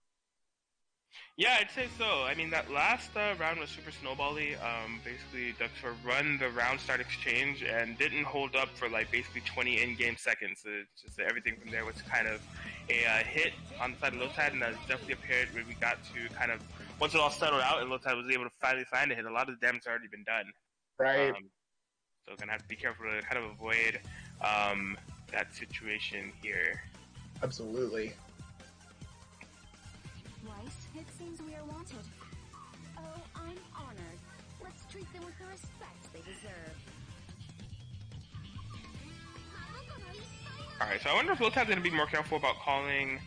Yeah, I'd say so. I mean, that last round was super snowbally. Basically, Doctore run the round start exchange and didn't hold up for like basically 20 in-game seconds. It's just everything from there was kind of a hit on the side of Lotad, and that definitely appeared when we got to kind of once it all settled out and Lotad was able to finally find a hit. A lot of the damage had already been done. Right. So gonna have to be careful to kind of avoid that situation here. Absolutely. Weiss, it seems we are wanted. Oh, I'm honored. Let's treat them with the respect they deserve. Alright, so I wonder if Lotad's gonna be more careful about calling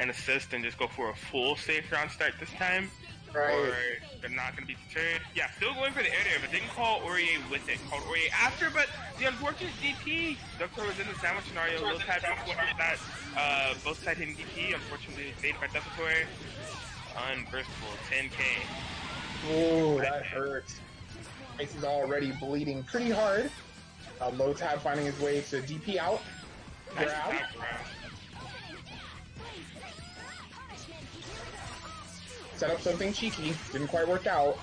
an assist and just go for a full safe round start this time. Right. Or they're not going to be deterred. Yeah, still going for the air but didn't call Aurier with it. Called Aurier after, but the unfortunate DP. Doctore was in the sandwich scenario. Lotad went for that both side hitting DP. Unfortunately, faded by Doctore. Unburstable, 10k. Oh, that hurts. Weiss is already bleeding pretty hard. Lotad finding his way to DP out. Nice Grab. attack, Set up something cheeky. Didn't quite work out.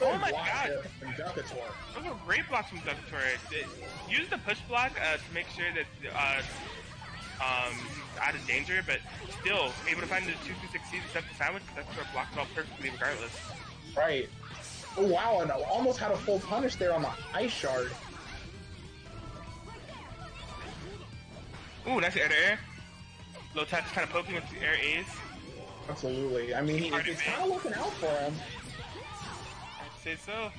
Oh my Block god. there from Doctore. Those were great blocks from Doctore. Use the push block to make sure that he's out of danger, but still able to find the 2-2-6 and set the sandwich. Doctore blocked it all perfectly regardless. Right. Oh wow, and almost had a full punish there on the ice shard. Ooh, nice air to air. Lotad just kind of poking with the air A's. Absolutely. I mean, it's kind of looking out for him. I'd say so.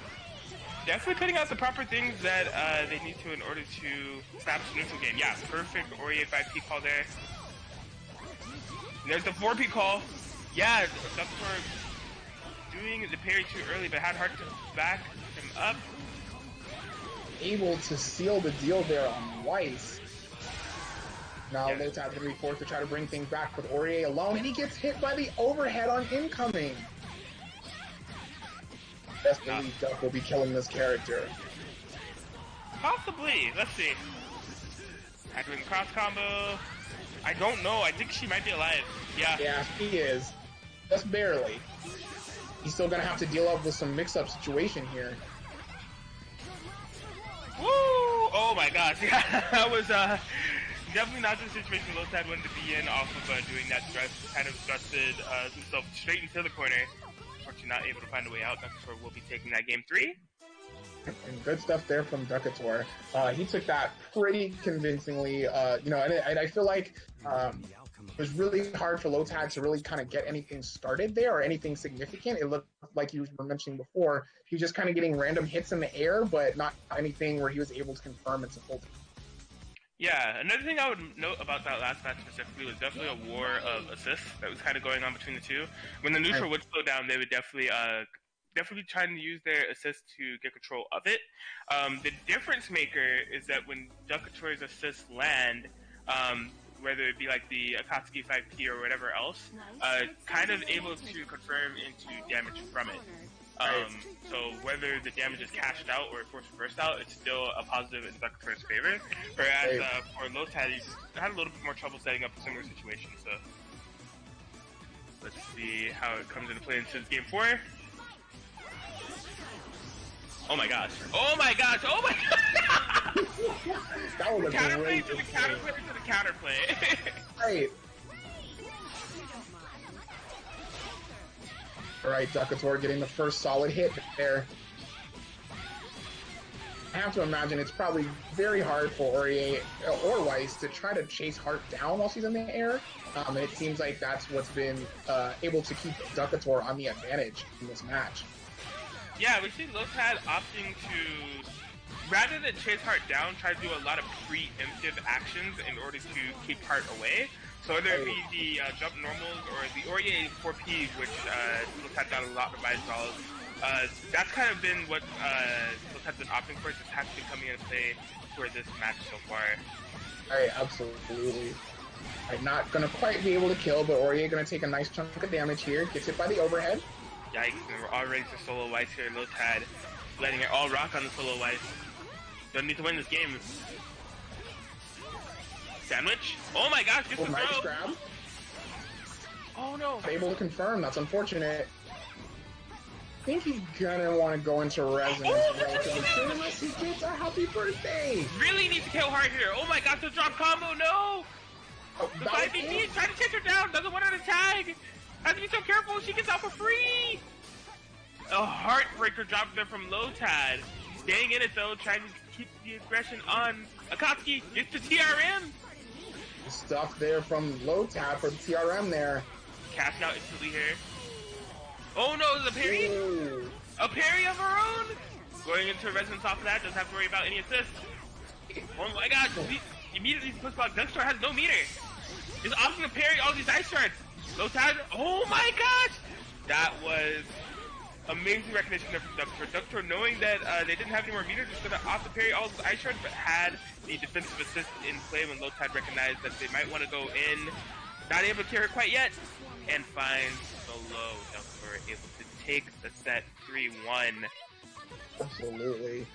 Definitely putting out the proper things that they need to in order to establish a neutral game. Yeah, perfect Aurier 5P call there. And there's the 4P call. Yeah, Doctore doing the parry too early, but had hard to back him up. Able to seal the deal there on Weiss. Now Lotad's going to be forced to try to bring things back with Aurier alone, and he gets hit by the overhead on incoming. Best believe Duck will be killing this character. Possibly. Let's see. Doing cross combo. I don't know. I think she might be alive. Yeah. Yeah, he is. Just barely. He's still going to have to deal up with some mix-up situation here. Woo! Oh my gosh. Yeah, that was definitely not the situation Lotad wanted to be in off of doing that thrust. Kind of thrusted himself straight into the corner. Unfortunately not able to find a way out. Doctore will be taking that game 3. And good stuff there from Doctore. He took that pretty convincingly, and I feel like it was really hard for Lotad to really kind of get anything started there or anything significant. It looked like you were mentioning before, he was just kind of getting random hits in the air, but not anything where he was able to confirm it's a full team. Yeah, another thing I would note about that last match specifically was definitely a war of assists that was kind of going on between the two. When the neutral would slow down, they would definitely definitely trying to use their assist to get control of it. The difference maker is that when Doctore's assists land, whether it be like the Akatsuki 5P or whatever else, kind of able to confirm into damage from it. So whether the damage is cashed out or force reversed out, it's still a positive in Doctore's favor. Whereas for Lotad, he had a little bit more trouble setting up a similar situation. So let's see how it comes into play into game 4. Oh my gosh! Oh my gosh! Oh my god! That was a counterplay great to the counterplay to the counterplay. Right. Alright, Doctore getting the first solid hit there. I have to imagine it's probably very hard for Aurier or Weiss to try to chase Hart down while she's in the air. And it seems like that's what's been able to keep Doctore on the advantage in this match. Yeah, we see Lotad opting to, rather than chase Hart down, try to do a lot of preemptive actions in order to keep Hart away. So whether it be the jump normals or the Aurier 4P, which Lotad got a lot of advice on, that's kind of been what Lotad's been opting for, just has been coming into play for this match so far. Alright, absolutely. Alright, not gonna quite be able to kill, but Aurier gonna take a nice chunk of damage here. Gets hit by the overhead. Yikes, and we're all ready to solo Weiss here. Lotad letting it all rock on the solo Weiss. Don't need to win this game. Sandwich? Oh my gosh, gets the Nice throw! grab. Oh no! Able to confirm, that's unfortunate. I think he's gonna want to go into resonance relatively soon unless he gets a happy birthday. Really needs to kill Hart here. Oh my gosh, the drop combo, no! Oh, The that was 5BT it. trying to chase her down, doesn't want her to tag! Has to be so careful, she gets out for free! A heartbreaker drop there from Lotad. Staying in it though, trying to keep the aggression on. Akatsuki gets the TRM! Stuff there from Lotad for the TRM there. Cashing out instantly here. Oh no, the parry? Ooh. A parry of her own! Going into resonance off of that, doesn't have to worry about any assist. Oh my god, he immediately puts block. Doctore has no meter. He's opting to parry all these ice shards. Lotad, oh my gosh! That was amazing recognition there from Doctore. Doctore, knowing that they didn't have any more meter, just gonna opt to parry all those ice shards, but had the defensive assist in play when Lotad recognized that they might want to go in. Not able to kill her quite yet, and finds the low. Doctore able to take the set 3-1. Absolutely.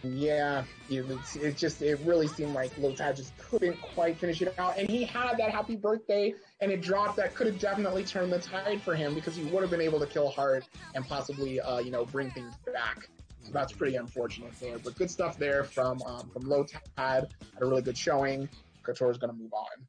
Yeah, it really seemed like Lotad just couldn't quite finish it out, and he had that happy birthday, and it dropped that could have definitely turned the tide for him because he would have been able to kill Hart and possibly, bring things back. So that's pretty unfortunate there, but good stuff there from Lotad. Had a really good showing. Couture's gonna move on.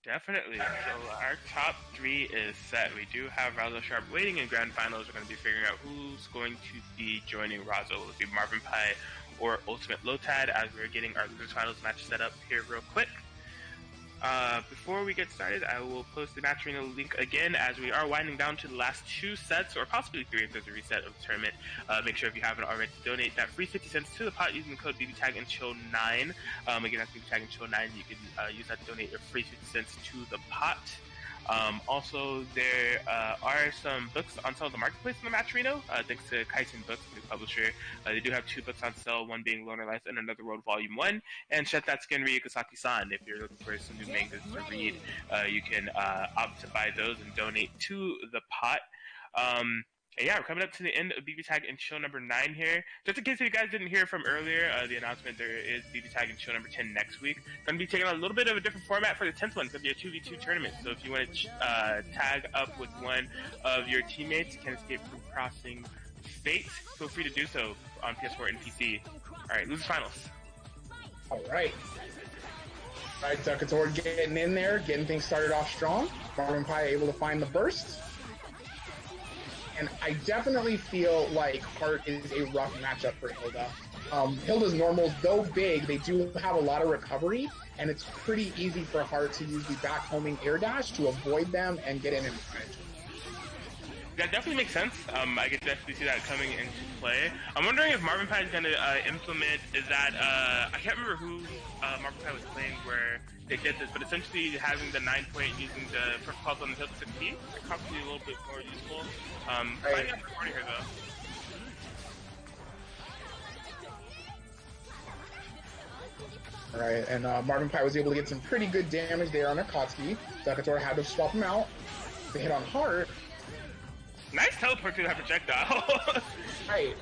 Definitely. So our top 3 is set. We do have Razo Sharp waiting in grand finals. We're going to be figuring out who's going to be joining Razo. Will it be Marvin PI or Ultimate Lotad, as we're getting our losers finals match set up here real quick. Before we get started, I will post the match arena link again, as we are winding down to the last 2 sets, or possibly 3 if there's a reset of the tournament. Make sure if you haven't already to donate that free 50 cents to the pot using the code BBTAG and Chill9. Again, that's BBTAG and Chill9. You can use that to donate your free 50 cents to the pot. Also, there are some books on sale at the marketplace in the match arena, thanks to Kaisen Books, the publisher. They do have 2 books on sale, one being Loner Life and Another World Volume 1, and Shetatsuken Ryukasaki-san. If you're looking for some new mangas to read, you can opt to buy those and donate to the pot. Yeah, we're coming up to the end of BBTAG and Chill number 9 here. Just in case you guys didn't hear from earlier, the announcement, there is BBTAG and Chill number 10 next week. Going to be taking on a little bit of a different format for the 10th one. It's going to be a 2v2 tournament. So if you want to tag up with one of your teammates, can escape from crossing fate, feel free to do so on PS4 and PC. Alright, losers finals. Alright, Doctore getting in there, getting things started off strong. Marvin PI able to find the burst. And I definitely feel like Hart is a rough matchup for Hilda. Hilda's normals, though big, they do have a lot of recovery, and it's pretty easy for Hart to use the back homing air dash to avoid them and get in and punch. That definitely makes sense. I could definitely see that coming into play. I'm wondering if Marvin PI is going to implement, is that, I can't remember who Marvin PI was playing where they did this, but essentially having the 9-point using the first pulse on the hill to 16, it's probably a little bit more useful. Finding out the recording here though. Alright, and Marvin PI was able to get some pretty good damage there on Akatsuki. Doctore had to swap him out to hit on Heart. Nice teleport to that projectile. Right.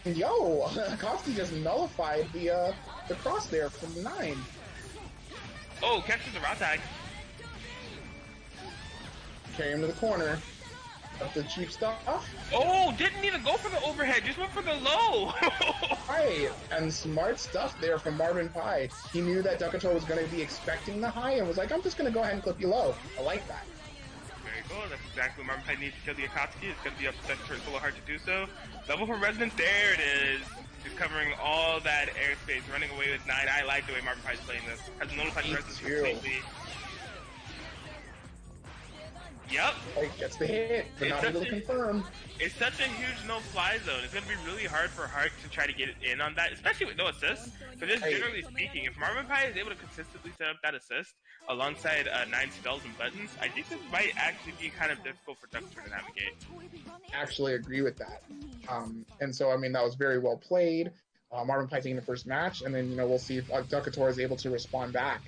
And yo, Akatsuki just nullified the cross there from the 9. Oh, catches the Lotad. Carry him to the corner. Up the cheap stuff. Oh, didn't even go for the overhead, just went for the low. Right, and smart stuff there from Marvin PI. He knew that Doctore was going to be expecting the high and was like, I'm just going to go ahead and clip you low. I like that. Very cool. That's exactly what Marvin PI needs to kill the Akatsuki. It's going to be up to Doctore. It's a little hard to do so. Level for Resonance. There it is. Just covering all that airspace, running away with 9. I like the way Marvin PI is playing this. Has notified Resonance completely. Yep. Like, gets the hit, but not able to confirm. It's such a huge no-fly zone. It's going to be really hard for Hart to try to get in on that, especially with no assist. But just generally speaking, if Marvin PI is able to consistently set up that assist alongside 9 spells and buttons, I think this might actually be kind of difficult for Doctore to navigate. Actually agree with that. And so, I mean, that was very well played. Marvin PI taking the first match, and then, you know, we'll see if Doctore is able to respond back.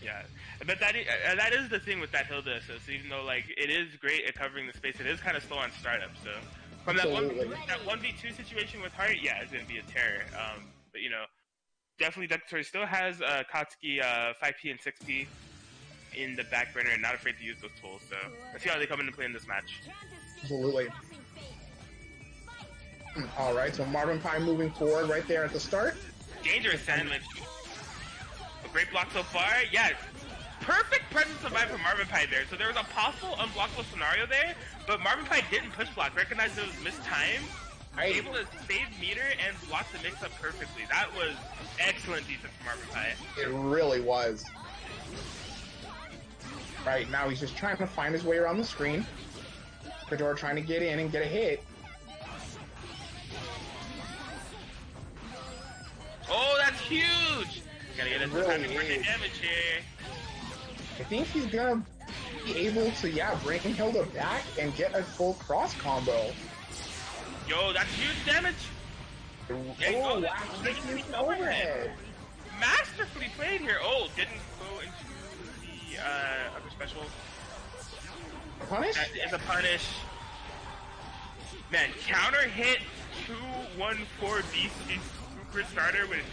Yeah, but that is the thing with that Hilda assist. Even though like it is great at covering the space, it is kind of slow on startup. So from that 1v2 situation with Hart, yeah, it's gonna be a terror. But you know, definitely Doctore still has Katsuki 5P and 6P in the back burner and not afraid to use those tools. So let's see how they come into play in this match. Absolutely. All right, so Marvin PI moving forward right there at the start. Dangerous sandwich. A great block so far. Yeah, perfect presence of mind from Marvin PI there. So there was a possible unblockable scenario there, but Marvin PI didn't push block. Recognized it was mistimed. Able to save meter and block the mix-up perfectly. That was excellent defense from Marvin PI. It really was. Right, now he's just trying to find his way around the screen. Fedora trying to get in and get a hit. Oh, that's huge! Gotta get into time to bring the damage here. I think he's gonna be able to, bring Hilda back and get a full cross combo. Yo, that's huge damage! Oh, wow, this is an overhead. Masterfully played here. Oh, didn't go into the other special. A punish? That is a punish. Man, counter hit 214 DC super starter with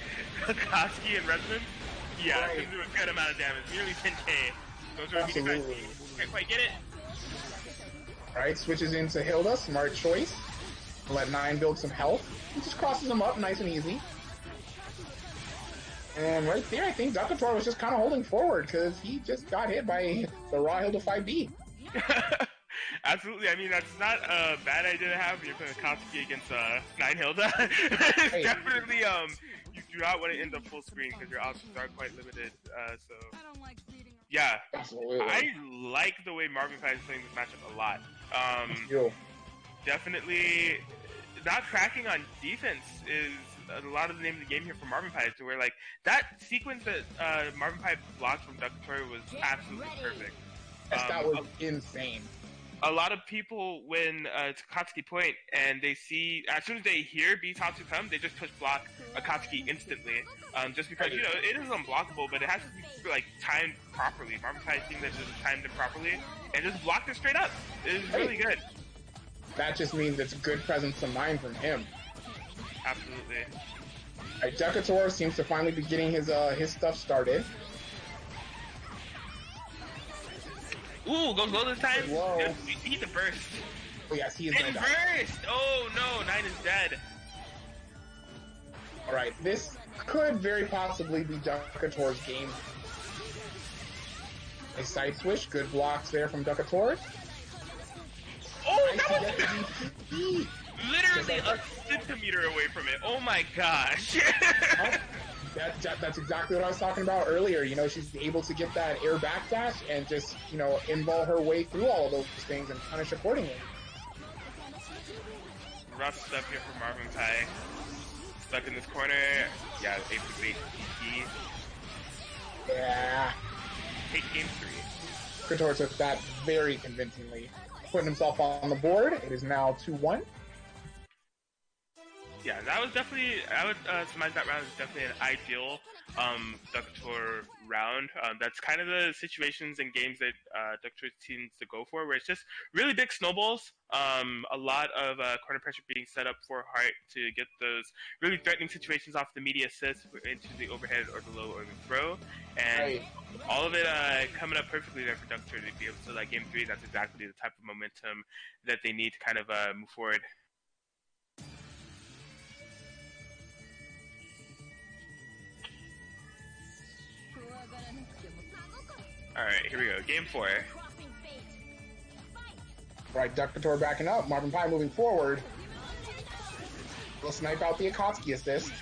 Akatsuki and Resonance. Yeah, right. It's gonna do a good amount of damage. Nearly 10k. Those are Absolutely. Can't quite get it. Alright, switches into Hilda. Smart choice. Let 9 build some health. He just crosses him up nice and easy. And right there, I think Doctore was just kind of holding forward because he just got hit by the raw Hilda 5B. Absolutely. I mean, that's not a bad idea to have when you're playing Akatsuki against 9 Hilda. It's definitely, you do not want to end up full screen because your options are quite limited. So, yeah. Absolutely. I like the way Marvin PI is playing this matchup a lot. Definitely, not cracking on defense is a lot of the name of the game here for Marvin PI, to where, like, that sequence that Marvin PI blocked from Doctore was absolutely perfect. Yes, that was insane. A lot of people, when it's Akatsuki point, and they see, as soon as they hear Bitatsu come, they just push block Akatsuki instantly. Just because, you know, it is unblockable, but it has to be, like, timed properly. Marvin PI seeing that it just timed it properly, and just blocked it straight up. It is really good. That just means it's good presence of mind from him. Absolutely. Alright, Doctore seems to finally be getting his stuff started. Ooh, goes low this time. Whoa. He's a burst. Oh yes, he is and gonna die. Burst! Oh no, 9 is dead. Alright, this could very possibly be Doctore's game. A side switch, good blocks there from Doctore. Oh, nice that was literally a centimeter away from it. Oh my gosh. That's exactly what I was talking about earlier. You know, she's able to get that air backdash and just, you know, involve her way through all of those things and punish accordingly. Rough stuff here for Marvin PI. Stuck in this corner. Yeah, 8-8 DP. Yeah. Take game 3. Doctore took that very convincingly. Putting himself on the board. It is now 2-1. Yeah, that was definitely, I would surmise that round is definitely an ideal Doctor round. That's kind of the situations and games that Doctor seems to go for, where it's just really big snowballs, a lot of corner pressure being set up for Hart to get those really threatening situations off the media assist into the overhead or the low or the throw, and all of it coming up perfectly there for Doctor to be able to, like, game 3, that's exactly the type of momentum that they need to kind of move forward. Alright, here we go. Game 4. Right, Doctor backing up. Marvin PI moving forward. Will snipe out the Akatsuki assist.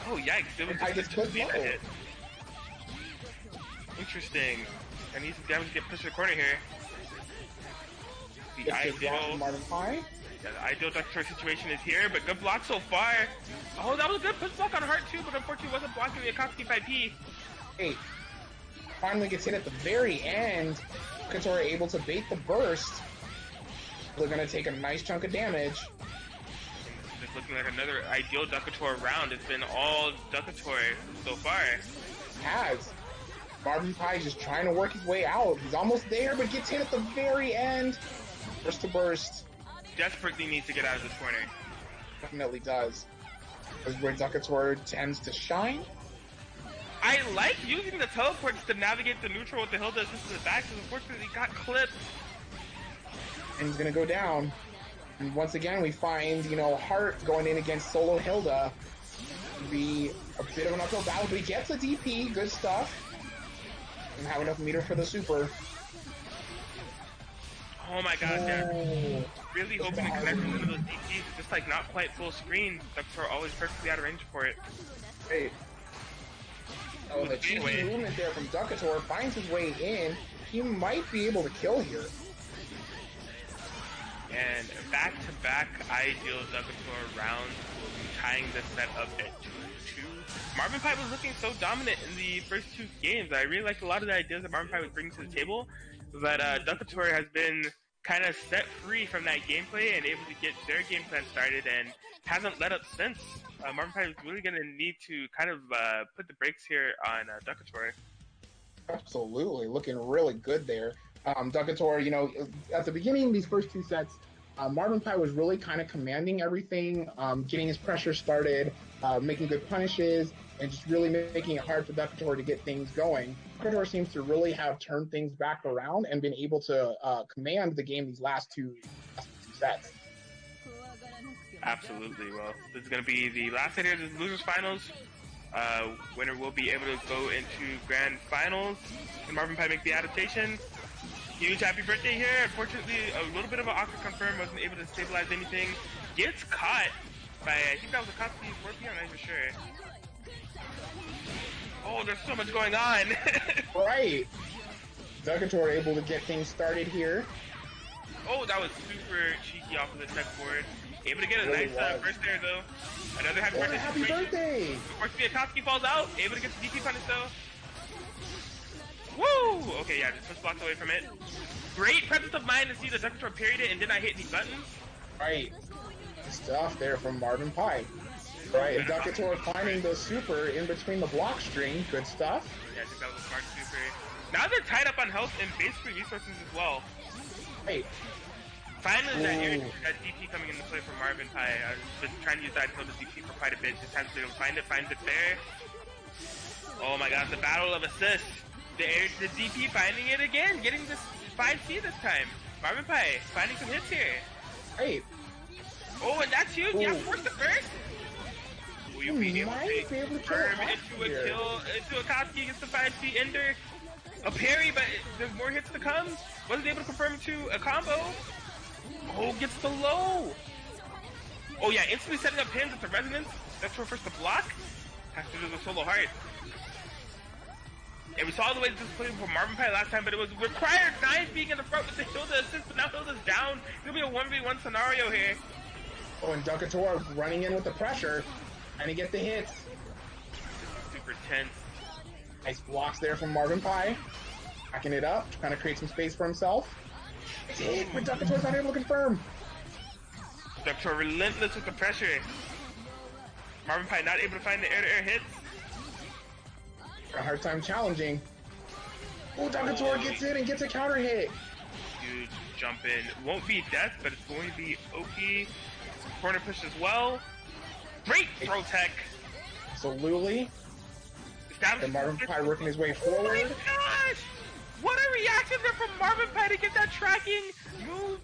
Oh, yikes. It was I just put low. Interesting. I need some damage to get pushed to the corner here. The ideal, Marvin PI. Yeah, the ideal Doctor situation is here, but good block so far. Oh, that was a good push block on Hart too, but unfortunately wasn't blocking the Akatsuki 5P. Hey, finally gets hit at the very end. Doctor able to bait the burst. They're gonna take a nice chunk of damage. It's looking like another ideal Doctor round. It's been all Doctor so far. Has. Marvin PI just trying to work his way out. He's almost there, but gets hit at the very end. Burst to burst. Desperately needs to get out of this corner. Definitely does. This is where Doctor tends to shine. I like using the teleports to navigate the neutral with the Hilda assist in the back, because unfortunately he got clipped. And he's gonna go down. And once again, we find, Hart going in against solo Hilda. Be a bit of an uphill battle, but he gets a DP. Good stuff. And have enough meter for the super. Oh my god, yeah. Really hoping to connect with one of those DPs, just like not quite full screen. Doctor always perfectly out of range for it. Hey. Oh, the cheeky movement there from Doctor finds his way in. He might be able to kill here. And back-to-back ideal Doctor rounds will be tying this set up at 2-2. Marvin PI was looking so dominant in the first 2 games. I really liked a lot of the ideas that Marvin PI was bringing to the table, but Doctor has been kind of set free from that gameplay and able to get their game plan started and hasn't let up since. Marvin PI is really going to need to kind of put the brakes here on Doctor. Absolutely, looking really good there. Doctor, at the beginning of these first 2 sets, Marvin PI was really kind of commanding everything, getting his pressure started, making good punishes, and just really making it hard for Doctor to get things going. Doctor seems to really have turned things back around and been able to command the game these last two sets. Absolutely. Well, this is going to be the last set here. This is losers finals. Winner will be able to go into grand finals. Can Marvin PI make the adaptation? Huge happy birthday here. Unfortunately, a little bit of an awkward confirm. Wasn't able to stabilize anything. Gets caught by, I think that was a Akatsuki 4P, I'm not even sure. Oh, there's so much going on. Right. Doctor able to get things started here. Oh, that was super cheeky off of the tech board. Able to get a nice burst there, though. Another happy birthday Happy birthday! Unfortunately, Akatsuki falls out. Able to get the DP punish, though. Woo! Okay, yeah, just blocked away from it. Great presence of mind to see the Doctor parried it and did not hit any buttons. Right. Good stuff there from Marvin PI. Right, and Doctor finding the super in between the block string. Good stuff. Yeah, I think that was a smart super. Now they're tied up on health and basically resources as well. Right. Finally, that DP coming into play for Marvin PI. I've been trying to use that until the DP for quite a bit. Just has to find it, finds it there. Oh my god, the battle of assists. The DP finding it again, getting this 5C this time. Marvin PI finding some hits here. Hey. Oh, and that's huge. Yeah, force the first. Will you be able to confirm into a kill, into a Akatsuki against the 5C ender? A parry, but there's more hits to come. Wasn't able to confirm to a combo. Oh, gets the low. Oh yeah, instantly setting up pins at the resonance. That's for first to block. Has to do the solo hard. And we saw the way this was played for Marvin PI last time, but it was required 9 being in the front with the Hilda assist, but now Hilda's down. It'll be a 1v1 scenario here. Oh, and Doctor running in with the pressure, and he gets the hits. Super tense. Nice blocks there from Marvin PI. Backing it up, trying to create some space for himself. It's hit, but Doctor's not able to confirm. Doctor relentless with the pressure. Marvin PI not able to find the air-to-air hits. A hard time challenging. Oh, Doctore gets in and gets a counter hit. Huge jump in. Won't be death, but it's going to be OP. Corner push as well. Great throw tech. Absolutely. And Marvin PI working his way forward. Oh my gosh! What a reaction there from Marvin PI to get that tracking move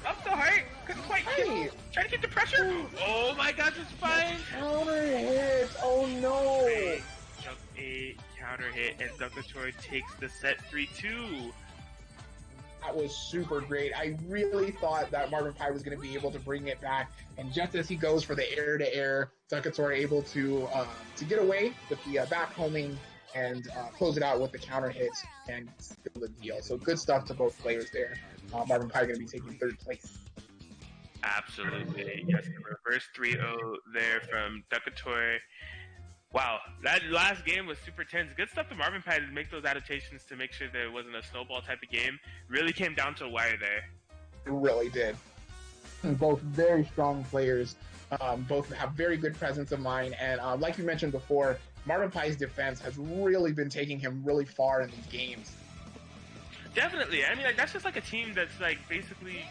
up the heart. Couldn't quite kill. Trying to get the pressure. Oh my gosh, it's fine. Counter hit. Oh no. Jump a counter hit, and Doctore takes the set 3-2. That was super great. I really thought that Marvin PI was going to be able to bring it back, and just as he goes for the air-to-air, Doctore able to get away with the back homing and close it out with the counter hits and seal the deal. So good stuff to both players there. Marvin PI going to be taking third place. Absolutely, yes. The reverse 3-0 there from Doctore. Wow, that last game was super tense. Good stuff to Marvin PI to make those adaptations to make sure there wasn't a snowball type of game. Really came down to a wire there. It really did. Both very strong players. Both have very good presence of mind. And like you mentioned before, Marvin PI's defense has really been taking him really far in these games. Definitely. I mean, like, that's just like a team that's like basically,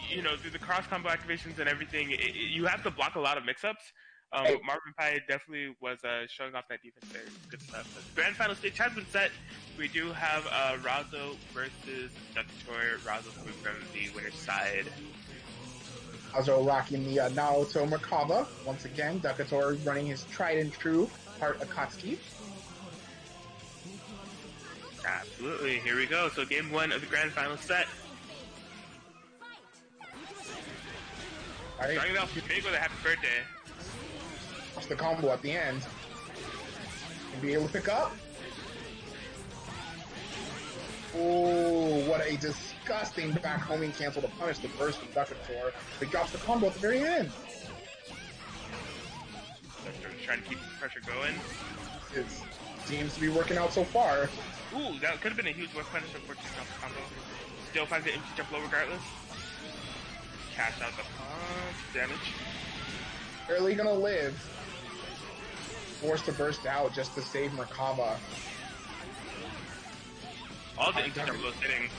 you know, through the cross combo activations and everything, you have to block a lot of mix-ups. But Marvin PI definitely was showing off that defense there. Good stuff. The grand final stage has been set. We do have Razo versus Doctore. Razo coming from the winner's side. Razo rocking the Naoto Merkaba. Once again, Doctore running his tried and true Heart Akatsuki. Absolutely. Here we go. So game one of the grand final set. All right. Starting off big with a happy birthday. The combo at the end and be able to pick up. Oh, what a disgusting back homing cancel to punish the burst from Doctore. He drops the combo at the very end. Doctore's trying to keep the pressure going. It seems to be working out so far. Ooh, that could have been a huge weapon punish, unfortunately, off the combo. Still finds the empty jump low regardless. Cash out the punch, damage. Barely gonna live. Forced to burst out just to save Merkaba. All the empty jump lows hitting.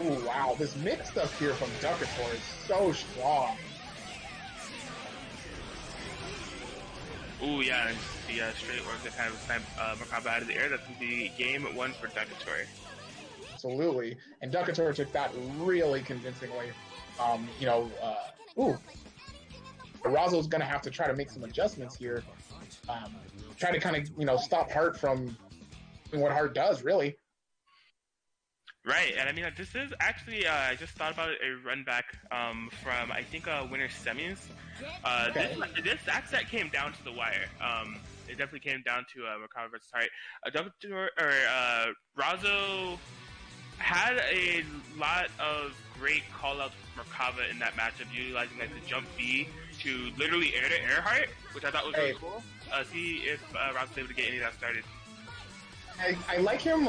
Ooh, wow, this mix stuff here from Doctore is so strong. Ooh, yeah, and the straight work that kind of snipe Merkaba out of the air. That's going to be game one for Doctore. Absolutely. And Doctore took that really convincingly. Razo's going to have to try to make some adjustments here. Try to kind of, stop Hart from doing what Hart does, really. Right, and I mean, this is actually, I just thought about a run back from, I think, winner semis. This set came down to the wire. It definitely came down to Merkaba versus Hart. Razo had a lot of great call-outs for Merkaba in that matchup, utilizing like the jump B to literally air-to-air Hart, which I thought was really cool. See if Razo's able to get any of that started. I like him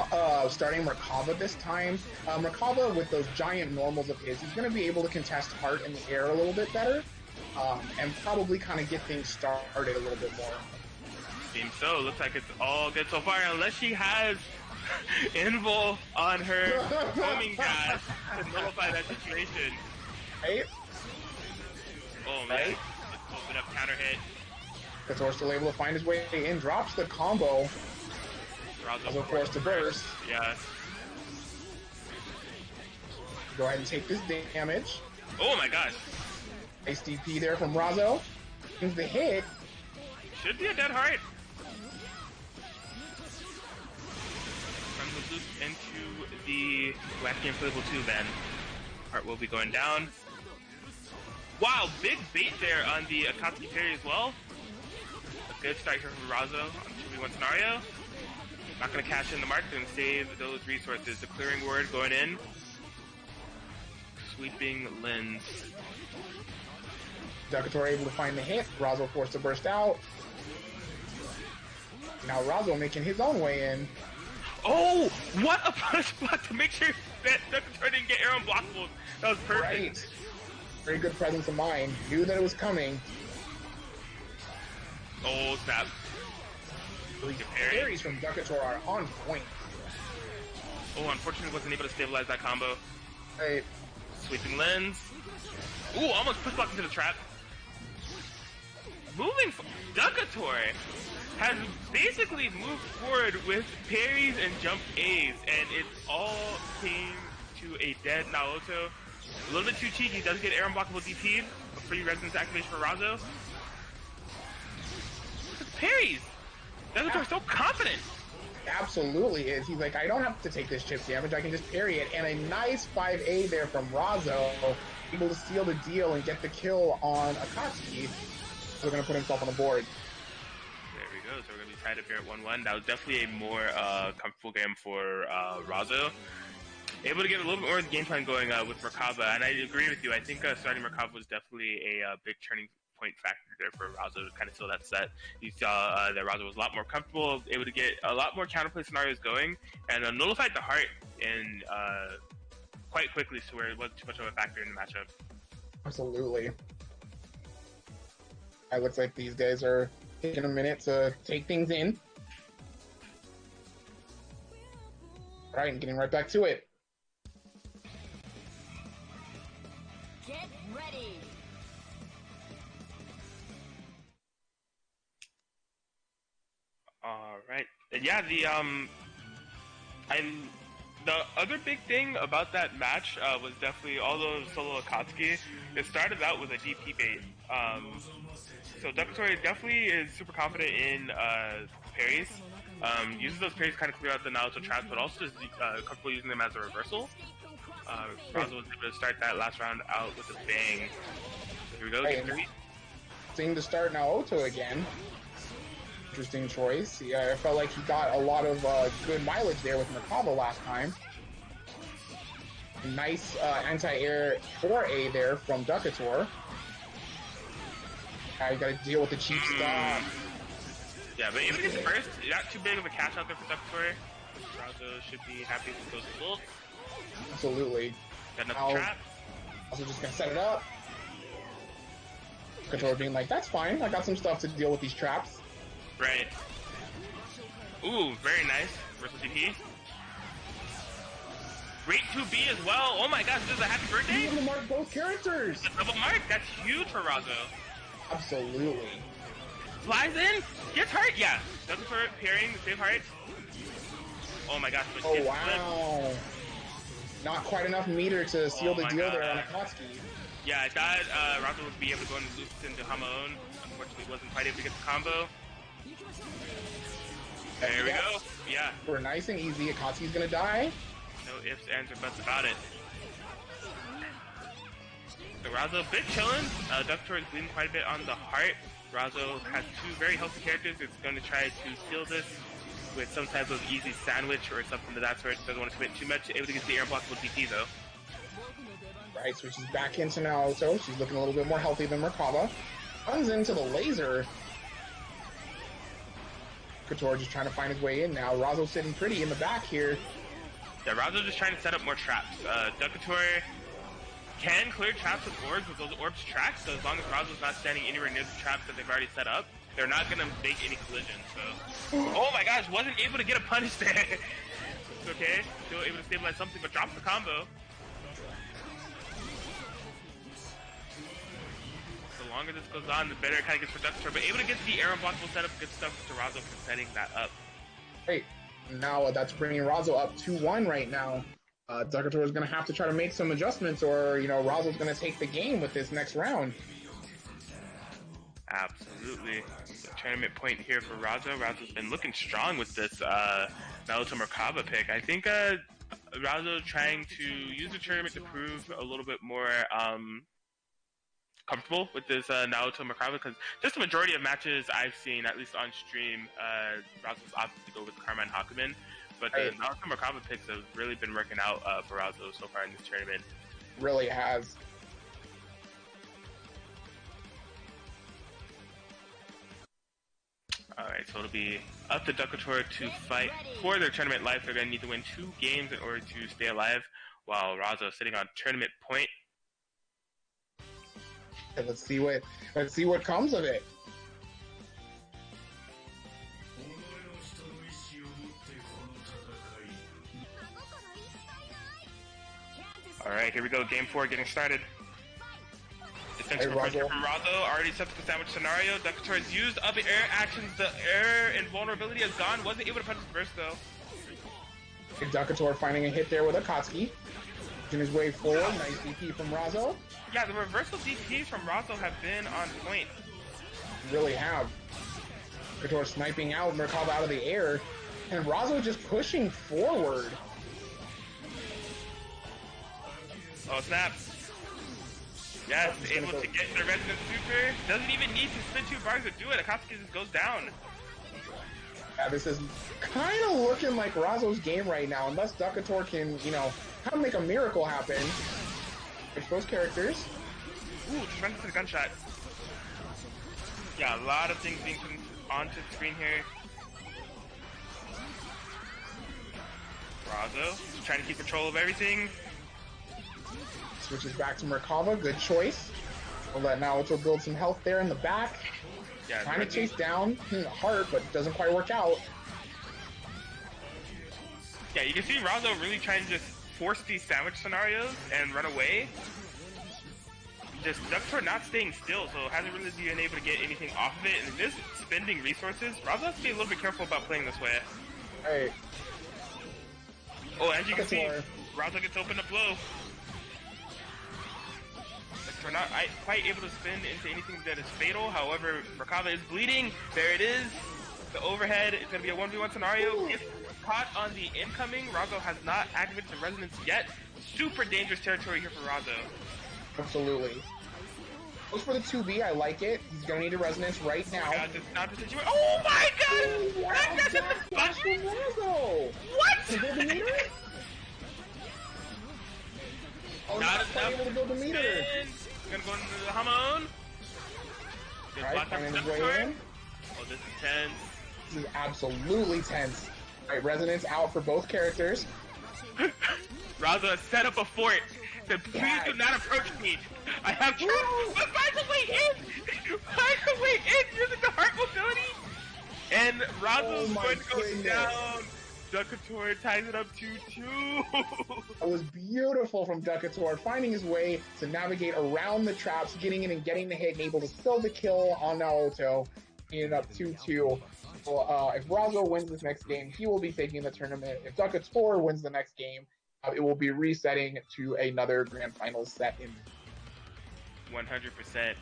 starting Merkaba this time. Merkaba, with those giant normals of his, he's going to be able to contest Hart in the air a little bit better, and probably kind of get things started a little bit more. Seems so. Looks like it's all good so far, unless she has Invul on her homing dash to nullify that situation. Right? Oh, man. Right? Open up counter hit. Doctore still able to find his way in, drops the combo. Razo forced to burst. Yes. Go ahead and take this damage. Oh my gosh. Nice DP there from Razo. Seems the hit. Should be a dead Hart. From the loop into the wacky and playable 2 then. Hart will be going down. Wow, big bait there on the Akatsuki parry as well. A good start here from Razo on the 2v1 scenario. Not going to cash in the mark, going to save those resources. The clearing word going in. Sweeping lens. Doctore able to find the hit. Razo forced to burst out. Now Razo making his own way in. Oh! What a punish block to make sure that Doctore didn't get air unblockables. That was perfect. Right. Very good presence of mind. Knew that it was coming. Oh, snap. These parry. parries from Doctore are on point. Oh, unfortunately wasn't able to stabilize that combo. Right. Sweeping lens. Ooh, almost push block into the trap. Doctore has basically moved forward with parries and jump A's, and it all came to a dead Naoto. A little bit too cheeky, does get air unblockable DP, a free resonance activation for Razo. Parries! Doctore's so confident! Absolutely is. He's like, I don't have to take this chip damage, I can just parry it. And a nice 5A there from Razo, able to seal the deal and get the kill on Akatsuki. So we're going to put himself on the board. There we go, so we're going to be tied up here at 1-1. That was definitely a more comfortable game for Razo. Able to get a little bit more of the game plan going with Merkaba, and I agree with you. I think starting Merkaba was definitely a big turning point factor there for Razo to kind of seal that set. You saw that Razo was a lot more comfortable, able to get a lot more counterplay scenarios going, and nullified the heart in quite quickly, so where it wasn't too much of a factor in the matchup. Absolutely. It looks like these guys are taking a minute to take things in. All right, and getting right back to it. Get ready. All right, and yeah, the other big thing about that match was definitely, although solo Akatsuki, it started out with a DP bait. So Doctore definitely is super confident in parries. Uses those parries to kind of clear out the Naruto traps, but also is comfortable using them as a reversal. Razo was able to start that last round out with a bang. So here we go, game 3. Seeing to start Naoto again. Interesting choice. Yeah, I felt like he got a lot of good mileage there with Merkaba last time. Nice anti-air 4A there from Doctore. You gotta deal with the cheap stop. Yeah, but even if it's first, not too big of a cash out there for Doctore. Razo should be happy with those results. Absolutely. Got another trap. Also just gonna set it up. Doctore being like, that's fine, I got some stuff to deal with these traps. Right. Ooh, very nice. Versus DP. Great 2B as well. Oh my gosh, this is a happy birthday? He's able to mark both characters! A double mark? That's huge for Razo. Absolutely. Flies in? Gets hurt? Yeah. Doesn't for parrying the same heart. Oh my gosh. But Oh wow. Not quite enough meter to seal the deal there on Akatsuki. Yeah, I thought Razo would be able to go and loop into Hamaon. Unfortunately, wasn't quite able to get the combo. There we go. Yeah. We're nice and easy. Akatsuki's gonna die. No ifs, ands, or buts about it. So Razo a bit chilling. Doctore is bleeding quite a bit on the heart. Razo has two very healthy characters. It's going to try to seal this with some type of easy sandwich or something of that sort. Doesn't want to commit too much. Able to get the air blockable DP though. Right, so she's back into Naoto. She's looking a little bit more healthy than Merkaba. Runs into the laser. Doctore just trying to find his way in now. Razo sitting pretty in the back here. Yeah, Razo just trying to set up more traps. Doctore can clear traps with orbs, but those orbs track, so as long as Razo's not standing anywhere near the traps that they've already set up, they're not going to make any collisions, so... Oh my gosh, wasn't able to get a punish there! It's okay, still able to stabilize something, but drops the combo. The longer this goes on, the better it kind of gets for Doctore, but able to get the air unblockable setup, good stuff to Razo for setting that up. Great. Now that's bringing Razo up 2-1 right now. Doctore is going to have to try to make some adjustments, or, you know, Razo's going to take the game with this next round. Absolutely. The tournament point here for Razo. Razo's been looking strong with this Naoto Merkaba pick. I think Razo trying to use the tournament to prove a little bit more comfortable with this Naoto Merkaba, because just the majority of matches I've seen, at least on stream, Razo's opted to go with Karma and Hakumen. But the Naoto Merkaba picks have really been working out for Razo so far in this tournament. Really has. Alright, so it'll be up to Doctore to fight for their tournament life. They're going to need to win 2 games in order to stay alive, while Razo is sitting on tournament point. Let's see what comes of it. Alright, here we go. Game 4 getting started. Defensive pressure from Razo. Already set up the sandwich scenario. Doctore has used up the air actions. The air invulnerability is gone. Wasn't able to punch his burst though. Doctore finding a hit there with a Akatsuki. In his way forward. Nice DP from Razo. Yeah, the reversal DPs from Razo have been on point. Really have. Doctore sniping out Merkava out of the air. And Razo just pushing forward. Oh, snap. Yes, able to get the Resident Super. Doesn't even need to spin 2 bars to do it. Akatsuki just goes down. Yeah, this is kind of looking like Razo's game right now. Unless Doctore can, you know, kind of make a miracle happen. Switch those characters. Ooh, just runs into the gunshot. Yeah, a lot of things being put onto the screen here. Razo trying to keep control of everything. Switches back to Merkava, good choice. We'll let Naoto build some health there in the back. Yeah, trying to chase down Heart, but doesn't quite work out. Yeah, you can see Razo really trying to just force these sandwich scenarios and run away. Just Doctore not staying still, so hasn't really been able to get anything off of it. And this spending resources, Razo has to be a little bit careful about playing this way. Hey. Oh, as you can see, Razo gets open to blow. We're not quite able to spin into anything that is fatal. However, Merkava is bleeding. There it is. The overhead is going to be a 1v1 scenario. If caught on the incoming, Razo has not activated the resonance yet. Super dangerous territory here for Razo. Absolutely. Goes for the 2B. I like it. He's going to need a resonance right now. Not the situation. Oh my god! What? Not enough to build the meter. Gonna go into the Hamon. Good block up Doctore. Oh, this is tense. This is absolutely tense. Alright, resonance out for both characters. Razo has set up a fort. Said, please do not approach me. I have traps. But find a way in! Find a way in using the heart mobility! And Razo's going to go down. Doctore ties it up 2-2. It was beautiful from Doctore, finding his way to navigate around the traps, getting in and getting the hit, and able to steal the kill on Naoto. He ended up 2-2. So, if Razo wins this next game, he will be taking the tournament. If Doctore wins the next game, it will be resetting to another Grand Finals set in 100%.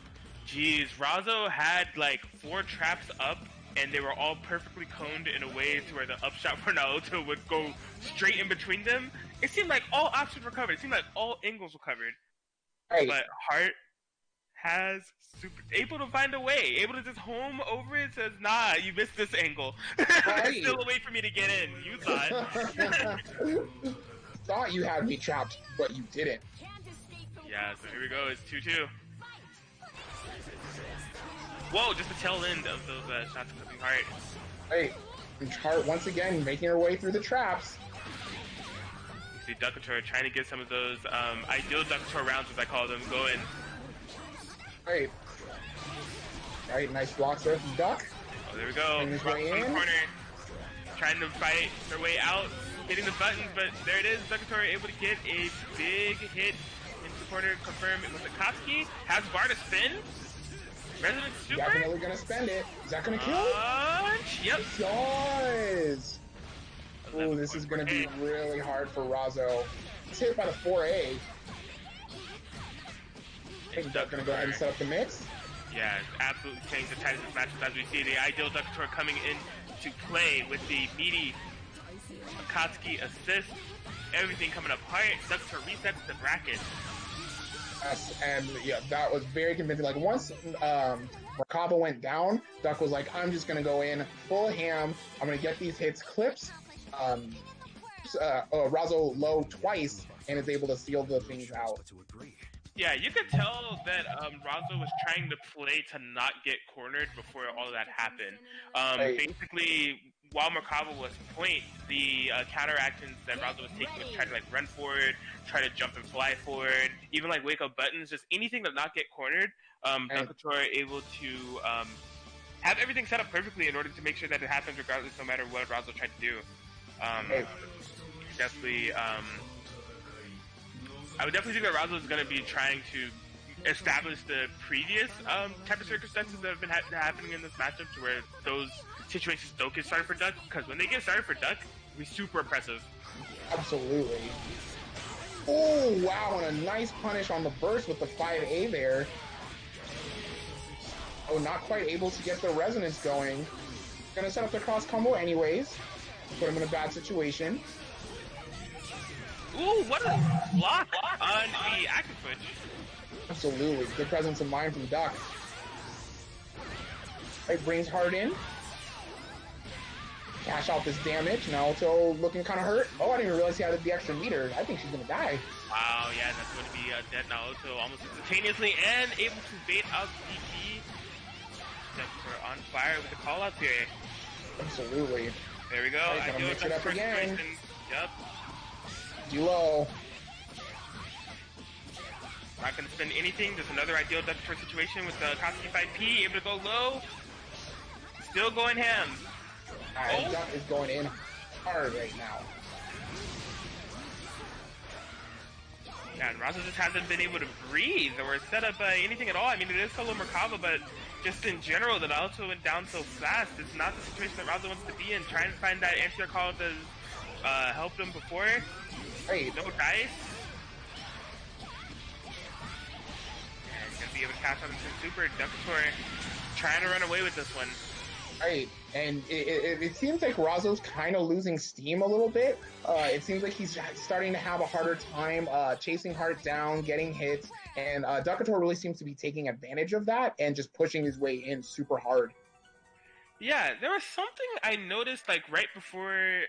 Jeez, Razo had like 4 traps up, and they were all perfectly coned in a way to where the upshot for Naoto would go straight in between them. It seemed like all options were covered. It seemed like all angles were covered. Right. But Heart has able to find a way, able to just home over it. Says, nah, you missed this angle. Right. There's still a way for me to get in. You thought. Thought you had me trapped, but you didn't. Yeah, so here we go. It's 2-2. Whoa, just the tail end of those shots coming Heart. Hey, and Heart once again making her way through the traps. You see Doctore trying to get some of those ideal Doctore rounds, as I call them, going. Right. Right, nice blocks there from Duck. Oh, there we go. His From way the in. corner. Trying to fight their way out. Hitting the buttons, but there it is. Doctore able to get a big hit into the corner. Confirm it with Akatsuki. Has bar to spin. Resident Super. Definitely gonna spend it. Is that gonna kill? Yep. It does. Oh, this is gonna be really hard for Razo. He's hit by the 4A. I think Duck's gonna go ahead and set up the mix. Yeah, absolutely change the titles of matches as we see the ideal Doctore coming in to play with the meaty Akatsuki assist. Everything coming up hard. Doctore resets the bracket. Yes, and yeah, that was very convincing. Like once Merkava went down, Duck was like, I'm just gonna go in full ham. I'm gonna get these hits, clips Razo low twice, and is able to seal the things out. Yeah, you could tell that Razo was trying to play to not get cornered before all of that happened. Basically, while Merkava was point, the counter actions that Razo was taking was try to like run forward, try to jump and fly forward, even like wake up buttons, just anything to not get cornered. Doctore able to have everything set up perfectly in order to make sure that it happens regardless, no matter what Razo tried to do. Definitely I would definitely think that Razo is going to be trying to establish the previous type of circumstances that have been happening in this matchup to where those situations don't get started for Duck, because when they get started for Duck, it'll be super impressive. Absolutely. Oh, wow, and a nice punish on the burst with the 5A there. Oh, not quite able to get the resonance going. Gonna set up the cross combo anyways. Put him in a bad situation. Ooh, what a block on the active switch. Absolutely. Good presence of mind from Duck. Right, brings hard in. Cash out this damage. Now also looking kind of hurt. Oh, I didn't even realize he had the extra meter. I think she's gonna die. Wow, yeah, that's going to be dead Naoto almost instantaneously and able to bait out DP. Doctore on fire with the call out here. Absolutely. There we go. Right, I gonna do mix it up again. Yep. Duo. Not going to spend anything. There's another ideal Doctore situation with the Katsuki 5P. Able to go low. Still going ham. Alright, Duck is going in hard right now. Yeah, and Razo just hasn't been able to breathe or set up anything at all. I mean, it is solo Merkava, but just in general, the Naruto went down so fast. It's not the situation that Razo wants to be in. Trying to find that anti call that helped him before. Hey, No dice. And he's going to be able to catch on the super. Doctore trying to run away with this one. right, and it seems like Razo's kind of losing steam a little bit. It seems like he's starting to have a harder time chasing Heart down, getting hits, and Doctore really seems to be taking advantage of that and just pushing his way in super hard. Yeah, there was something I noticed like right before,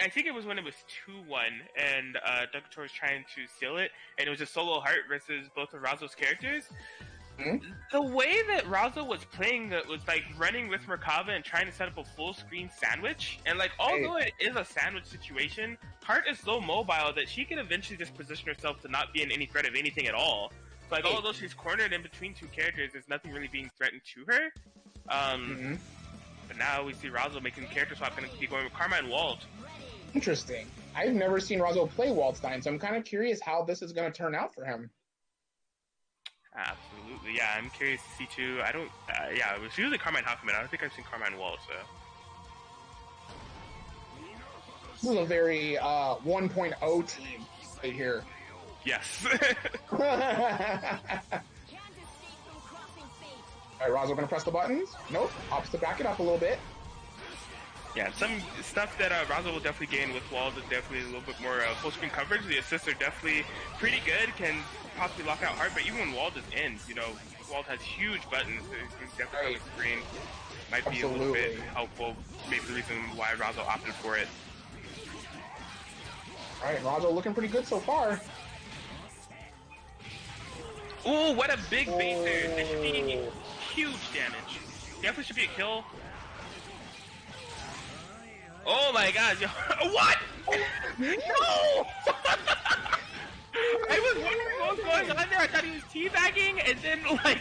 I think it was when it was 2-1 and Doctore was trying to seal it, and it was just solo Heart versus both of Razo's characters. Mm-hmm. The way that Razo was playing that was like running with Merkava and trying to set up a full screen sandwich, and like although it is a sandwich situation, Heart is so mobile that she can eventually just position herself to not be in any threat of anything at all. So, like although she's cornered in between two characters, there's nothing really being threatened to her. But now we see Razo making the character swap, going to be going with Karma and Wald. Interesting. I've never seen Razo play Waldstein, so I'm kind of curious how this is going to turn out for him. Absolutely, yeah. I'm curious to see too. I don't, yeah, it was usually Carmine Hoffman. I don't think I've seen Carmine Wald, so. This is a very 1.0 team right here. Yes. Alright, Razo gonna press the buttons. Nope, opts to back it up a little bit. Yeah, some stuff that Razo will definitely gain with Wald is definitely a little bit more full screen coverage. The assists are definitely pretty good, can possibly lock out Heart, but even when Wald is in, you know, Wald has huge buttons. So he's definitely on the screen. Might be a little bit helpful. Maybe the reason why Razo opted for it. Alright, Razo looking pretty good so far. Ooh, what a big bait there. This should be huge damage. Definitely should be a kill. Oh my god, yo. What? No! I was wondering what was going on there. I thought he was teabagging and then, like,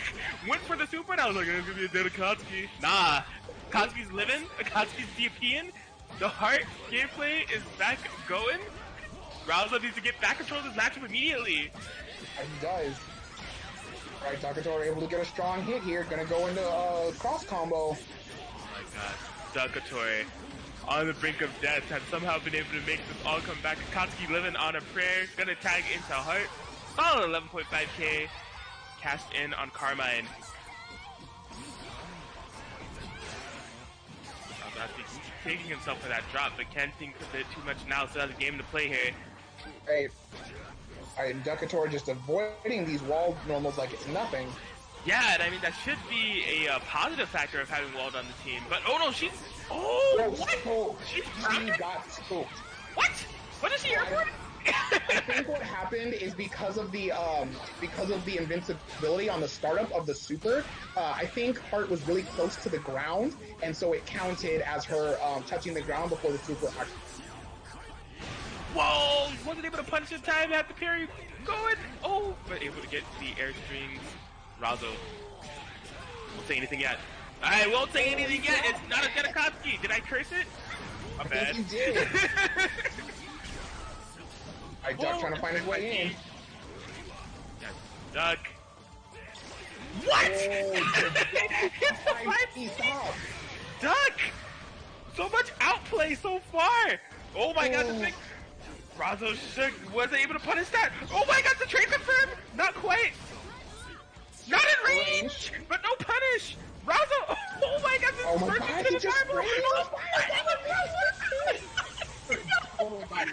went for the super, and I was like, it's gonna be a dead Akatsuki. Nah. Akatsuki's living. Akatsuki's DPing. The Heart gameplay is back going. Razo needs to get back control of this matchup immediately. And he does. Alright, Doctore able to get a strong hit here. Gonna go into cross combo. Oh my god. Doctore on the brink of death have somehow been able to make this all come back. Akatsuki living on a prayer. Gonna tag into Heart. Solid 11.5k. Cashed in on Carmine. He's taking himself for that drop, but can't think of it too much now, so has a game to play here. Right. Alright, Doctore just avoiding these wall normals like it's nothing. Yeah, and I mean, that should be a positive factor of having Wald on the team. But, oh no, she's... Oh, what? She got scoped. What? What is she here for? I think what happened is because of the invincibility on the startup of the super, I think Heart was really close to the ground, and so it counted as her touching the ground before the super. Whoa! Wasn't able to punch in time, had the parry going. Oh, but able to get the airstrings. Razo won't say anything yet. I won't say anything yet. It's not a Akatsuki. Did I curse it? My bad. You did. Alright, Doc trying to find his way in. Duck. What? Duck! So much outplay so far! Oh my god, the thing. Razo wasn't able to punish that. Oh my god, the trade confirmed! Not quite! Not in range! But no punish! Razo! Oh my god, this is god, he just oh my god.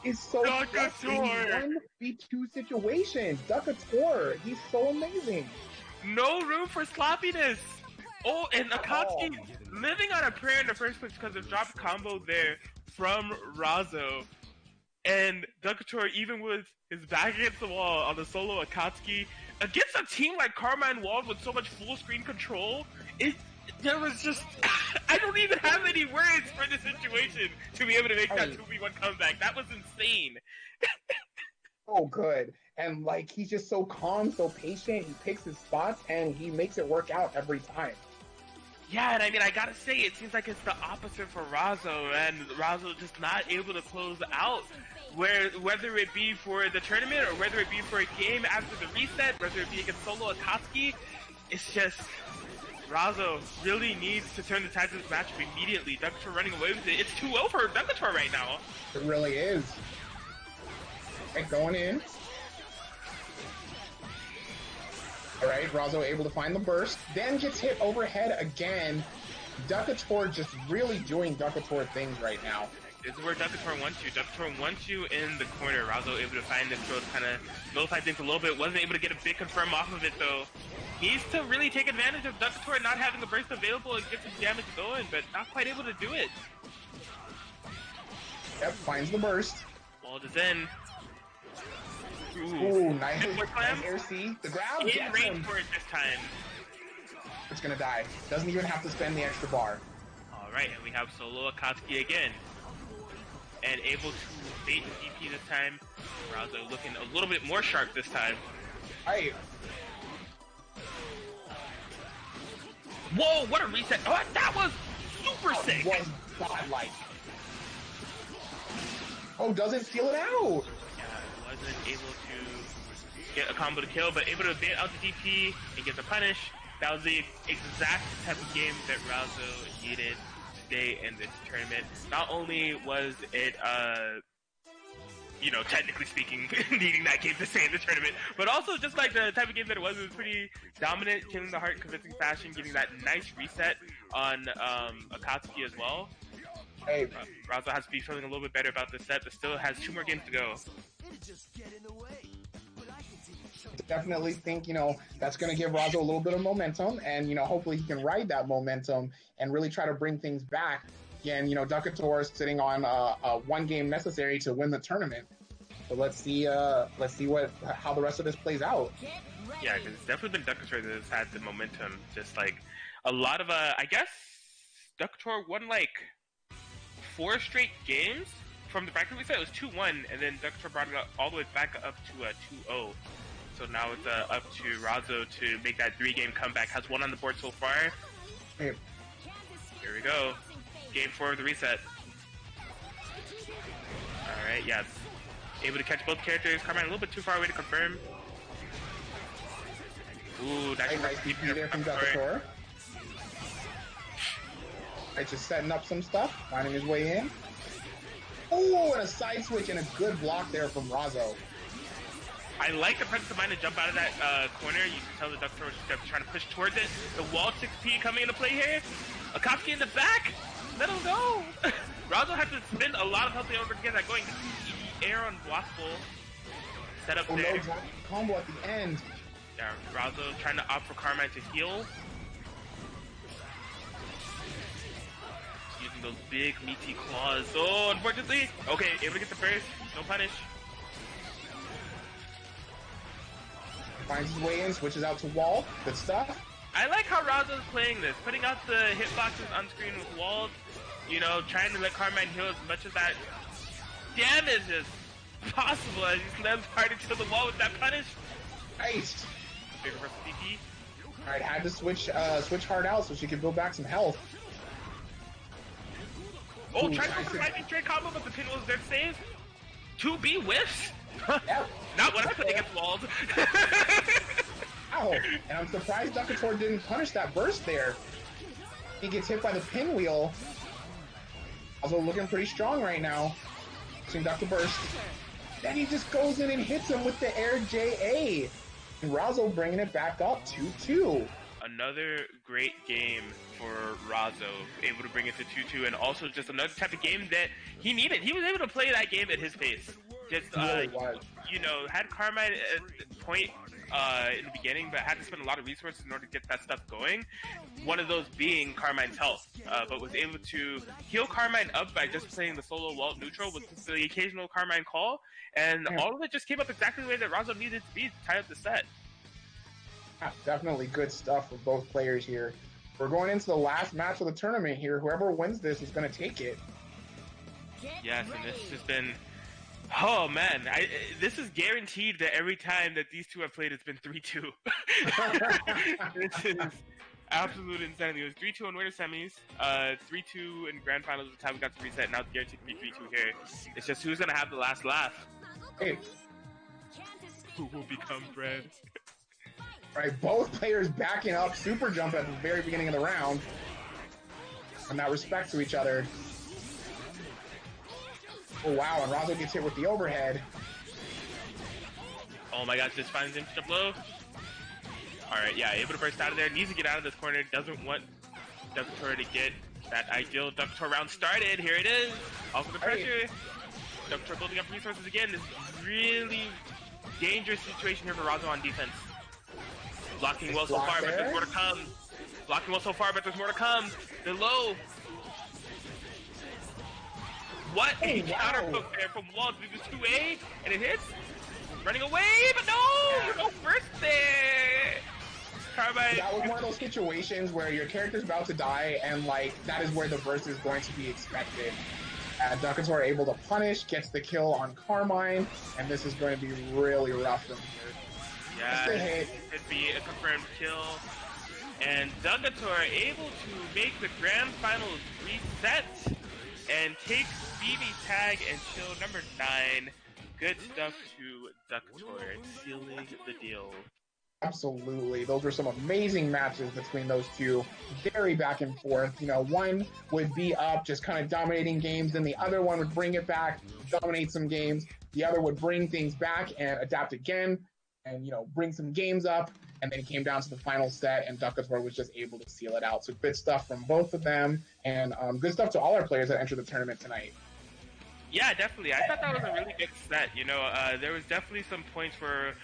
It's so Doctore! 1v2 situation. Doctore, he's so amazing. No room for sloppiness! Oh, and Akatsuki living on a prayer in the first place because of dropped combo there from Razo. And Doctore, even with his back against the wall on the solo Akatsuki, against a team like Carmine Walls with so much full screen control, there was just... I don't even have any words for the situation to be able to make that 2v1 comeback. That was insane. So good. And like, he's just so calm, so patient. He picks his spots and he makes it work out every time. Yeah, and I mean, I gotta say, it seems like it's the opposite for Razo, and Razo just not able to close out. Whether it be for the tournament or whether it be for a game after the reset, whether it be against solo Akatsuki, it's just Razo really needs to turn the tide of this matchup immediately. Doctore running away with it. It's 2-0 for Doctore right now. It really is. And going in. Alright, Razo able to find the burst, then gets hit overhead again. Doctore just really doing Doctore things right now. This is where Doctore wants you. Doctore wants you in the corner. Razo able to find this throw to kind of nullify things a little bit. Wasn't able to get a big confirm off of it though. Needs to really take advantage of Doctore not having the burst available and get some damage going, but not quite able to do it. Yep, finds the burst. Walled is in. Ooh, nice air C. The grab in gets range him. for it this time. It's gonna die. Doesn't even have to spend the extra bar. Alright, and we have solo Akatsuki again. And able to bait the DP this time. Razo looking a little bit more sharp this time. Hey. Whoa, what a reset. Oh, that was super sick. Was godlike. Oh, doesn't steal it out. Yeah, wasn't able to get a combo to kill, but able to bait out the DP and get the punish. That was the exact type of game that Razo needed today in this tournament. Not only was it, you know, technically speaking, needing that game to stay in the tournament, but also just like the type of game that it was pretty dominant, killing the heart in convincing fashion, getting that nice reset on Akatsuki as well. Hey, Razo has to be feeling a little bit better about this set, but still has 2 more games to go. Definitely think, you know, that's going to give Razo a little bit of momentum, and, you know, hopefully he can ride that momentum and really try to bring things back. Again, you know, Doctore is sitting on a 1 game necessary to win the tournament. So let's see how the rest of this plays out. Yeah, because it's definitely been Doctore that has had the momentum. Just like a lot of, I guess, Doctore won like 4 straight games from the bracket reset. It was 2-1, and then Doctore brought it up all the way back up to a 2-0. So now it's up to Razo to make that 3-game comeback. Has 1 on the board so far. Hey. Here we go. Game 4 of the reset. Alright, yeah. Able to catch both characters. Carmine a little bit too far away to confirm. Ooh, nice DP there from Doctore. Right, just setting up some stuff, finding his way in. Ooh, and a side switch and a good block there from Razo. I like the presence of mind to jump out of that corner. You can tell the Doctore is trying to push towards it. The wall 6P coming into play here. Akatsuki in the back. Let him go. Razo had to spend a lot of health in order to get that going. Air on Blazblue. Set up there. No, combo at the end. Yeah, Razo trying to opt for Carmine to heal. Using those big meaty claws. Oh, unfortunately. Okay, able to get the first. No punish. Finds his way in, switches out to wall. Good stuff. I like how Razo's playing this, putting out the hitboxes on screen with walls, you know, trying to let Carmine heal as much of that damage as possible as he slams hard into the wall with that punish. Nice. Big reverse DP. Alright, had to switch hard out so she could build back some health. Oh, tried to go for lightning straight combo, but the pin was there to save. 2B whiffs? Yeah. Not what I play against walls. wow. And I'm surprised Doctore didn't punish that burst there. He gets hit by the pinwheel. Also looking pretty strong right now. Seeing Dr. Burst. Then he just goes in and hits him with the air JA. And Razo bringing it back up 2-2. Another great game for Razo, able to bring it to 2-2, and also just another type of game that he needed. He was able to play that game at his pace. Just, you know, had Carmine at the point in the beginning, but had to spend a lot of resources in order to get that stuff going. One of those being Carmine's health, but was able to heal Carmine up by just playing the solo wall neutral with just the occasional Carmine call, and all of it just came up exactly the way that Razo needed to be to tie up the set. Yeah, definitely good stuff for both players here. We're going into the last match of the tournament here. Whoever wins this is going to take it. Yes, and this has been... Oh, man. This is guaranteed that every time that these two have played, it's been 3-2. This is absolute insanity. It was 3-2 on winter semis, 3-2 in grand finals at the time we got to reset. Now it's guaranteed to be 3-2 here. It's just who's going to have the last laugh. Hey. Who will become bread? Right, both players backing up super jump at the very beginning of the round. And that respect to each other. Oh wow, and Razo gets hit with the overhead. Oh my gosh, this finds him to blow. Alright, yeah, able to burst out of there. Needs to get out of this corner. Doesn't want Doctore to get that ideal Doctore round started. Here it is. Also the pressure. Doctore building up resources again. This is really dangerous situation here for Razo on defense. Blocking well so far, but there's more to come. Blocking well so far, but there's more to come. The low. What a counter hook there from Wall to the 2A, and it hits. Running away, but no! No burst there! Carbide. That was one of those situations where your character's about to die, and like that is where the burst is going to be expected. Doctore able to punish, gets the kill on Carmine, and this is going to be really rough from here. Yeah, it could be a confirmed kill. And Doctore able to make the grand finals reset and take BBTAG and chill number 9. Good stuff to Doctore, sealing the deal. Absolutely. Those were some amazing matches between those two. Very back and forth. You know, one would be up, just kind of dominating games, and the other one would bring it back, dominate some games. The other would bring things back and adapt again, and, you know, bring some games up. And then it came down to the final set, and Doctore was just able to seal it out. So good stuff from both of them, and good stuff to all our players that entered the tournament tonight. Yeah, definitely. I thought that was a really good set. You know, there was definitely some points where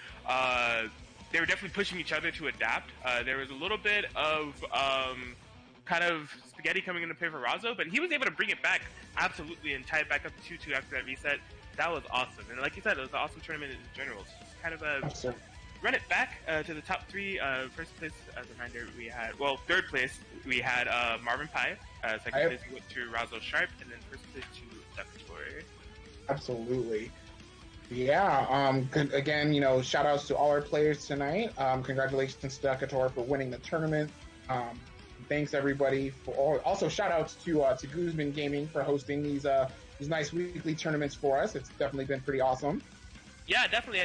they were definitely pushing each other to adapt. There was a little bit of kind of spaghetti coming into play for Razo, but he was able to bring it back absolutely and tie it back up to 2-2 after that reset. That was awesome. And like you said, it was an awesome tournament in general. Just kind of run it back to the top 3. First place, as a reminder, we had, well, third place, we had Marvin PI. Second place, we went to Razo Sharp, and then first place to Doctore. Absolutely. Yeah, again, you know, shout outs to all our players tonight. Congratulations to Doctore for winning the tournament. Thanks everybody for also shout outs to Guzman Gaming for hosting these nice weekly tournaments for us. It's definitely been pretty awesome. Yeah, definitely.